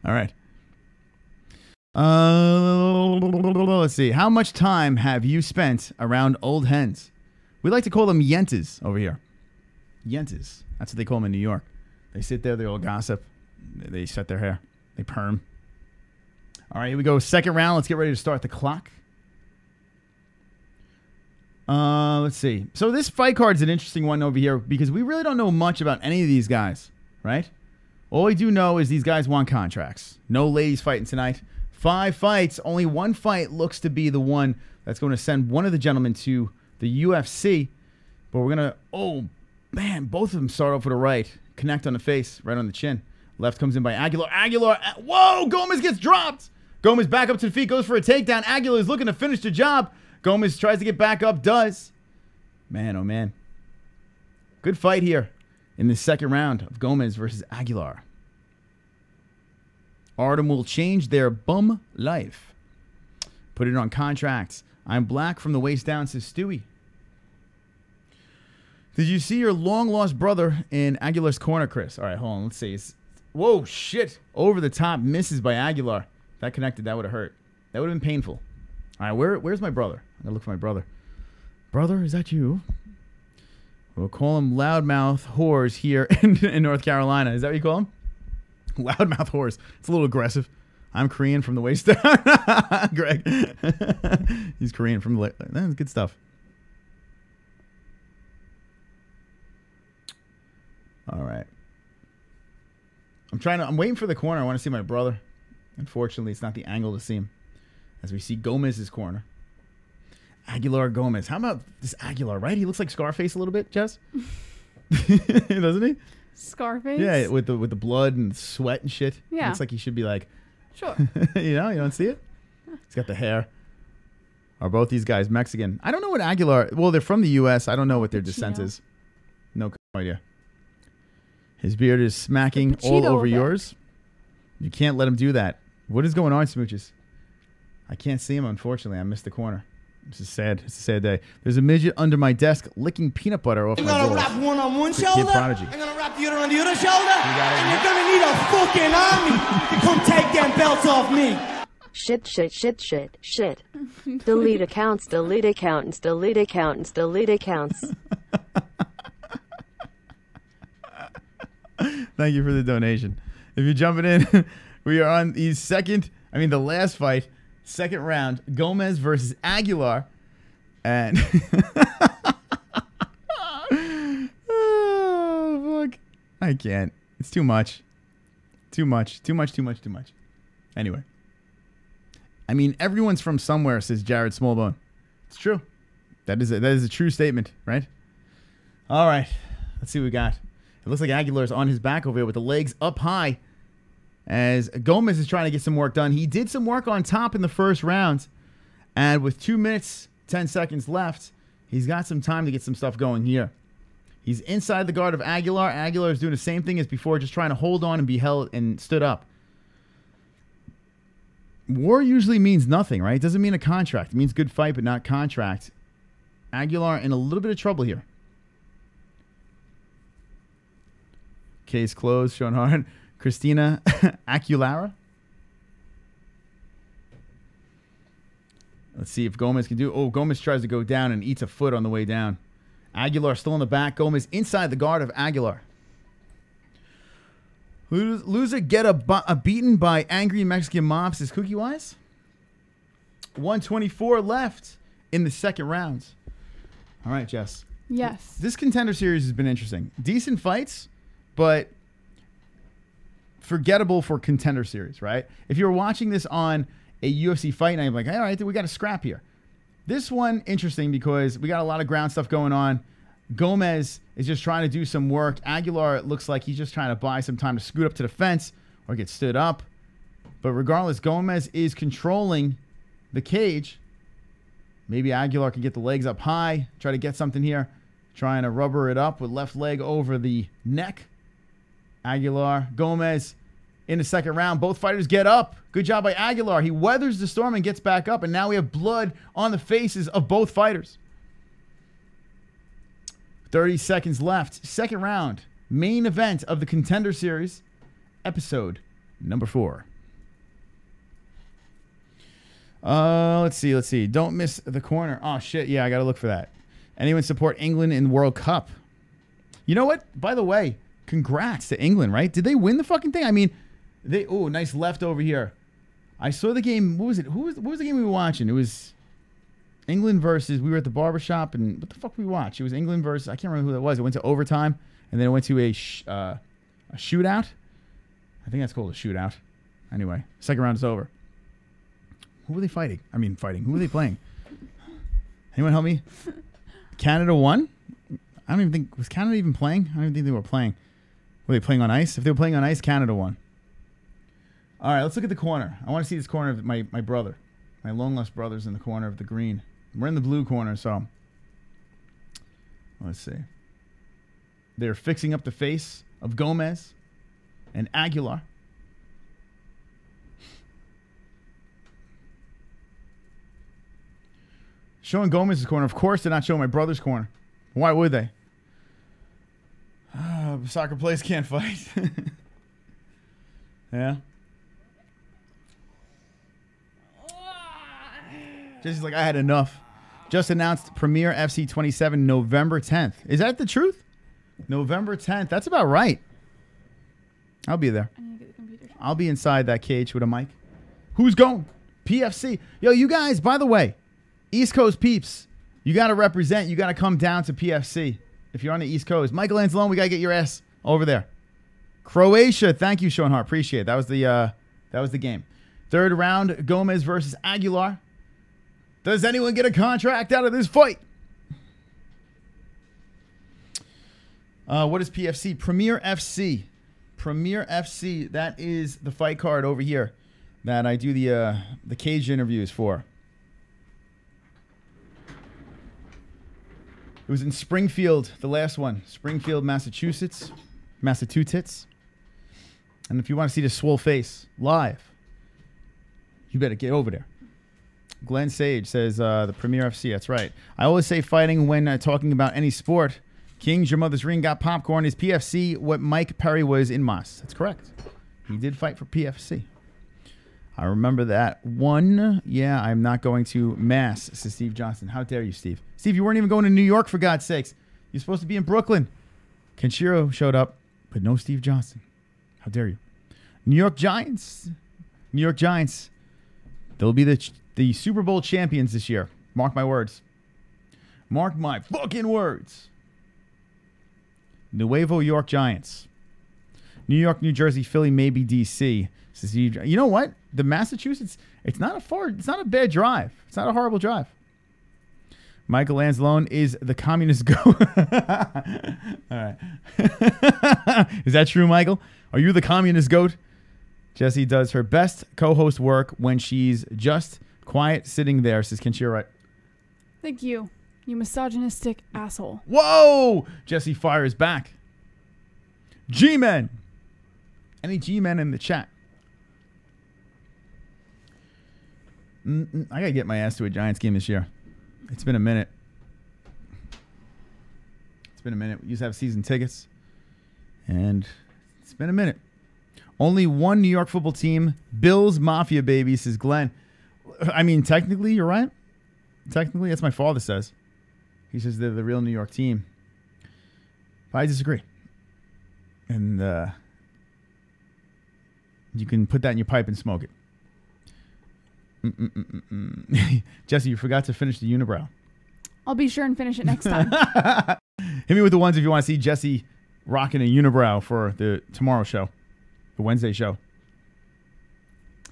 All right. Let's see. How much time have you spent around old hens? We like to call them yentas over here. Yentas. That's what they call them in New York. They sit there, they all gossip. They set their hair. They perm. All right, here we go. Second round. Let's get ready to start the clock. Let's see. So this fight card is an interesting one over here because we really don't know much about any of these guys, right? All we do know is these guys want contracts. No ladies fighting tonight. 5 fights. Only one fight looks to be the one that's going to send one of the gentlemen to the UFC. But we're going to... Oh, man. Both of them start off with a right. Connect on the face. Right on the chin. Left comes in by Aguilar. Aguilar. Whoa! Gomez gets dropped. Gomez back up to the feet, goes for a takedown. Aguilar is looking to finish the job. Gomez tries to get back up, does. Man, oh man. Good fight here in the second round of Gomez versus Aguilar. Artem will change their bum life. Put it on contracts. I'm black from the waist down, says Stewie. Did you see your long-lost brother in Aguilar's corner, Chris? All right, hold on. Let's see. Whoa, shit. Over the top, misses by Aguilar. If that connected, that would have hurt. That would have been painful. All right, where's my brother? I'm going to look for my brother. Brother, is that you? We'll call him loudmouth whores here in North Carolina. Is that what you call him? Loudmouth whores. It's a little aggressive. I'm Korean from the waist down. Greg. He's Korean from the... That's good stuff. All right. I'm waiting for the corner. I want to see my brother. Unfortunately, it's not the angle to see him. As we see Gomez's corner. Aguilar Gomez. How about this Aguilar, right? He looks like Scarface a little bit, Jess. Doesn't he? Scarface? Yeah, with the blood and sweat and shit. Yeah. Looks like he should be like... Sure. You know, you don't see it? He's got the hair. Are both these guys Mexican? I don't know what Aguilar... Well, they're from the U.S. I don't know what their descent is. No idea. His beard is smacking all over yours. You can't let him do that. What is going on, Smooches? I can't see him, unfortunately. I missed the corner. This is sad. It's a sad day. There's a midget under my desk licking peanut butter off my balls. I'm gonna wrap one on one shoulder. Prodigy. I'm gonna wrap the other on the other shoulder. And you're gonna need a fucking army to come take them belts off me. Shit. Delete accounts, delete accountants, delete accountants, delete accounts. Thank you for the donation. If you're jumping in, we are on the the last fight, second round, Gomez versus Aguilar. And oh, fuck. I can't. It's too much. Too much. Anyway. I mean, everyone's from somewhere, says Jared Smallbone. It's true. That is a true statement, right? All right. Let's see what we got. It looks like Aguilar's on his back over here with the legs up high as Gomez is trying to get some work done. He did some work on top in the first round. And with 2 minutes, 10 seconds left, he's got some time to get some stuff going here. He's inside the guard of Aguilar. Aguilar is doing the same thing as before, just trying to hold on and be held and stood up. War usually means nothing, right? It doesn't mean a contract. It means good fight, but not contract. Aguilar in a little bit of trouble here. Case closed. Sean Hart. Christina Aguilera. Let's see if Gomez can do... Oh, Gomez tries to go down and eats a foot on the way down. Aguilar still in the back. Gomez inside the guard of Aguilar. Loser get a beaten by angry Mexican mob, says Cookie Wise. 124 left in the second round. All right, Jess. Yes. This Contender series has been interesting. Decent fights, but forgettable for Contender series, right? If you're watching this on a UFC fight night, I'm like, all right, we got a scrap here. This one, interesting because we got a lot of ground stuff going on. Gomez is just trying to do some work. Aguilar looks like he's just trying to buy some time to scoot up to the fence or get stood up. But regardless, Gomez is controlling the cage. Maybe Aguilar can get the legs up high, try to get something here. Trying to rubber it up with left leg over the neck. Aguilar, Gomez in the second round. Both fighters get up. Good job by Aguilar. He weathers the storm and gets back up. And now we have blood on the faces of both fighters. 30 seconds left. Second round. Main event of the Contender Series. Episode number 4. Let's see. Don't miss the corner. Oh, shit. Yeah, I got to look for that. Anyone support England in World Cup? You know what? By the way, congrats to England, right? Did they win the fucking thing? I mean, oh, nice left over here. I saw the game. What was it? What was the game we were watching? It was England versus, we were at the barbershop, and what the fuck we watched? It was England versus, I can't remember who that was. It went to overtime, and then it went to a shootout. I think that's called a shootout. Anyway, second round is over. Who were they fighting? Who were they playing? Anyone help me? Canada won? I don't even think, was Canada even playing? I don't even think they were playing. Were they playing on ice? If they were playing on ice, Canada won. All right, let's look at the corner. I want to see this corner of my brother. My long lost brother's in the corner of the green. We're in the blue corner, so let's see. They're fixing up the face of Gomez and Aguilar. Showing Gomez's corner. Of course, they're not showing my brother's corner. Why would they? Soccer players can't fight. Yeah. Jesse's like, I had enough. Just announced Premiere FC 27 November 10th. Is that the truth? November 10th. That's about right. I'll be there. I'll be inside that cage with a mic. Who's going? PFC. Yo, you guys, by the way, East Coast peeps, you got to represent. You got to come down to PFC. If you're on the East Coast. Michael Anzalone, we got to get your ass over there. Croatia. Thank you, Sean Hart. Appreciate it. That was the game. Third round, Gomez versus Aguilar. Does anyone get a contract out of this fight? What is PFC? Premiere FC. Premiere FC. That is the fight card over here that I do the cage interviews for. It was in Springfield, the last one. Springfield, Massachusetts. And if you want to see the swole face live, you better get over there. Glenn Sage says the Premiere FC. That's right. I always say fighting when talking about any sport. Kings, your mother's ring got popcorn. Is PFC what Mike Perry was in Moss? That's correct. He did fight for PFC. I remember that one. Yeah, I'm not going to Mass, says Steve Johnson. How dare you, Steve? Steve, you weren't even going to New York, for God's sakes. You're supposed to be in Brooklyn. Kenshiro showed up, but no Steve Johnson. How dare you? New York Giants. New York Giants. They'll be the Super Bowl champions this year. Mark my words. Mark my fucking words. Nuevo York Giants. New York, New Jersey, Philly, maybe DC. You know what? The Massachusetts, it's not a bad drive. It's not a horrible drive. Michael Anzalone is the communist goat. All right. Is that true, Michael? Are you the communist goat? Jessie does her best co-host work when she's just quiet sitting there, says Kenshiro. Thank you, you misogynistic asshole. Whoa! Jessie fires back. G-Men. Any G-Men in the chat? I got to get my ass to a Giants game this year. It's been a minute. We used to have season tickets. And it's been a minute. Only one New York football team. Bills Mafia, baby, says Glenn. I mean, technically, you're right. Technically, that's my father says. He says they're the real New York team. But I disagree. And you can put that in your pipe and smoke it. Jessie, you forgot to finish the unibrow. I'll be sure and finish it next time. Hit me with the ones if you want to see Jessie rocking a unibrow for the tomorrow show, the Wednesday show.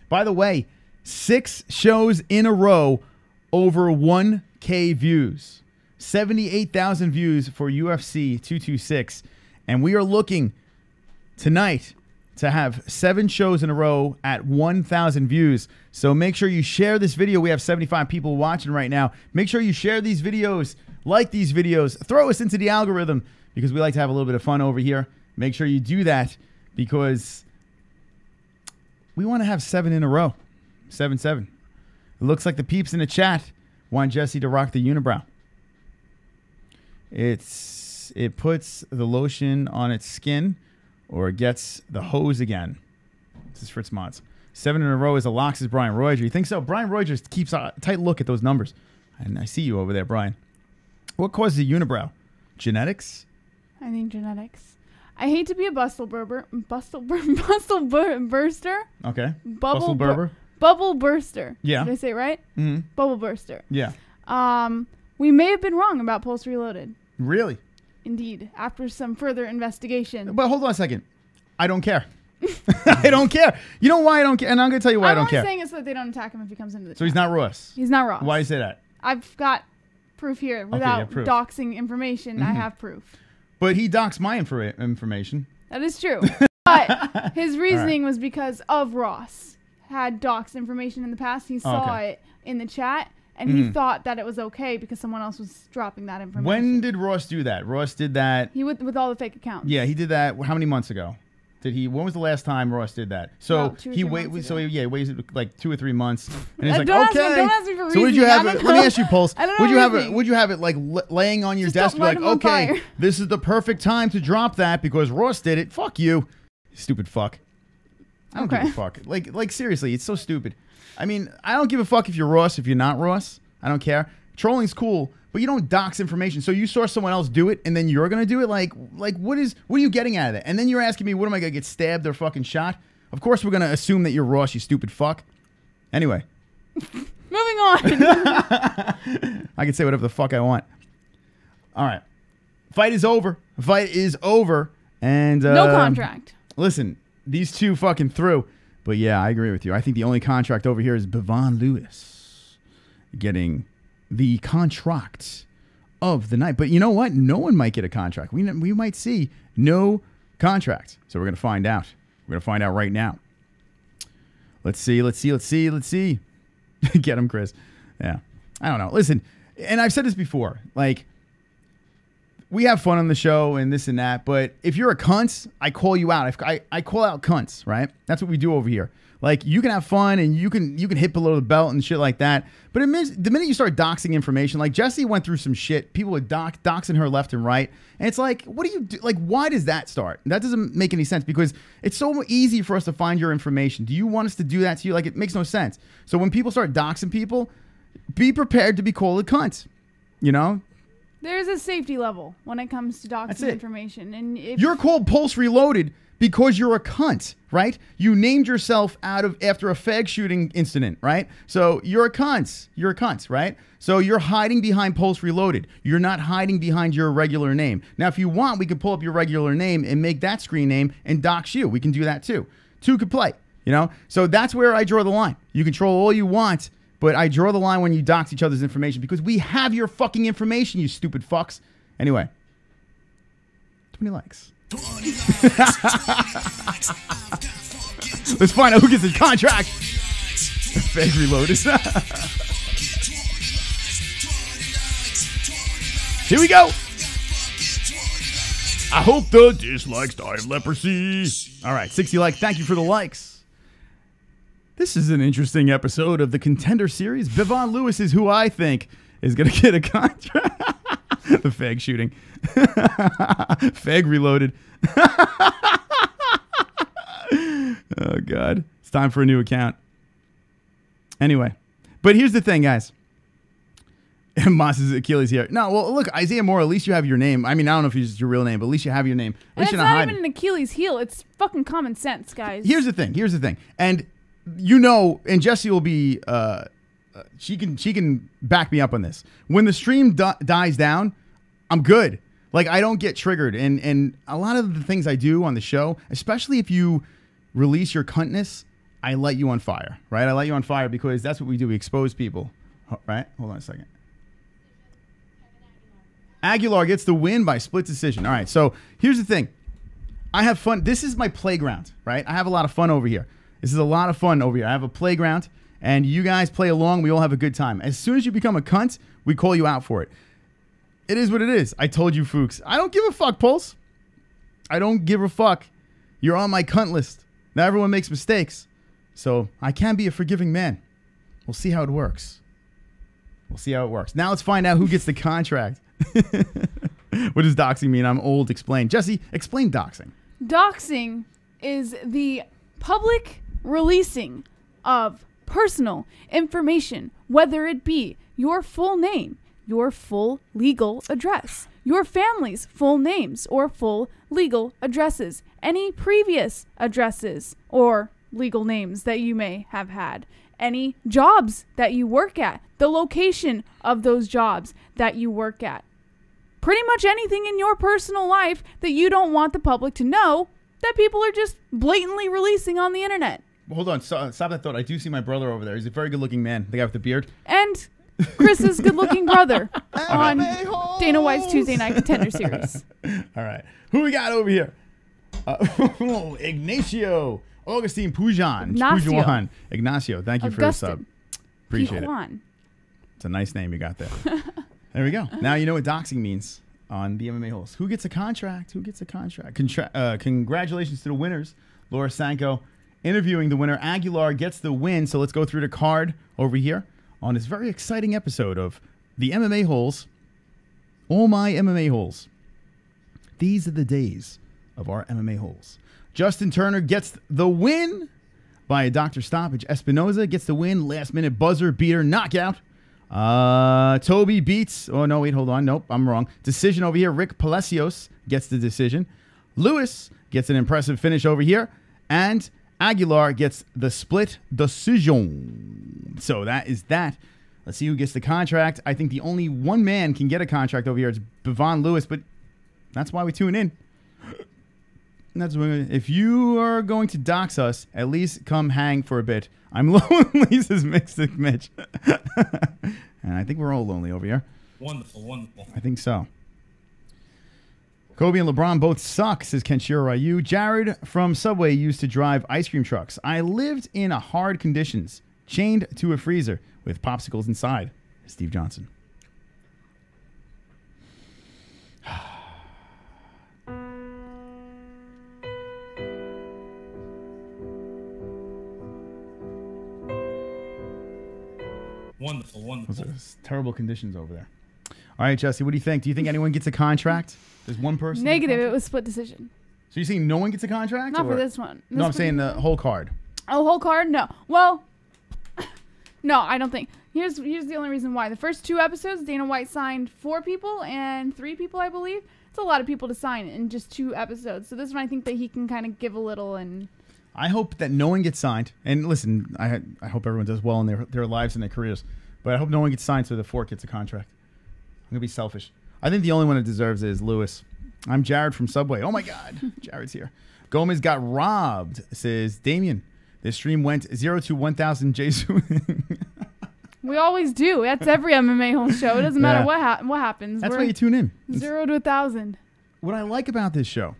By the way, 6 shows in a row over 1K views. 78,000 views for UFC 226. And we are looking tonight to have 7 shows in a row at 1,000 views. So make sure you share this video. We have 75 people watching right now. Make sure you share these videos, like these videos, throw us into the algorithm because we like to have a little bit of fun over here. Make sure you do that because we want to have 7 in a row. 7-7. It looks like the peeps in the chat want Jessie to rock the unibrow. It puts the lotion on its skin or gets the hose again. This is Fritz Mods. 7 in a row is a lock, says Brian Roger. You think so? Brian Roger keeps a tight look at those numbers. And I see you over there, Brian. What causes a unibrow? Genetics? I think genetics. I hate to be a bustle burster. Okay. Bubble burster. Bubble burster. Yeah. Did I say it right? Mm-hmm. Bubble burster. Yeah. We may have been wrong about Pulse Reloaded. Really? Indeed. After some further investigation. But hold on a second. I don't care. I don't care. You know why I don't care? And I'm going to tell you why I don't care. I'm only saying it so that they don't attack him if he comes into the So he's not Ross? He's not Ross. Why do you say that? I've got proof here. Without proof. doxing information, I have proof. But he doxed my information. That is true. But his reasoning was because of Ross had doxed information in the past. He saw it in the chat, and he thought that it was okay because someone else was dropping that information. When did Ross do that? Ross did that. He with all the fake accounts. Yeah, he did that. How many months ago? Did he? When was the last time Ross did that? So he waited. So he waited like 2 or 3 months, and he's like, "Okay." Don't ask me for so would you have it? Let me ask you, Pulse. Would you have it like laying on your desk, be like, "Okay, this is the perfect time to drop that because Ross did it." Fuck you, stupid fuck. I don't give a fuck. Like seriously, it's so stupid. I mean, I don't give a fuck if you're Ross, if you're not Ross. I don't care. Trolling's cool. But you don't dox information. So you saw someone else do it, and then you're gonna do it. Like what are you getting out of it? And then you're asking me, what am I gonna get stabbed or fucking shot? Of course we're gonna assume that you're Ross, you stupid fuck. Anyway, moving on. I can say whatever the fuck I want. All right, fight is over. Fight is over, and no contract. Listen, these two fucking through. But yeah, I agree with you. I think the only contract over here is Bevon Lewis getting the contract of the night. But you know what? No one might get a contract. We might see no contract. So we're going to find out. We're going to find out right now. Let's see. Get him, Chris. Yeah. I don't know. Listen, and I've said this before. Like, we have fun on the show and this and that. But if you're a cunt, I call you out. I call out cunts, right? That's what we do over here. Like, you can have fun and you can hit below the belt and shit like that. But the minute you start doxing information, like Jessie went through some shit. People were doxing her left and right. And it's like, what do you do? Like, why does that start? That doesn't make any sense because it's so easy for us to find your information. Do you want us to do that to you? Like, it makes no sense. So when people start doxing people, be prepared to be called a cunt. You know? There's a safety level when it comes to doxing information. And you're called Pulse Reloaded because you're a cunt, right? You named yourself after a fag shooting incident, right? So you're a cunt. You're a cunt, right? So you're hiding behind Pulse Reloaded. You're not hiding behind your regular name. Now, if you want, we can pull up your regular name and make that screen name and dox you. We can do that too. Two could play, you know? So that's where I draw the line. You can troll all you want, but I draw the line when you dox each other's information because we have your fucking information, you stupid fucks. Anyway, 20 likes. Let's find out who gets his contract. Fake Reloaded. Here we go. I hope the dislikes die of leprosy. All right, 60 likes. Thank you for the likes. This is an interesting episode of the Contender series. Bevon Lewis is who I think is going to get a contract. The fag shooting. Fag Reloaded. Oh, God. It's time for a new account. Anyway. But here's the thing, guys. Moss's Achilles here. No, well, look, Isaiah Moore, at least you have your name. I mean, I don't know if it's your real name, but at least you have your name. At least and it's not even an Achilles heel. It's fucking common sense, guys. Here's the thing. And you know, and Jessie will be... she can back me up on this. When the stream dies down, I'm good. Like, I don't get triggered. And a lot of the things I do on the show, especially if you release your cuntness, I light you on fire, right? I light you on fire because that's what we do. We expose people, right? Hold on a second. Aguilar gets the win by split decision. All right, so here's the thing. I have fun. This is my playground, right? I have a lot of fun over here. This is a lot of fun over here. I have a playground, and you guys play along. We all have a good time. As soon as you become a cunt, we call you out for it. It is what it is. I told you, Fuchs. I don't give a fuck, Pulse. I don't give a fuck. You're on my cunt list. Now, everyone makes mistakes, so I can be a forgiving man. We'll see how it works. We'll see how it works. Now let's find out who gets the contract. What does doxing mean? I'm old. Explain. Jessie, explain doxing. Doxing is the public releasing of personal information, whether it be your full name, your full legal address, your family's full names or full legal addresses, any previous addresses or legal names that you may have had, any jobs that you work at, the location of those jobs that you work at. Pretty much anything in your personal life that you don't want the public to know that people are just blatantly releasing on the internet. Hold on. Stop that thought. I do see my brother over there. He's a very good-looking man. The guy with the beard. And Chris's good-looking brother on Dana White's Tuesday Night Contender series. All right. Who we got over here? Ignacio. Augustine Pujan. Ignacio. Pujan. Ignacio, thank you for the sub. Appreciate it. Pijuan. It's a nice name you got there. There we go. Now you know what doxing means on the MMA holes. Who gets a contract? Who gets a contract? Congratulations to the winners. Laura Sanko interviewing the winner. Aguilar gets the win. So let's go through the card over here on this very exciting episode of the MMA holes. All my MMA holes. These are the days of our MMA holes. Justin Turner gets the win by a doctor stoppage. Espinosa gets the win. Last minute buzzer beater knockout. Toby beats. Oh, no, wait, hold on. Nope, I'm wrong. Decision over here. Rick Palacios gets the decision. Lewis gets an impressive finish over here. And Aguilar gets the split decision. So that is that. Let's see who gets the contract. I think the only one man can get a contract over here. It's Bevon Lewis, but that's why we tune in. That's what, if you are going to dox us, at least come hang for a bit. I'm lonely, says Mystic Mitch. And I think we're all lonely over here. Wonderful, wonderful. I think so. Kobe and LeBron both suck, says Kenshiro Ryu. Jared from Subway used to drive ice cream trucks. I lived in hard conditions, chained to a freezer with popsicles inside. Steve Johnson. Wonderful, wonderful. Those are terrible conditions over there. All right, Jesse, what do you think? Do you think anyone gets a contract? There's one person? Negative. It was split decision. So you're saying no one gets a contract? Not for this one. No, I'm saying the whole card. Oh, whole card? No. Well, no, I don't think. Here's the only reason why. The first 2 episodes, Dana White signed 4 people and 3 people, I believe. It's a lot of people to sign in just 2 episodes. So this one, I think that he can kind of give a little and... I hope that no one gets signed. And listen, I hope everyone does well in their lives and their careers. But I hope no one gets signed so the Fork gets a contract. I'm going to be selfish. I think the only one that deserves it is Lewis. I'm Jared from Subway. Oh, my God. Jared's here. Gomez got robbed, says Damien. This stream went 0 to 1,000 Jesu. We always do. That's every MMA home show. It doesn't matter what happens. That's why you tune in. 0 to 1,000. What I like about this show,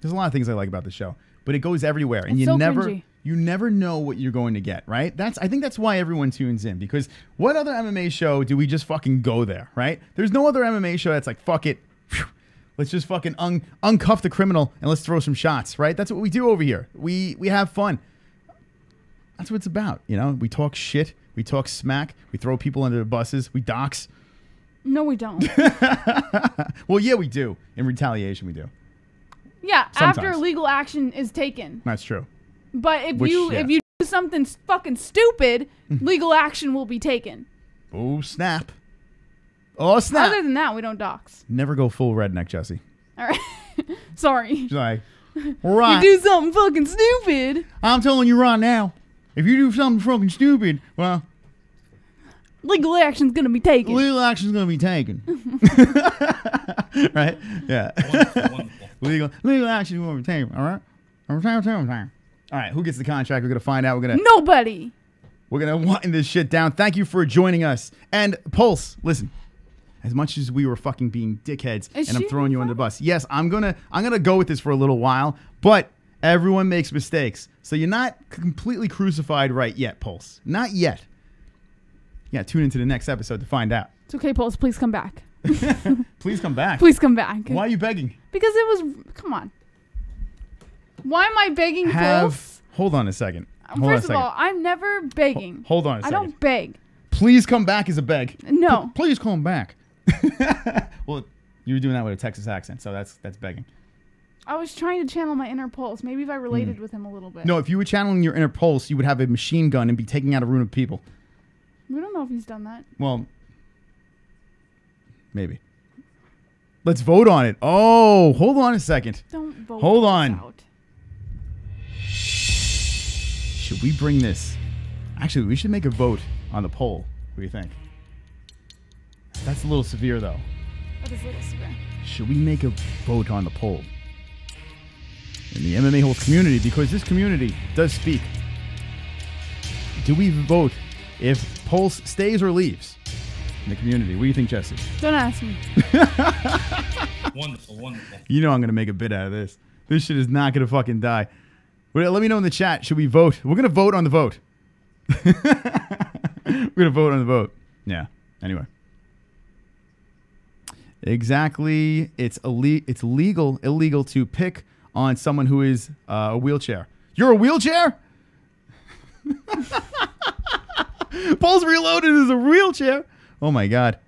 there's a lot of things I like about this show, but it goes everywhere, and It's so cringy. you never know what you're going to get, right? I think that's why everyone tunes in, because what other MMA show do we just fucking go there, right? There's no other MMA show that's like, fuck it, phew, let's just fucking uncuff the criminal and let's throw some shots, right? That's what we do over here. We have fun. That's what it's about, you know? We talk shit, we talk smack, we throw people under the buses, we dox. No, we don't. Well, yeah, we do. In retaliation, we do. Yeah, Sometimes. after legal action is taken. That's true. But if you do something fucking stupid, legal action will be taken. Oh, snap. Oh, snap. Other than that, we don't dox. Never go full redneck, Jesse. All right. Sorry. She's like, right. You do something fucking stupid. I'm telling you right now, if you do something fucking stupid, well, legal action's going to be taken. Legal action's going to be taken. Right? Yeah. Wonderful, wonderful. Legal action will be taken, all right? All right, who gets the contract? We're going to find out. Nobody. We're going to wind this shit down. Thank you for joining us. And Pulse, listen. As much as we were fucking being dickheads, and I'm throwing you under the bus. Yes, I'm gonna go with this for a little while, but everyone makes mistakes. So you're not completely crucified right yet, Pulse. Not yet. Yeah, tune into the next episode to find out. It's okay, Pulse. Please come back. Please come back. Please come back. Why are you begging? Because it was... Come on. Why am I begging, Pulse? Hold on a second. First of all, I'm never begging. Hold on a second. I don't beg. Please come back is a beg. No. Please come back. Well, you were doing that with a Texas accent, so that's begging. I was trying to channel my inner Pulse. Maybe if I related with him a little bit. No, if you were channeling your inner Pulse, you would have a machine gun and be taking out a room of people. We don't know if he's done that. Well, maybe. Let's vote on it. Oh, hold on a second. Don't vote. Hold on. Out. Should we bring this? Actually, we should make a vote on the poll. What do you think? That's a little severe, though. That is a little severe. Should we make a vote on the poll in the MMA Holes community? Because this community does speak. Do we vote if Pulse stays or leaves in the community? What do you think, Jesse? Don't ask me. Wonderful, wonderful. You know I'm going to make a bit out of this. This shit is not gonna fucking die. Well, let me know in the chat. Should we vote? We're gonna vote on the vote. We're gonna vote on the vote. Yeah. Anyway. Exactly. It's illegal to pick on someone who is a wheelchair. You're a wheelchair? Pulse Reloaded is a wheelchair. Oh my god.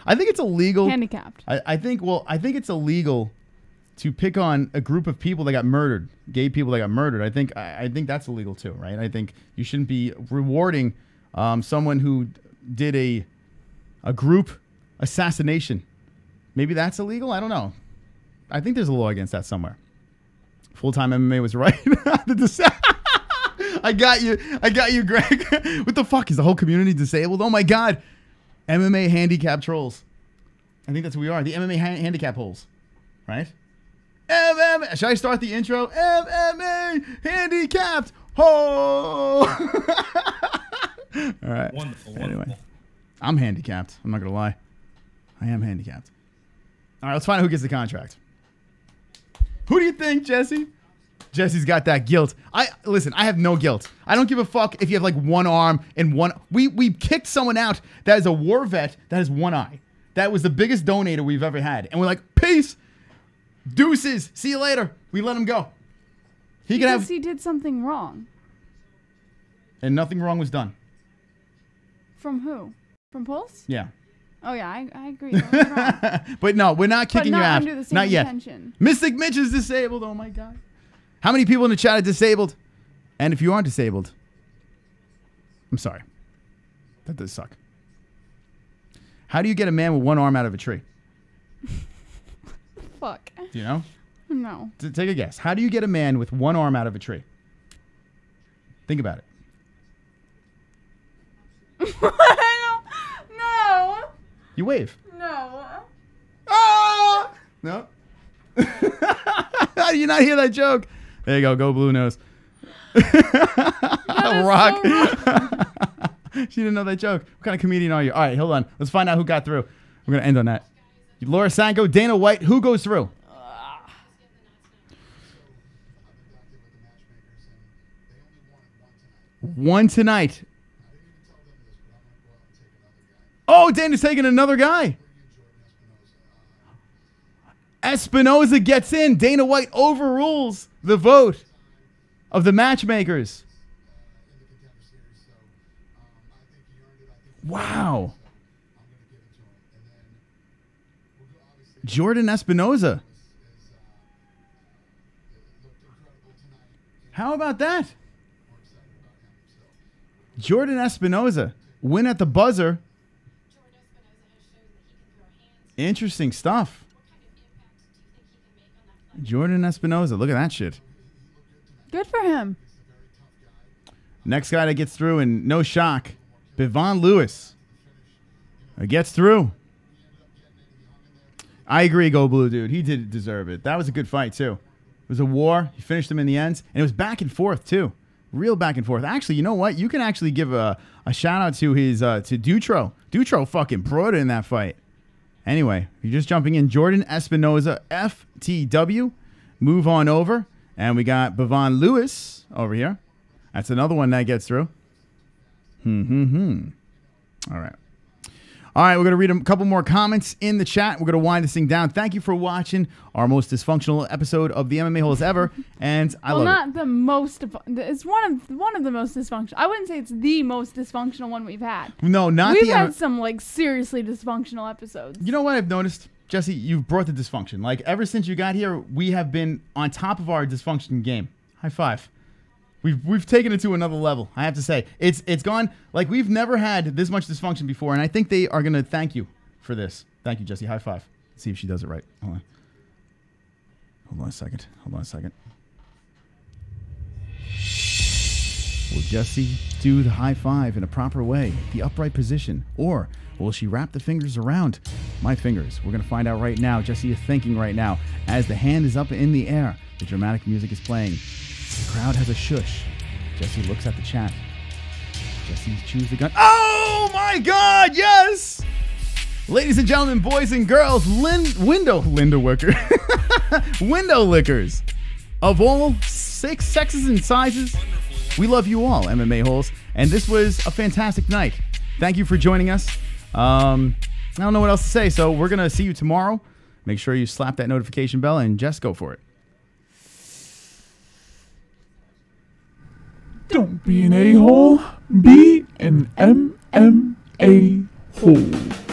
I think it's illegal. Handicapped. I think it's illegal to pick on a group of people that got murdered, gay people that got murdered. I think that's illegal too, right? I think you shouldn't be rewarding someone who did a group assassination. Maybe that's illegal. I don't know. I think there's a law against that somewhere. Full-time MMA was right. I got you, Greg. What the fuck? Is the whole community disabled? Oh my god. MMA handicap trolls. I think that's who we are. The MMA handicap holes. Right? MMA. Should I start the intro? MMA handicapped hole. All right. Wonderful. Anyway. I'm handicapped. I'm not going to lie. I am handicapped. All right, let's find out who gets the contract. Who do you think, Jesse? Jesse's got that guilt. Listen, I have no guilt. I don't give a fuck if you have like one arm and one. We kicked someone out that is a war vet that has one eye. That was the biggest donator we've ever had. And we're like, peace. Deuces. See you later. We let him go. He did something wrong. And nothing wrong was done. From who? From Pulse? Yeah. Oh yeah, I agree. Wrong. But no, we're not kicking you out. Under the same not yet. intention. Mystic Mitch is disabled. Oh my god. How many people in the chat are disabled? And if you aren't disabled, I'm sorry. That does suck. How do you get a man with one arm out of a tree? Fuck. Do you know? No. Take a guess. How do you get a man with one arm out of a tree? Think about it. No. You wave. No. Ah! No. How do you not hear that joke? There you go. Go Blue Nose. Rock. She didn't know that joke. What kind of comedian are you? All right, hold on. Let's find out who got through. We're going to end on that. Laura Sanko, Dana White. Who goes through? One tonight. Oh, Dana's taking another guy. Espinosa gets in. Dana White overrules the vote of the matchmakers. Wow. Jordan Espinosa. How about that? Jordan Espinosa. Win at the buzzer. Interesting stuff. Jordan Espinosa. Look at that shit. Good for him. Next guy that gets through, and no shock, Bevon Lewis gets through. I agree, Go Blue, dude. He did deserve it. That was a good fight, too. It was a war. He finished him in the end. And it was back and forth, too. Real back and forth. Actually, you know what? You can actually give a shout-out to his to Dutra. Dutra fucking brought it in that fight. Anyway, you're just jumping in. Jordan Espinosa, FTW. Move on over. And we got Bevon Lewis over here. That's another one that gets through. All right. All right, we're going to read a couple more comments in the chat. We're going to wind this thing down. Thank you for watching our most dysfunctional episode of the MMA Holes ever. And I love it. Well, not the most. It's one of the most dysfunctional. I wouldn't say it's the most dysfunctional one we've had. No, not We've had some like seriously dysfunctional episodes. You know what I've noticed? Jesse, you've brought the dysfunction. Like ever since you got here, we have been on top of our dysfunction game. High five. We've taken it to another level. I have to say, it's gone like we've never had this much dysfunction before, and I think they are gonna thank you for this. Thank you, Jesse. High five. Let's see if she does it right. Hold on a second. Will Jesse do the high five in a proper way, the upright position, or will she wrap the fingers around my fingers? We're gonna find out right now. Jesse is thinking right now as the hand is up in the air. The dramatic music is playing. The crowd has a shush. Jesse looks at the chat. Jesse chews the gun. Oh my God! Yes, ladies and gentlemen, boys and girls, window lickers. of all 6 sexes and sizes. We love you all, MMA holes. And this was a fantastic night. Thank you for joining us. I don't know what else to say, so we're going to see you tomorrow. Make sure you slap that notification bell, and Jess, go for it. Don't be an a-hole, be an MMA hole.